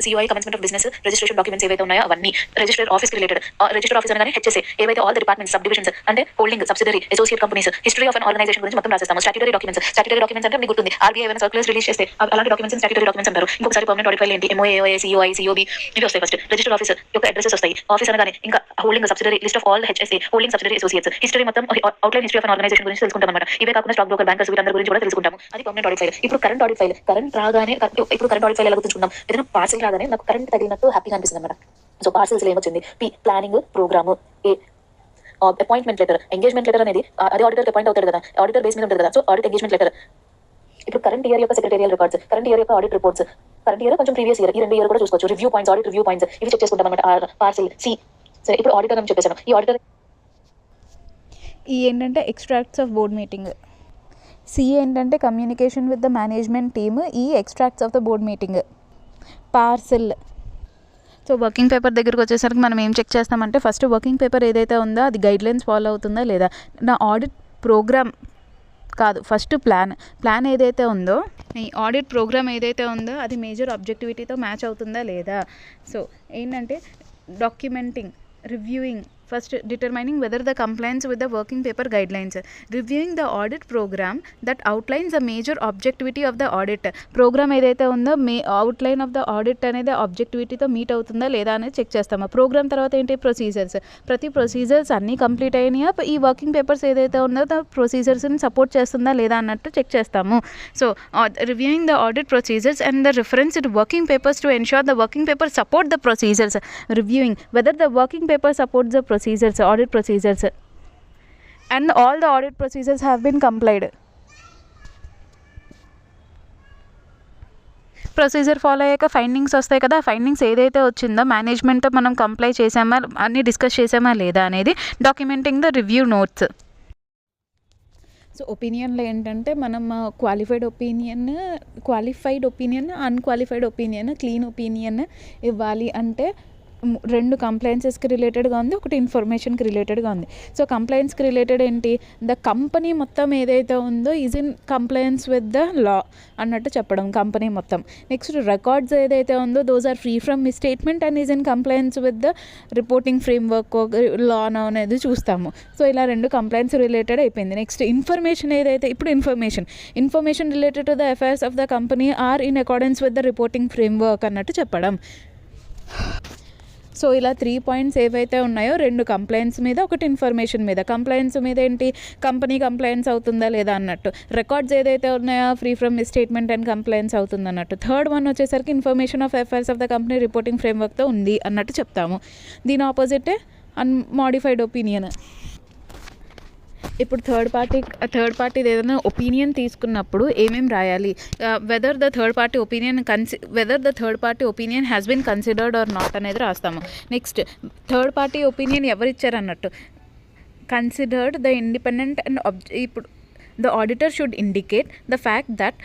S3: COI commencement of business, registration documents ఏవైతే ఉన్నాయో అవన్నీ, register office related, register office అనగానే HSA, ఏవైతే all the departments, sub divisions అంటే holding, subsidiary, associate companies, history of an organisation గురించి మొత్తం రాసేస్తాము. స్టాట్యూటరీ డాక్యుమెంట్స్ అంటే మీకు గుర్తుంది, RBI ఏమైనా సర్క్యులర్స్ రిలీజ్ చేస్తే అలాంటి డాక్యుమెంట్స్ స్టాట్యూటరీ డాక్యుమెంట్స్ అంటారు. ఇంకొకసారి పర్మనెంట్ ఆడిట్ ఫైల్ ఏంటి, MOA, COI, COB ఇవి వస్తాయి. ఫస్ట్ రిజిస్టర్ ఆఫీస్ యొక్క అడ్రసెస్ వస్తాయి. ఆఫీస్ అనగానే ఇంకా holding, subsidiary, list of all HSA, holding, subsidiary, associates, history మొత్తం, outline history of an organisation గురించి తెలుసుకుంటాం అన్నమాట. ఇవే కాకుండా స్టాక్ బ్రోకర్, బ్యాంకర్స్ వీళ్ళందరి గురించి కూడా తెలుసుకుంటాము. అది పర్మనెంట్ ఆడిట్ ఫైల్. ఇప్పుడు current audit file. Current audit file ఎలా గుర్తుంచుకుందాం, ఏదైనా పార్సల్ రాగానే నాకు కరెంట్ తగిలినట్టు హ్యాపీగా అనిపిస్తుంది అన్నమాట. సో పార్సల్స్ ఏమొచ్చింది, planning, programme, appointment letter, engagement letter అనేది అది ఆడిటర్ అపాయింట్ అవుతాడు కదా, ఆడిటర్ బేస్ మీద ఉంటుంది కదా. So audit engagement letter. ఇప్పుడు కరెంట్ ఇయర్ యొక్క సెక్రటేరియల్ రికార్డ్స్, కరెంట్ ఇయర్ యొక్క ఆడిట్ రిపోర్ట్స్, కరెంట్ ఇయర్ కొంచెం ప్రీవియస్ ఇయర్, ఈ 2 ఇయర్ కూడా చూసుకోవచ్చు. Review points, audit review points ఇవి చెక్ చేసుకుంటాం అనమాట. Parcel C. సరే ఇప్పుడు ఆడిటర్ అని చెప్పేసాను. ఈ ఆడిటర్
S1: ఏంటంటే extracts of board meeting. C ఏంటంటే communication with the management team. Extracts of the board meeting. Parcel. So working paper దగ్గరికి వచ్చేసరికి మనం ఏం చెక్ చేస్తామంటే ఫస్ట్ వర్కింగ్ పేపర్ ఏదైతే ఉందో అది గైడ్లైన్స్ ఫాలో అవుతుందా లేదా, నా ఆడిట్ ప్రోగ్రామ్ కాదు, ఫస్ట్ ప్లాన్ ఏదైతే ఉందో, ఈ ఆడిట్ ప్రోగ్రామ్ ఏదైతే ఉందో అది మేజర్ ఆబ్జెక్టివిటీతో మ్యాచ్ అవుతుందా లేదా. సో ఏంటంటే documenting, reviewing, first determining whether the compliance with the working paper guidelines, reviewing the audit programme that outlines the major objectivity of the audit. Programme ఏదైతే ఉందో అవుట్లైన్ ఆఫ్ ద ఆడిట్ అనేది ఆబ్జెక్టివిటీతో మీట్ అవుతుందా లేదా అనేది చెక్ చేస్తాము. ప్రోగ్రామ్ తర్వాత ఏంటి, ప్రొసీజర్స్. ప్రతి ప్రొసీజర్స్ అన్నీ కంప్లీట్ అయినాయా, ఈ వర్కింగ్ పేపర్స్ ఏదైతే ఉందో ద ప్రొసీజర్స్ని సపోర్ట్ చేస్తుందా లేదా అన్నట్టు చెక్ చేస్తాము. So reviewing the audit procedures and the reference to working papers to ensure the working paper support the procedures. Reviewing whether the working paper supports the procedures, audit procedures, and all the audit procedures have been complied. Procedure follow అయ్యాక ఫైండింగ్స్ వస్తాయి కదా, ఫైండింగ్స్ ఏదైతే వచ్చిందో మేనేజ్మెంట్తో మనం కంప్లై చేసామా, అన్నీ డిస్కస్ చేసామా లేదా అనేది documenting the review notes. So ఒపీనియన్లో ఏంటంటే మనం qualified opinion, unqualified opinion, clean opinion ఇవ్వాలి అంటే రెండు కంప్లైన్సెస్కి రిలేటెడ్గా ఉంది, ఒకటి ఇన్ఫర్మేషన్కి రిలేటెడ్గా ఉంది. సో కంప్లైంట్స్కి రిలేటెడ్ ఏంటి, ద కంపెనీ మొత్తం ఏదైతే ఉందో is in compliance with the law అన్నట్టు చెప్పడం కంపెనీ మొత్తం. నెక్స్ట్ రికార్డ్స్ ఏదైతే ఉందో those are free from misstatement and is in compliance with the reporting framework law అనేది చూస్తాము. సో ఇలా రెండు కంప్లైంట్స్ రిలేటెడ్ అయిపోయింది. నెక్స్ట్ ఇన్ఫర్మేషన్ ఏదైతే, ఇప్పుడు information related to the affairs of the company are in accordance with the reporting framework అన్నట్టు చెప్పడం. సో ఇలా 3 పాయింట్స్ ఏవైతే ఉన్నాయో, 2 కంప్లైంట్స్ మీద, ఒకటి ఇన్ఫర్మేషన్ మీద. కంప్లైంట్స్ మీద ఏంటి, కంపెనీ కంప్లైంట్స్ అవుతుందా లేదా అన్నట్టు. రికార్డ్స్ ఏదైతే ఉన్నాయో free from misstatement and complaints అవుతుంది అన్నట్టు. థర్డ్ వన్ వచ్చేసరికి information of affairs of the company reporting ఫ్రేమ్వర్క్తో ఉంది అన్నట్టు చెప్తాము. దీని ఆపోజిటే అన్మాడిఫైడ్ ఒపీనియన్. ఇప్పుడు థర్డ్ పార్టీది ఏదైనా ఒపీనియన్ తీసుకున్నప్పుడు ఏమేమి రాయాలి, whether the third party opinion has been considered or not అనేది రాస్తాము. నెక్స్ట్ థర్డ్ పార్టీ ఒపీనియన్ ఎవరు ఇచ్చారన్నట్టు, కన్సిడర్డ్ ద ఇండిపెండెంట్ అండ్ ఇప్పుడు the auditor should indicate the fact that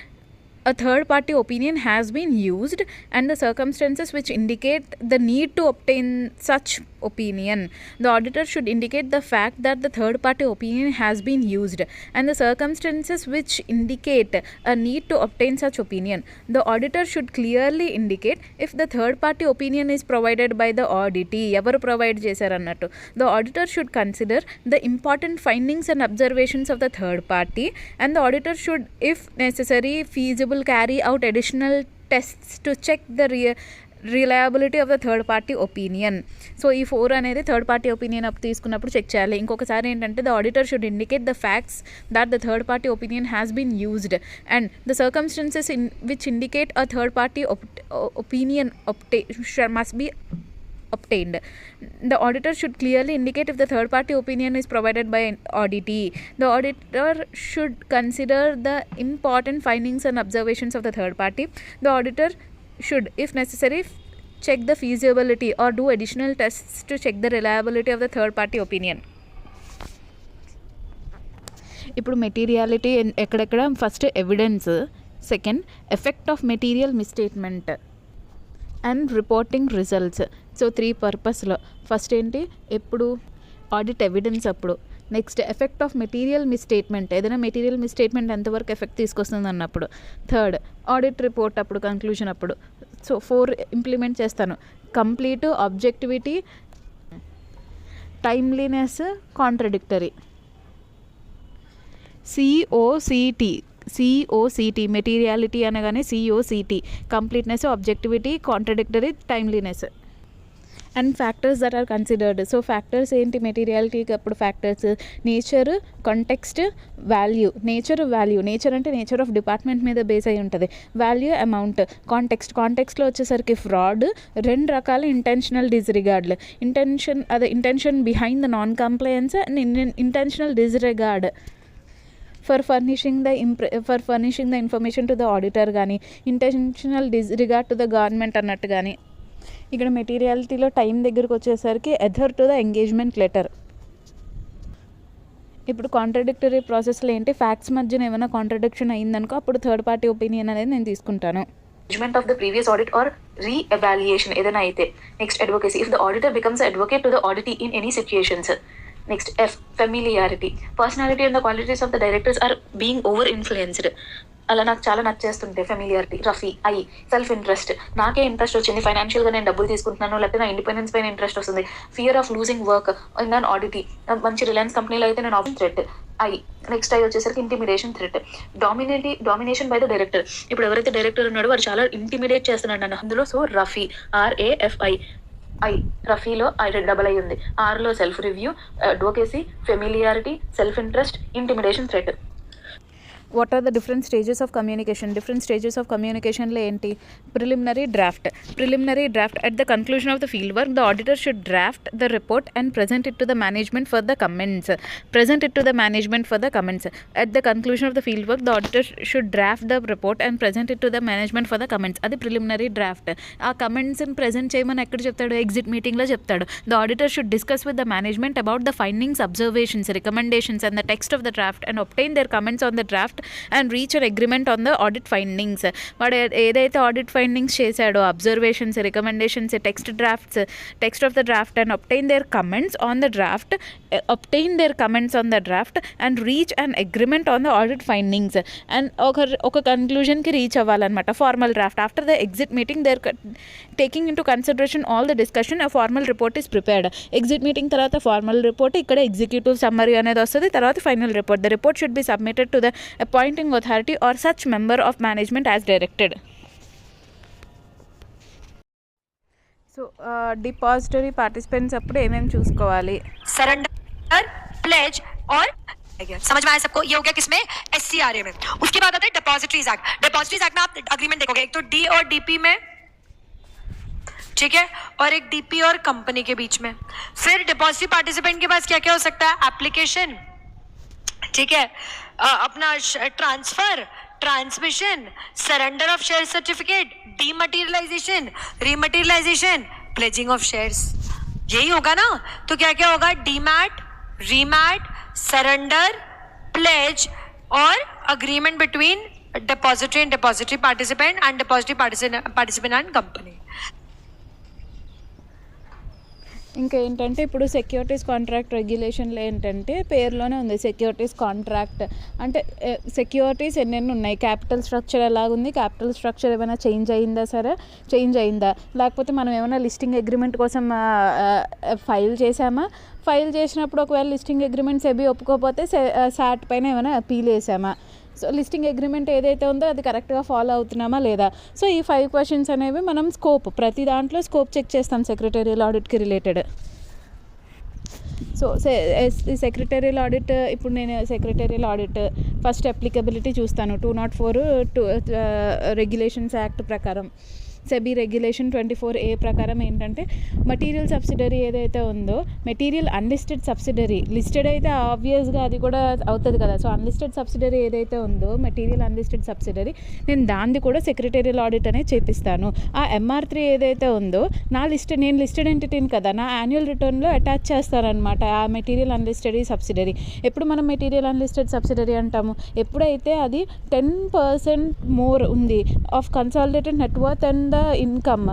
S1: a third party opinion has been used and the circumstances which indicate the need to obtain such opinion. The auditor should indicate the fact that the third party opinion has been used and the circumstances which indicate a need to obtain such opinion. The auditor should clearly indicate if the third party opinion is provided by the auditee, evaru provide chesarannattu. The auditor should consider the important findings and observations of the third party and the auditor should, if necessary feasible, carry out additional tests to check the reliability of the third party opinion. So ఈ 4 అనేది థర్డ్ పార్టీ ఒపీనియన్ తీసుకున్నప్పుడు చెక్ చేయాలి. ఇంకొకసారి ఏంటంటే the auditor should indicate the facts that the third party opinion has been used and the circumstances which indicate a third party opinion must be obtained. The auditor should clearly indicate if the third party opinion is provided by an auditee. The auditor should consider the important findings and observations of the third party. The auditor should, if necessary, check the feasibility or do additional tests to check the reliability of the third party opinion. ఇప్పుడు మెటీరియాలిటీ ఎక్కడెక్కడ, first evidence, second effect of material misstatement and reporting results. So 3 పర్పస్లో ఫస్ట్ ఏంటి, ఎప్పుడు ఆడిట్ ఎవిడెన్స్ అప్పుడు. Next effect of material misstatement, ఏదైనా మెటీరియల్ మిస్టేట్మెంట్ ఎంతవరకు ఎఫెక్ట్ తీసుకొస్తుంది అన్నప్పుడు. థర్డ్ ఆడిట్ రిపోర్ట్ అప్పుడు, కంక్లూజన్ అప్పుడు. సో 4 ఇంప్లిమెంట్ చేస్తాను. Complete, objectivity, timeliness, contradictory. COCT materiality అనగానే COCT completeness, objectivity, contradictory, timeliness and factors that are considered. So factors ఏంటి మెటీరియాలిటీకి అప్పుడు, factors nature, context, value. Nature అంటే నేచర్ ఆఫ్ డిపార్ట్మెంట్ మీద బేస్ అయి ఉంటుంది. Value, amount. కాంటెక్స్ట్లో వచ్చేసరికి ఫ్రాడ్, 2 రకాల ఇంటెన్షనల్ డిస్రిగార్డ్లు. Intention behind the non compliance and intentional disregard for furnishing the information to the auditor కానీ, intentional disregard to the government అన్నట్టు కానీ. ఇక్కడ మెటీరియాలిటీలో టైం దగ్గరకు వచ్చేసరికి other to the engagement letter. ఇప్పుడు కాంట్రడిక్టరీ ప్రాసెస్లో ఏంటి, ఫ్యాక్ట్స్ మధ్యన ఏమైనా కాంట్రడిక్షన్ అయిందనుకో అప్పుడు థర్డ్ పార్టీ ఒపీనియన్ అనేది నేను తీసుకుంటాను.
S3: Judgment of the previous audit or re-evaluation ఏదైనా అయితే. Next advocacy, if the auditor becomes advocate to the ఆడిటీ in any situations. Next F, familiarity. Personality and the qualities of the directors are being over-influenced. అలా నాకు చాలా నచ్చేస్తుంటే ఫెమిలియారిటీ. రఫీ, సెల్ఫ్ ఇంట్రెస్ట్, నాకే ఇంట్రెస్ట్ వచ్చింది ఫైనాన్షియల్గా, నేను డబ్బులు తీసుకుంటున్నాను, లేకపోతే నా ఇండిపెండెన్స్ పైన ఇంట్రెస్ట్ వస్తుంది. Fear of losing work in an auditee, మంచి రిలయన్స్ కంపెనీలో అయితే నేను ఆఫీస్ థ్రెట్. నెక్స్ట్ వచ్చేసరికి intimidation threat. Domination by the director. ఇప్పుడు ఎవరైతే డైరెక్టర్ ఉన్నాడో వాడు చాలా ఇంటిమిడేట్ చేస్తున్నాడు నన్ను అందులో. సో రఫీ, RAFI. రఫీలో డబల్ ఐ ఉంది. ఆర్లో self review, advocacy, familiarity, self interest, intimidation threat.
S1: What are the different stages of communication? Different stages of కమ్యూనికేషన్లో ఏంటి, preliminary draft. At the conclusion of the field work the auditor should draft the report and present it to the management for the comments. At the conclusion of the field work the auditor should draft the report and present it to the management for the comments. అది ప్రిలిమినరీ డ్రాఫ్ట్. ఆ కమెంట్స్ని ప్రెజెంట్ చేయమని ఎక్కడ చెప్తాడు, ఎగ్జిట్ మీటింగ్లో చెప్తాడు. The auditor should discuss with the management about the findings, observations, recommendations and the text of the draft and obtain their comments on the draft draft and reach an agreement on the audit findings. వాడు ఏదైతే ఆడిట్ ఫైండింగ్స్ చేశాడో, observations, recommendations, text of the draft and obtain their comments on the draft and reach an agreement on the audit findings and ఒక కన్క్లూజన్కి రీచ్ అవ్వాలన్నమాట. Formal draft. After the exit meeting there taking into consideration all the discussion a formal report is prepared. Exit meeting తర్వాత ఫార్మల్ రిపోర్ట్, ఇక్కడ ఎగ్జిక్యూటివ్ సమ్మరీ అనేది వస్తుంది, తర్వాత final report. The report should be submitted to the appointing authority or such member of management as directed. So depository participants అప్పుడు ఏమేమి చూసుకోవాలి?
S2: सरेंडर, प्लेज और समझ में आया सबको? ये हो गया किसमें? SCRA में. उसके बाद आता है डिपॉजिटरीज एक्ट. डिपॉजिटरीज एक्ट में आप अग्रीमेंट देखोगे, एक तो डी और डीपी में, ठीक है, और एक डीपी और कंपनी के बीच में. फिर डिपॉजिटरी पार्टिसिपेंट के पास क्या क्या हो सकता है? एप्लीकेशन, ठीक है, अपना transfer, transmission, surrender of share certificate, dematerialisation, rematerialisation, pledging of shares. यही होगा ना? तो क्या क्या होगा? डीमैट, रीमैट, सरेंडर, प्लेज और agreement between depository and depository participant and depository participant and company.
S1: ఇంకా ఏంటంటే ఇప్పుడు సెక్యూరిటీస్ కాంట్రాక్ట్ రెగ్యులేషన్లో ఏంటంటే పేరులోనే ఉంది సెక్యూరిటీస్ కాంట్రాక్ట్ అంటే సెక్యూరిటీస్ ఎన్నెన్ని ఉన్నాయి, క్యాపిటల్ స్ట్రక్చర్ ఎలాగుంది, క్యాపిటల్ స్ట్రక్చర్ ఏమైనా చేంజ్ అయిందా, లేకపోతే మనం ఏమైనా లిస్టింగ్ అగ్రిమెంట్ కోసం ఫైల్ చేసినప్పుడు ఒకవేళ లిస్టింగ్ అగ్రిమెంట్ సెబీ ఒప్పుకోకపోతే సాట్ పైన ఏమైనా అపీల్ చేసామా, సో లిస్టింగ్ అగ్రిమెంట్ ఏదైతే ఉందో అది కరెక్ట్గా ఫాలో అవుతున్నామా లేదా. సో ఈ 5 క్వశ్చన్స్ అనేవి మనం ప్రతి దాంట్లో స్కోప్ చెక్ చేస్తాం సెక్రటేరియల్ ఆడిట్కి రిలేటెడ్. సో సెక్రటేరియల్ ఆడిట్, ఇప్పుడు నేను సెక్రటేరియల్ ఆడిట్ ఫస్ట్ అప్లికబిలిటీ చూస్తాను. 204 రెగ్యులేషన్స్ యాక్ట్ ప్రకారం, సెబీ రెగ్యులేషన్ 24A ప్రకారం ఏంటంటే మెటీరియల్ సబ్సిడరీ ఏదైతే ఉందో, మెటీరియల్ అన్లిస్టెడ్ సబ్సిడరీ, లిస్టెడ్ అయితే ఆబ్వియస్గా అది కూడా అవుతుంది కదా. సో అన్లిస్టెడ్ సబ్సిడరీ ఏదైతే ఉందో, మెటీరియల్ అన్లిస్టెడ్ సబ్సిడరీ, నేను దాన్ని కూడా సెక్రటేరియల్ ఆడిట్ అనేది చేపిస్తాను. ఆ MR3 ఏదైతే ఉందో నేను లిస్టెడ్ ఎంటిటీని కదా, నా యాన్యువల్ రిటర్న్లో అటాచ్ చేస్తానన్నమాట ఆ మెటీరియల్ అన్లిస్టెడ్ సబ్సిడరీ. ఎప్పుడు మనం మెటీరియల్ అన్లిస్టెడ్ సబ్సిడరీ అంటాము? ఎప్పుడైతే అది 10% మోర్ ఉంది of consolidated net worth and income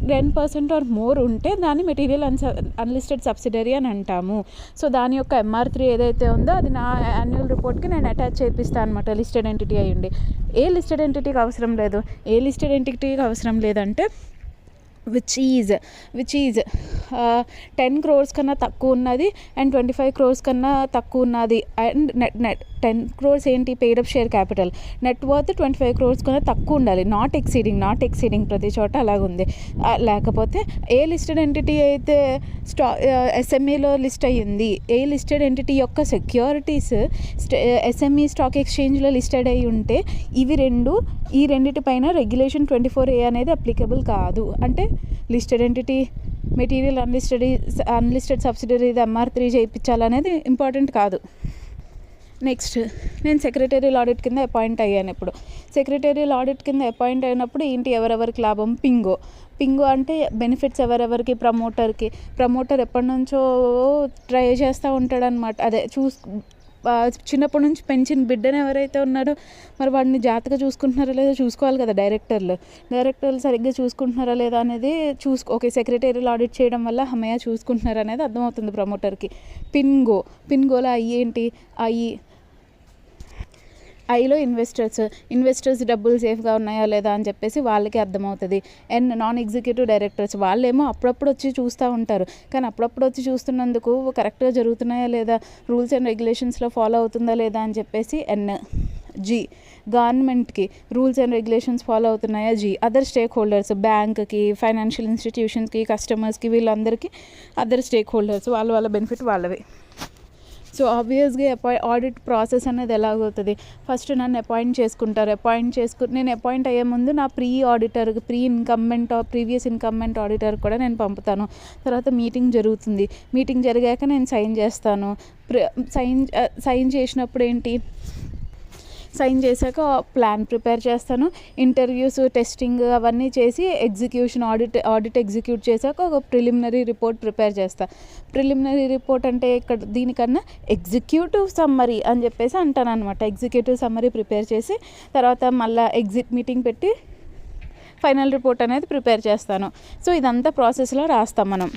S1: 10% or more ఉంటే దాన్ని మెటీరియల్ అన్లిస్టెడ్ సబ్సిడరీ అని అంటాము. సో దాని యొక్క MR3 ఏదైతే ఉందో అది నా యాన్యువల్ రిపోర్ట్కి నేను అటాచ్ చేపిస్తాను అనమాట, లిస్టెడ్ ఎంటిటీ అయ్యండి. ఏ లిస్టెడ్ ఎంటిటీకి అవసరం లేదంటే విచ్ ఈజ్ 10 crores కన్నా తక్కువ ఉన్నది అండ్ 25 crores కన్నా తక్కువ ఉన్నది అండ్ నెట్ 10 crores ఏంటి? Paid up share capital, net worth 25 crores కన్నా తక్కువ ఉండాలి. నాట్ ఎక్సీడింగ్ ప్రతి చోట అలాగుంది. లేకపోతే ఏ లిస్టెడ్ ఎంటిటీ అయితే SMEలో లిస్ట్ అయ్యింది, ఏ లిస్టెడ్ ఎంటిటీ యొక్క సెక్యూరిటీస్ SME స్టాక్ ఎక్స్చేంజ్లో లిస్టెడ్ అయ్యి ఉంటే ఈ రెండిటిపైన రెగ్యులేషన్ 24A అనేది అప్లికబుల్ కాదు. అంటే listed entity, material unlisted subsidiary MR3 చేయించాలనేది ఇంపార్టెంట్ కాదు. నెక్స్ట్, నేను సెక్రటేరియల్ ఆడిట్ కింద అపాయింట్ అయ్యాను. ఇప్పుడు సెక్రటేరియల్ ఆడిట్ కింద అపాయింట్ అయినప్పుడు ఏంటి, ఎవరెవరికి లాభం? పింగో అంటే బెనిఫిట్స్ ఎవరెవరికి? ప్రమోటర్ ఎప్పటి నుంచో ట్రై చేస్తూ ఉంటాడనమాట. అదే చిన్నప్పటి నుంచి పెంచిన బిడ్డను ఎవరైతే ఉన్నారో మరి వాడిని జాగ్రత్తగా చూసుకుంటున్నారా లేదా చూసుకోవాలి కదా. డైరెక్టర్లు సరిగ్గా చూసుకుంటున్నారా లేదా అనేది ఓకే, సెక్రటేరియల్ ఆడిట్ చేయడం వల్ల హమయ్య చూసుకుంటున్నారా అనేది అర్థమవుతుంది ప్రమోటర్కి. పిన్గోలో ఏంటి? ఐలో ఇన్వెస్టర్స్ డబ్బులు సేఫ్గా ఉన్నాయా లేదా అని చెప్పేసి వాళ్ళకి అర్థమవుతుంది. అండ్ నాన్ ఎగ్జిక్యూటివ్ డైరెక్టర్స్ వాళ్ళేమో అప్పుడప్పుడు వచ్చి చూస్తూ ఉంటారు, కానీ అప్పుడప్పుడు వచ్చి చూస్తున్నందుకు కరెక్ట్గా జరుగుతున్నాయా లేదా, రూల్స్ అండ్ రెగ్యులేషన్స్లో ఫాలో అవుతుందా లేదా అని చెప్పేసి జీ గవర్నమెంట్కి రూల్స్ అండ్ రెగ్యులేషన్స్ ఫాలో అవుతున్నాయా. అదర్ స్టేక్ హోల్డర్స్, బ్యాంక్కి, ఫైనాన్షియల్ ఇన్స్టిట్యూషన్స్కి, కస్టమర్స్కి, వీళ్ళందరికీ అదర్ స్టేక్ హోల్డర్స్, వాళ్ళ బెనిఫిట్ వాళ్ళవి. సో ఆబ్వియస్గా ఆడిట్ ప్రాసెస్ అనేది ఎలాగవుతుంది? ఫస్ట్ నన్ను అపాయింట్ చేసుకుంటారు. నేను అపాయింట్ అయ్యే ముందు నా ప్రీవియస్ ఇన్కంబెంట్ ఆడిటర్ కూడా నేను పంపుతాను. తర్వాత మీటింగ్ జరుగుతుంది. మీటింగ్ జరిగాక నేను సైన్ చేస్తాను. సైన్ చేసినప్పుడు ఏంటి, సైన్ చేశాక ప్లాన్ ప్రిపేర్ చేస్తాను, ఇంటర్వ్యూస్ టెస్టింగ్ అవన్నీ చేసి ఎగ్జిక్యూషన్ ఆడిట్ ఎగ్జిక్యూట్ చేశాక ఒక ప్రిలిమినరీ రిపోర్ట్ ప్రిపేర్ చేస్తాను. ప్రిలిమినరీ రిపోర్ట్ అంటే ఇక్కడ దీనికన్నా ఎగ్జిక్యూటివ్ సమ్మరీ అని చెప్పేసి అంటాను అనమాట. ఎగ్జిక్యూటివ్ సమ్మరీ ప్రిపేర్ చేసి తర్వాత మళ్ళీ ఎగ్జిట్ మీటింగ్ పెట్టి ఫైనల్ రిపోర్ట్ అనేది ప్రిపేర్ చేస్తాను. సో ఇదంతా ప్రాసెస్లో రాస్తాం మనం.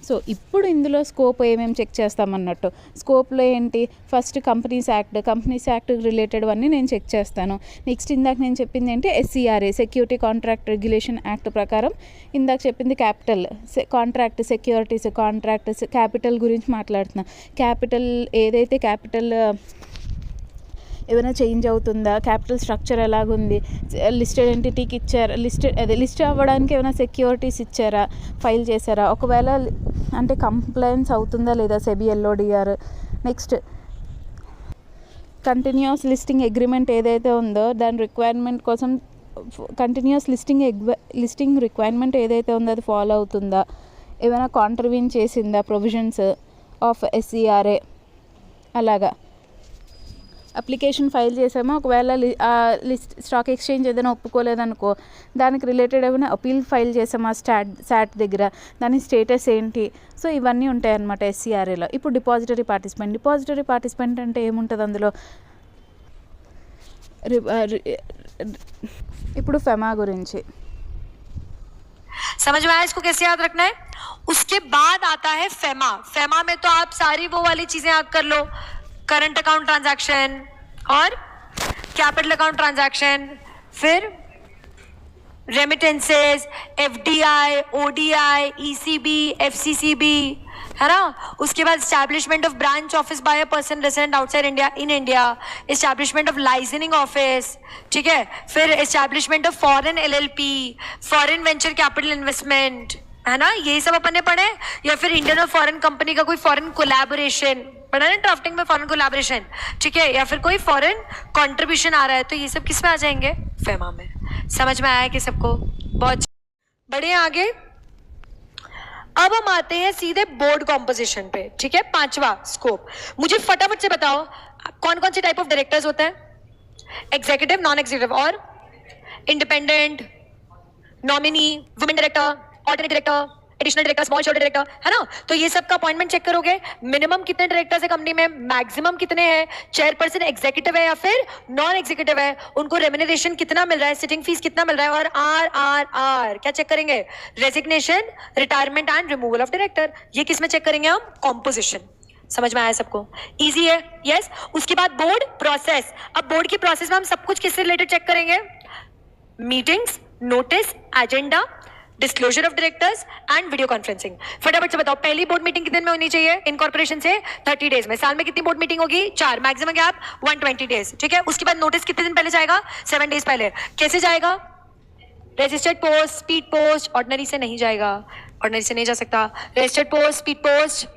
S1: సో ఇప్పుడు ఇందులో స్కోప్ ఏమేమి చెక్ చేస్తామన్నట్టు, స్కోప్లో ఏంటి, ఫస్ట్ కంపెనీస్ యాక్ట్ రిలేటెడ్ అన్నీ నేను చెక్ చేస్తాను. నెక్స్ట్ ఇందాక నేను చెప్పింది ఏంటి, SCRA security contract regulation act ప్రకారం ఇందాక చెప్పింది క్యాపిటల్ కాంట్రాక్ట్ సెక్యూరిటీస్ క్యాపిటల్ గురించి మాట్లాడుతున్నాను. క్యాపిటల్ ఏదైతే క్యాపిటల్ ఏమైనా చేంజ్ అవుతుందా, క్యాపిటల్ స్ట్రక్చర్ ఎలాగుంది, లిస్టెడ్ ఎంటిటీకి ఇచ్చారా, లిస్ట్ అవ్వడానికి ఏమైనా సెక్యూరిటీస్ ఇచ్చారా, ఫైల్ చేశారా, ఒకవేళ అంటే కంప్లైన్స్ అవుతుందా లేదా SEBI LODR. Next continuous listing agreement ఏదైతే ఉందో దాని రిక్వైర్మెంట్ కోసం కంటిన్యూస్ లిస్టింగ్ రిక్వైర్మెంట్ ఏదైతే ఉందో అది ఫాలో అవుతుందా, ఏమైనా కాంట్రవీన్ చేసిందా ప్రొవిజన్స్ ఆఫ్ SCRA. అలాగా అప్లికేషన్ ఫైల్ చేసామో ఒకవేళ స్టాక్ ఎక్స్చేంజ్ ఏదైనా ఒప్పుకోలేదనుకో దానికి రిలేటెడ్ ఏమైనా అపీల్ ఫైల్ చేసామా SAT దగ్గర, దాని స్టేటస్ ఏంటి. సో ఇవన్నీ ఉంటాయి అన్నమాట SCRAలో. ఇప్పుడు డిపాజిటరీ పార్టిసిపెంట్ అంటే ఏముంటుంది అందులో, ఇప్పుడు ఫెమా గురించి
S2: समझ में आया इसको कैसे याद रखना है. उसके बाद आता है फेमा में तो आप सारी वो वाली चीजें याद कर लो, करंट अकाउंट ट्रांजैक्शन और कैपिटल अकाउंट ट्रांजैक्शन, फिर remittances, FDI, ODI, ECB, FCCB, है ना. उसके बाद establishment of branch office by a person resident outside India in India, establishment of licensing office, ठीक है. फिर establishment of foreign LLP, foreign venture capital investment, है ना. ये सब अपन ने पढ़े. या फिर इंडियन और फॉरेन कंपनी का कोई फॉरेन कोलैबोरेशन पढ़ा ना, ड्राफ्टिंग में फॉरेन कोलैबोरेशन, ठीक है. या फिर कोई फॉरेन कंट्रीब्यूशन आ रहा है तो ये सब किस में आ जाएंगे, फेमा में. समझ में आया कि सबको. बहुत बढ़े आगे. अब हम आते हैं सीधे बोर्ड कॉम्पोजिशन पे, ठीक है. 5वां स्कोप. मुझे फटाफट से बताओ कौन कौन से टाइप ऑफ डायरेक्टर्स होते हैं, एग्जीक्यूटिव, नॉन एग्जीक्यूटिव और independent, nominee, women director, alternate director, additional director, small share director, है ना. तो ये सब का अपॉइंटमेंट चेक करोगे. मिनिमम कितने डायरेक्टर्स है कंपनी में, मैक्सिमम कितने हैं, चेयरपर्सन एग्जीक्यूटिव है या फिर नॉन एग्जीक्यूटिव है, उनको रेम्युनरेशन कितना मिल रहा है, सिटिंग फीस कितना मिल रहा है, और RRR क्या चेक करेंगे, resignation, retirement and removal of director. ये किस में चेक करेंगे हम, कॉम्पोजिशन. समझ में आया सबको, इजी है. यस. उसके बाद बोर्ड प्रोसेस. अब बोर्ड की प्रोसेस में हम सब कुछ किससे रिलेटेड चेक करेंगे, meetings, notice, agenda, disclosure of directors and video conferencing. फटाफट से बताओ पहली बोर्ड मीटिंग कितने दिन में होनी चाहिए, इनकॉर्पोरेशन से 30 डेज में. साल में कितनी बोर्ड मीटिंग होगी, 4, मैक्सिमम गैप 120 डेज, ठीक है. उसके बाद नोटिस कितने दिन पहले जाएगा, 7 डेज पहले. कैसे जाएगा, registered post, speed post, ordinary से नहीं जाएगा, ऑर्डिनरी से नहीं जा सकता. Registered post, speed post,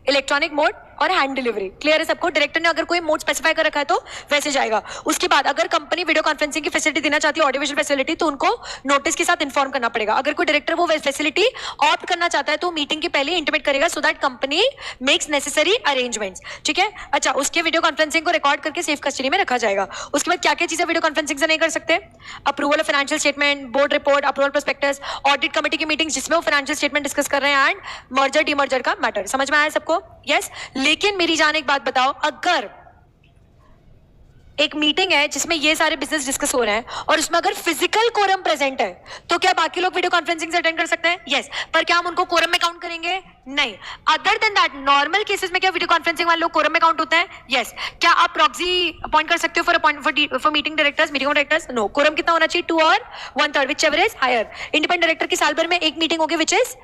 S2: electronic mode और हैंड डिलीवरी. क्लियर है सबको. डायरेक्टर ने अगर कोई मोड स्पेसिफाई कर रखा है तो वैसे जाएगा. उसके बाद अगर कंपनी वीडियो कॉन्फ्रेंसिंग की फैसिलिटी देना चाहती है, ऑडियो विजुअल फैसिलिटी, तो उनको नोटिस के साथ इन्फॉर्म करना पड़ेगा. अगर कोई डायरेक्टर वो फैसिलिटी ऑप्ट करना चाहता है तो मीटिंग के पहले इंटीमेट करेगा so that company makes necessary arrangements, ठीक है. अच्छा, उसके वीडियो कॉन्फ्रेंसिंग को रिकॉर्ड करके सेफ कस्टडी में रखा जाएगा. उसके बाद क्या क्या चीजें वीडियो कॉन्फ्रेंसिंग से नहीं कर सकते, approval of financial statement, board report, approval prospectus, audit committee की मीटिंग जिसमें वो फाइनेंशियल स्टेटमेंट डिस्कस कर रहे हैं, एंड मर्जर डीमर्जर का मैटर. समझ में आया सबको. यस. लेकिन मेरी जान एक बात बताओ, अगर एक मीटिंग है जिसमें ये सारे बिजनेस डिस्कस हो रहे हैं और उसमें अगर फिजिकल कोरम प्रेजेंट है तो क्या बाकी लोग वीडियो कॉन्फ्रेंसिंग से अटेंड कर सकते हैं, यस. पर क्या हम उनको कोरम में काउंट करेंगे, नहीं. Other than that normal cases में क्या वीडियो कॉन्फ्रेंसिंग वाले लोग कोरम में काउंट होते हैं, यस. क्या आप प्रॉक्सी अपॉइंट कर सकते हो for meeting directors, meeting directors, no. Quorum कितना होना चाहिए, 2 और 1/3, whichever is higher. Independent director की साल भर में एक मीटिंग होगी which is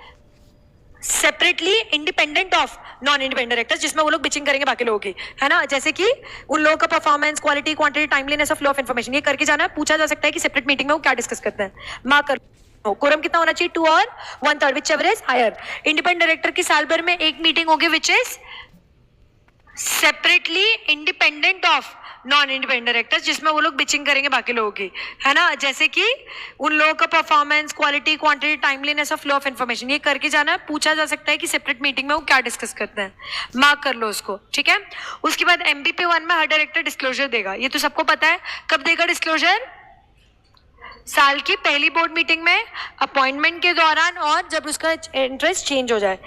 S2: separately independent of non independent directors, जिसमें वो लोग बिचिंग करेंगे बाकी लोगों की, है ना. जैसे कि उन लोगों का performance, quality, quantity, timeliness of flow of information, ये करके जाना है. पूछा जा सकता है कि सेपरेट मीटिंग में वो क्या डिस्कस करते हैं. मार्क कर. कोरम कितना होना चाहिए, 2 और 1/3, whichever is higher. Independent director की साल भर में एक मीटिंग होगी which is separately independent of non independent directors, जिसमें वो लोग बिचिंग करेंगे बाकी लोगों की, है ना, जैसे कि उन लोगों का performance, quality, quantity, timeliness of flow of information, ये करके जाना है। पूछा जा सकता है कि सेपरेट मीटिंग में वो क्या डिस्कस करते हैं, मार्क कर लो उसको, ठीक है। उसके बाद MBP 1 में हर डायरेक्टर डिस्क्लोजर देगा, ये तो सबको पता है। कब देगा डिस्क्लोजर? साल की पहली बोर्ड मीटिंग में, अपॉइंटमेंट के दौरान, और जब उसका इंटरेस्ट चेंज हो जाए।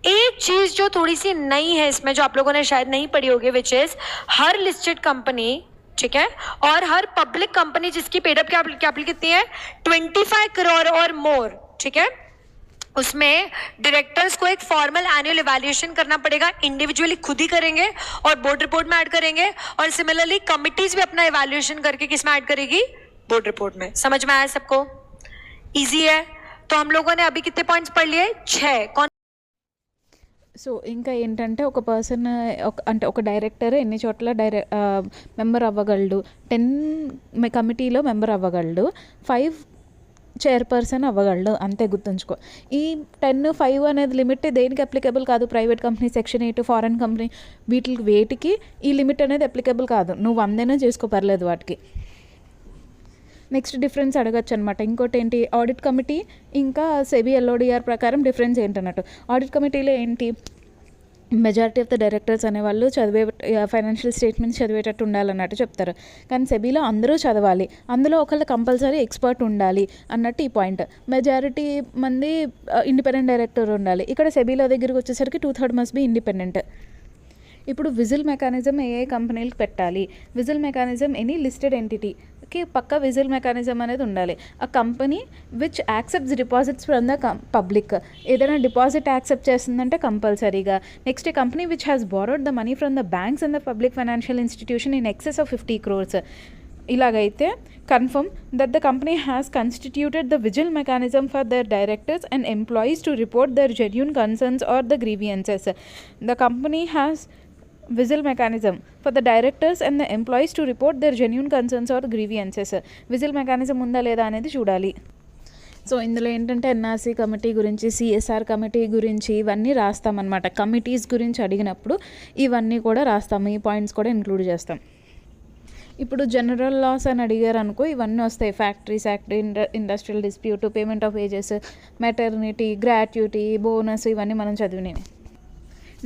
S2: एक चीज जो थोड़ी सी नई है इसमें, जो आप लोगों ने शायद नहीं पढ़ी होगी, which is her listed company, ठीक है, और हर पब्लिक कंपनी जिसकी पेडअप कैपिटल कितनी है 25 करोड़ और मोर, ठीक है, उसमें डायरेक्टर्स को एक फॉर्मल एनुअल इवैल्यूएशन करना पड़ेगा, इंडिविजुअली खुद ही करेंगे और बोर्ड रिपोर्ट में ऐड करेंगे। और सिमिलरली कमिटीज भी अपना इवैल्यूएशन करके किस में ऐड करेगी? बोर्ड रिपोर्ट में। समझ में आया सबको? इजी है। तो हम लोगों ने अभी कितने पॉइंट्स पढ़ लिए? 6। कौन?
S1: సో ఇంకా ఏంటంటే ఒక పర్సన్ అంటే ఒక డైరెక్టర్ ఎన్ని చోట్ల మెంబర్ అవ్వగలడు, 10 కమిటీలో మెంబర్ అవ్వగలడు, 5 చైర్పర్సన్ అవ్వగలడు, అంతే గుర్తుంచుకో. ఈ 10, 5 అనేది లిమిట్ దేనికి అప్లికబుల్ కాదు? Private company, section 8, foreign company, వేటికి ఈ లిమిట్ అనేది అప్లికబుల్ కాదు. నువ్వు 100 చేసుకో, పర్లేదు వాటికి. నెక్స్ట్ డిఫరెన్స్ అడగచ్చు అనమాట. ఇంకోటి ఏంటి, ఆడిట్ కమిటీ ఇంకా సెబీ LODR ప్రకారం డిఫరెన్స్ ఏంటన్నట్టు. ఆడిట్ కమిటీలో ఏంటి, మెజారిటీ ఆఫ్ ద డైరెక్టర్స్ అనేవాళ్ళు ఫైనాన్షియల్ స్టేట్మెంట్స్ చదివేటట్టు ఉండాలన్నట్టు చెప్తారు. కానీ సెబీలో అందరూ చదవాలి, అందులో ఒకళ్ళు కంపల్సరీ ఎక్స్పర్ట్ ఉండాలి అన్నట్టు ఈ పాయింట్. మెజారిటీ మంది ఇండిపెండెంట్ డైరెక్టర్ ఉండాలి. ఇక్కడ సెబీలో దగ్గరికి వచ్చేసరికి 2/3 మస్ట్ బి ఇండిపెండెంట్. ఇప్పుడు విజిల్ మెకానిజం ఏ కంపెనీలకు పెట్టాలి? విజిల్ మెకానిజం ఎనీ లిస్టెడ్ ఎంటిటీకి పక్క విజిల్ మెకానిజం అనేది ఉండాలి. ఆ company which accepts deposits from the public, ఏదైనా డిపాజిట్ యాక్సెప్ట్ చేస్తుందంటే కంపల్సరీగా. Next, A company which has borrowed the money from the banks and the public financial institution in excess of 50 crores. ఇలాగైతే confirm that the company has constituted the whistle mechanism for their directors and employees to report their genuine concerns or the grievances. The company has whistle mechanism for the directors and the employees to report their genuine concerns or grievances. Whistle mechanism ఉందా లేదా అనేది చూడాలి. సో ఇందులో ఏంటంటే NRC కమిటీ గురించి, CSR కమిటీ గురించి ఇవన్నీ రాస్తామన్నమాట. కమిటీస్ గురించి అడిగినప్పుడు ఇవన్నీ కూడా రాస్తాము, ఈ పాయింట్స్ కూడా ఇంక్లూడ్ చేస్తాం. ఇప్పుడు జనరల్ లాస్ అని అడిగారు అనుకో, ఇవన్నీ వస్తాయి. Factories act, industrial dispute, payment of wages, maternity, gratuity, bonus, ఇవన్నీ మనం చదివినవి.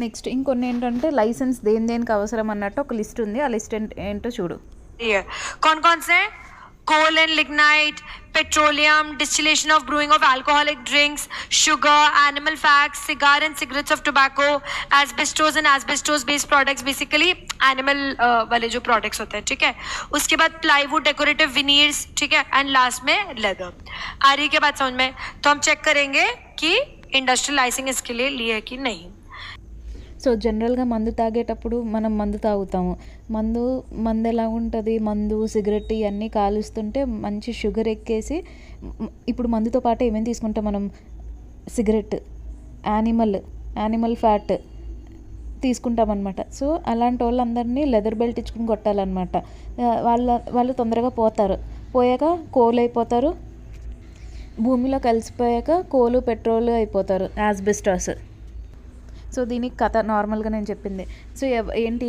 S1: నెక్స్ట్ ఇంకొన్ని ఏంటంటే లైసెన్స్ దేనికి అవసరం అన్నట్టు ఒక లిస్ట్ ఉంది. ఆ లిస్ట్ ఏంటో చూడు.
S2: कौन कौन से? coal and lignite, petroleum, distillation of brewing of alcoholic drinks, sugar, animal fats, cigar and cigarettes of tobacco, asbestos and asbestos based products, basically animal वाले जो products होते हैं, ठीक है. उसके बाद plywood, decorative veneers, ठीक है, and last में leather. आ रही के बाद समझ में? तो हम चेक करेंगे कि इंडस्ट्रियल लाइसेंस इसके लिए लिए है कि नहीं.
S1: సో జనరల్గా మందు తాగేటప్పుడు మనం మందు తాగుతాము. మందు ఎలా ఉంటుంది, మందు, సిగరెట్ ఇవన్నీ కాలుస్తుంటే మంచి షుగర్ ఎక్కేసి, ఇప్పుడు మందుతో పాటు ఏమేమి తీసుకుంటాం మనం? సిగరెట్, యానిమల్ ఫ్యాట్ తీసుకుంటాం అనమాట. సో అలాంటి వాళ్ళందరినీ లెదర్ బెల్ట్ ఇచ్చుకుని కొట్టాలన్నమాట. వాళ్ళు తొందరగా పోయాక కోల్ అయిపోతారు, భూమిలో కలిసిపోయాక కోలు, పెట్రోల్ అయిపోతారు, యాస్బెస్టాస్. సో దీనికి కథ నార్మల్గా నేను చెప్పింది. సో ఏంటి,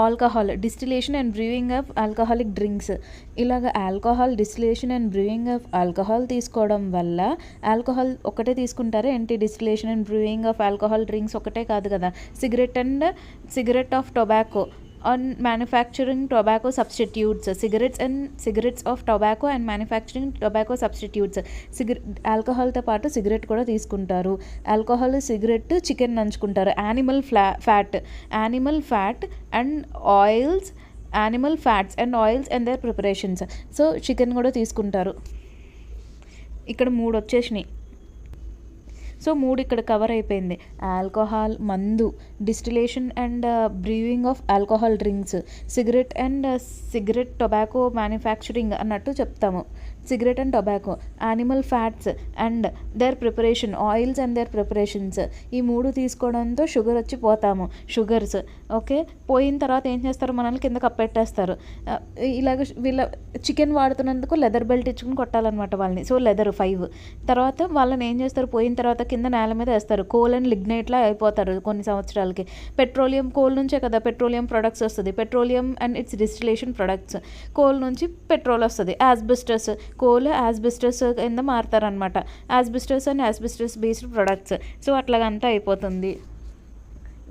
S1: alcohol, distillation and brewing of alcoholic drinks. ఇలాగ alcohol, distillation and brewing of alcohol తీసుకోవడం వల్ల, ఆల్కహాల్ ఒకటే తీసుకుంటారా ఏంటి? Distillation and brewing of alcohol drinks ఒకటే కాదు కదా. Cigarette of tobacco on manufacturing tobacco substitutes, cigarettes of tobacco and manufacturing tobacco substitutes. ఆల్కహాల్తో పాటు సిగరెట్ కూడా తీసుకుంటారు. ఆల్కహాల్, సిగరెట్, చికెన్ నంచుకుంటారు. Animal fat and oils, animal fats and oils and their preparations. So chicken కూడా తీసుకుంటారు. ఇక్కడ 3 వచ్చేసినాయి. సో 3 ఇక్కడ కవర్ అయిపోయింది. ఆల్కహాల్, మందు, distillation and brewing of alcohol drinks, cigarette tobacco manufacturing అన్నట్టు చెప్తాము. cigarette and tobacco, animal fats and their preparation, oils and their preparations. ఈ 3 తీసుకోవడంతో షుగర్ వచ్చి పోతాము, షుగర్స్. ఓకే, పోయిన తర్వాత ఏం చేస్తారు, మనల్ని కింద కప్పెట్టేస్తారు. ఇలాగ వీళ్ళ చికెన్ వాడుతున్నందుకు లెదర్ బెల్ట్ ఇచ్చుకుని కొట్టాలన్నమాట వాళ్ళని. So leather 5. తర్వాత వాళ్ళని ఏం చేస్తారు, పోయిన తర్వాత కింద నేల మీద వేస్తారు, కోల్ అండ్ లిగ్నైట్లా అయిపోతారు కొన్ని సంవత్సరాలకి. పెట్రోలియం, కోల్ నుంచే కదా పెట్రోలియం ప్రొడక్ట్స్ వస్తుంది, petroleum and its distillation products. Coal నుంచి పెట్రోల్ వస్తుంది. యాస్బెస్టస్, కోల్ యాస్బెస్టస్ కింద మారుతారనమాట. Asbestos and asbestos based products. So అట్లాగంతా అయిపోతుంది.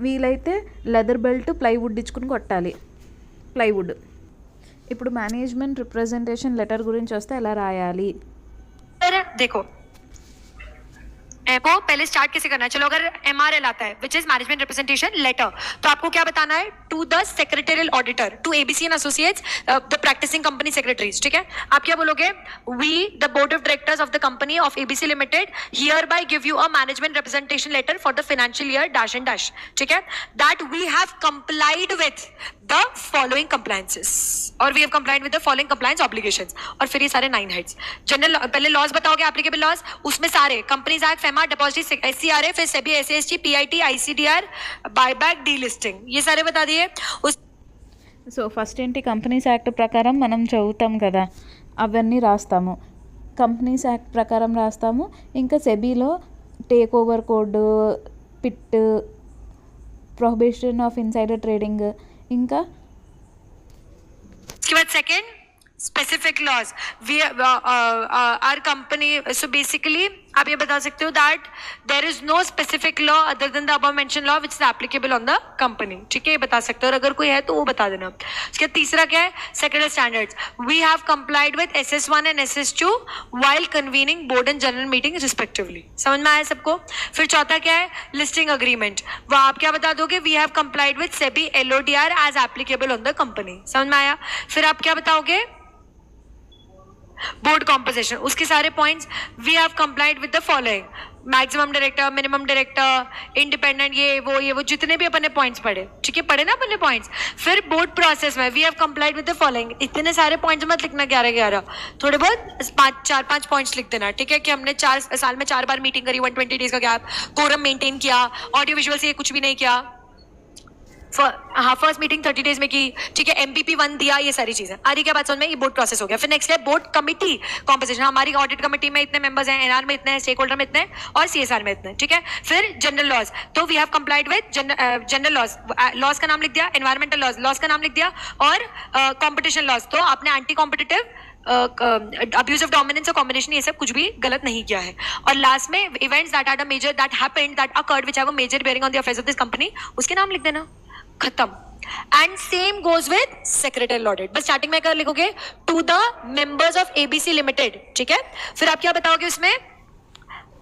S1: వీలైతే లెదర్ బెల్ట్, ప్లైవుడ్ ఇచ్చుకుని కొట్టాలి, ప్లైవుడ్. ఇప్పుడు మేనేజ్మెంట్ రిప్రజెంటేషన్ లెటర్ గురించి వస్తే ఎలా రాయాలి?
S2: देखो को पहले स्टार्ट कैसे करना है, चलो अगर MRL आता है which is management representation letter, तो आपको क्या बताना है, to the secretarial auditor, to ABC and associates the practising company secretaries. ठीक है, आप क्या बोलोगे, we the board of directors of the company of ABC limited hereby give you a management representation letter for the financial year dash and dash. ठीक है, that we have complied with the following compliances और we have complied with the following compliance obligations. और फिर ये सारे 9 हेड्स. जनरल पहले लॉज बताओगे, एप्लीकेबल लॉज, उसमें सारे companies act, FEMA, depository, SCRA, फिर SEBI, SAST, PIT, ICDR, buyback, delisting, ये सारे बता दिए.
S1: సో ఫస్ట్ ఏంటి, కంపెనీస్ యాక్ట్ ప్రకారం మనం చదువుతాం కదా, అవన్నీ రాస్తాము. కంపెనీస్ యాక్ట్ ప్రకారం రాస్తాము. ఇంకా సెబీలో takeover code, PIT, prohibition of insider trading, ఇంకా
S2: उसके बाद second specific laws. We are company, so basically आप ये बता सकते हो that there is no specific law other than the above mention law which is applicable on the company. ठीक है, ये बता सकते हो, और अगर कोई है तो वो बता देना. उसके तीसरा क्या है, secretary standards. We have complied with SS1 and SS2 while convening board and general meeting respectively. समझ में आया सबको? फिर चौथा क्या है, लिस्टिंग अग्रीमेंट. वो आप क्या बता दोगे, we have complied with SEBI LODR as applicable on the company. समझ में आया? फिर आप क्या बताओगे, बोर्ड कॉम्पोजिशन, उसके सारे points. We have complied with the following, maximum director, minimum director, independent, ये वो जितने भी अपने पॉइंट्स पढ़े. ठीक है, पढ़े ना अपने पॉइंट्स. फिर बोर्ड प्रोसेस में we have complied with the following. इतने सारे पॉइंट्स मत लिखना 11, थोड़े बहुत 4-5 पॉइंट्स लिख देना. ठीक है, कि हमने 4 साल में 4 बार मीटिंग करी, 120 डेज का गैप, कोरम मेंटेन किया, ऑडियो विजुअल से कुछ भी नहीं किया. हाँ, फर्स्ट मीटिंग 30 डेज में की. ठीक है, MPP 1 दिया, ये सारी चीजें आ रही. क्या बात समझ में? ये बोर्ड प्रोसेस हो गया. फिर नेक्स्ट है बोर्ड कमिटी कॉम्पोजिशन. हमारी ऑडिट कमेटी में इतने मेंबर्स हैं, NR में इतने हैं, स्टेक होल्डर में इतने और CSR में इतने. ठीक है, फिर जनरल लॉज, तो we have complied with general laws. Laws का नाम लिख दिया, एनवायरमेंटल लॉज, लॉज का नाम लिख दिया, और कॉम्पिटिशन लॉज, तो आपने anti competitive, abuse of dominance और कॉम्बिनेशन, ये सब कुछ भी गलत नहीं किया है. और लास्ट में events that are the major that happened that occurred which have a major bearing on the affairs of this company, उसके नाम लिख देना. खत्म. And same goes with secretarial audit. बस स्टार्टिंग में कर लिखोगे, to the members of ABC limited. ठीक है, फिर आप क्या बताओगे उसमें,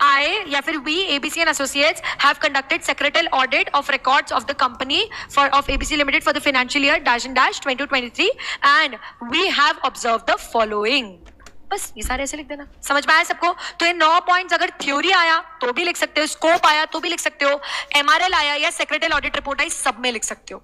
S2: I या फिर we ABC and associates have conducted secretarial audit of records of the company of ABC Limited for the financial year dash and dash 2023 and we have observed the following. बस ये सारे ऐसे लिख देना. समझ में आया सबको? तो ये 9 पॉइंट्स अगर थ्योरी आया तो भी लिख सकते हो, स्कोप आया तो भी लिख सकते हो, MRL आया या सेक्रेटरियल ऑडिट रिपोर्ट आई, सब में लिख सकते हो.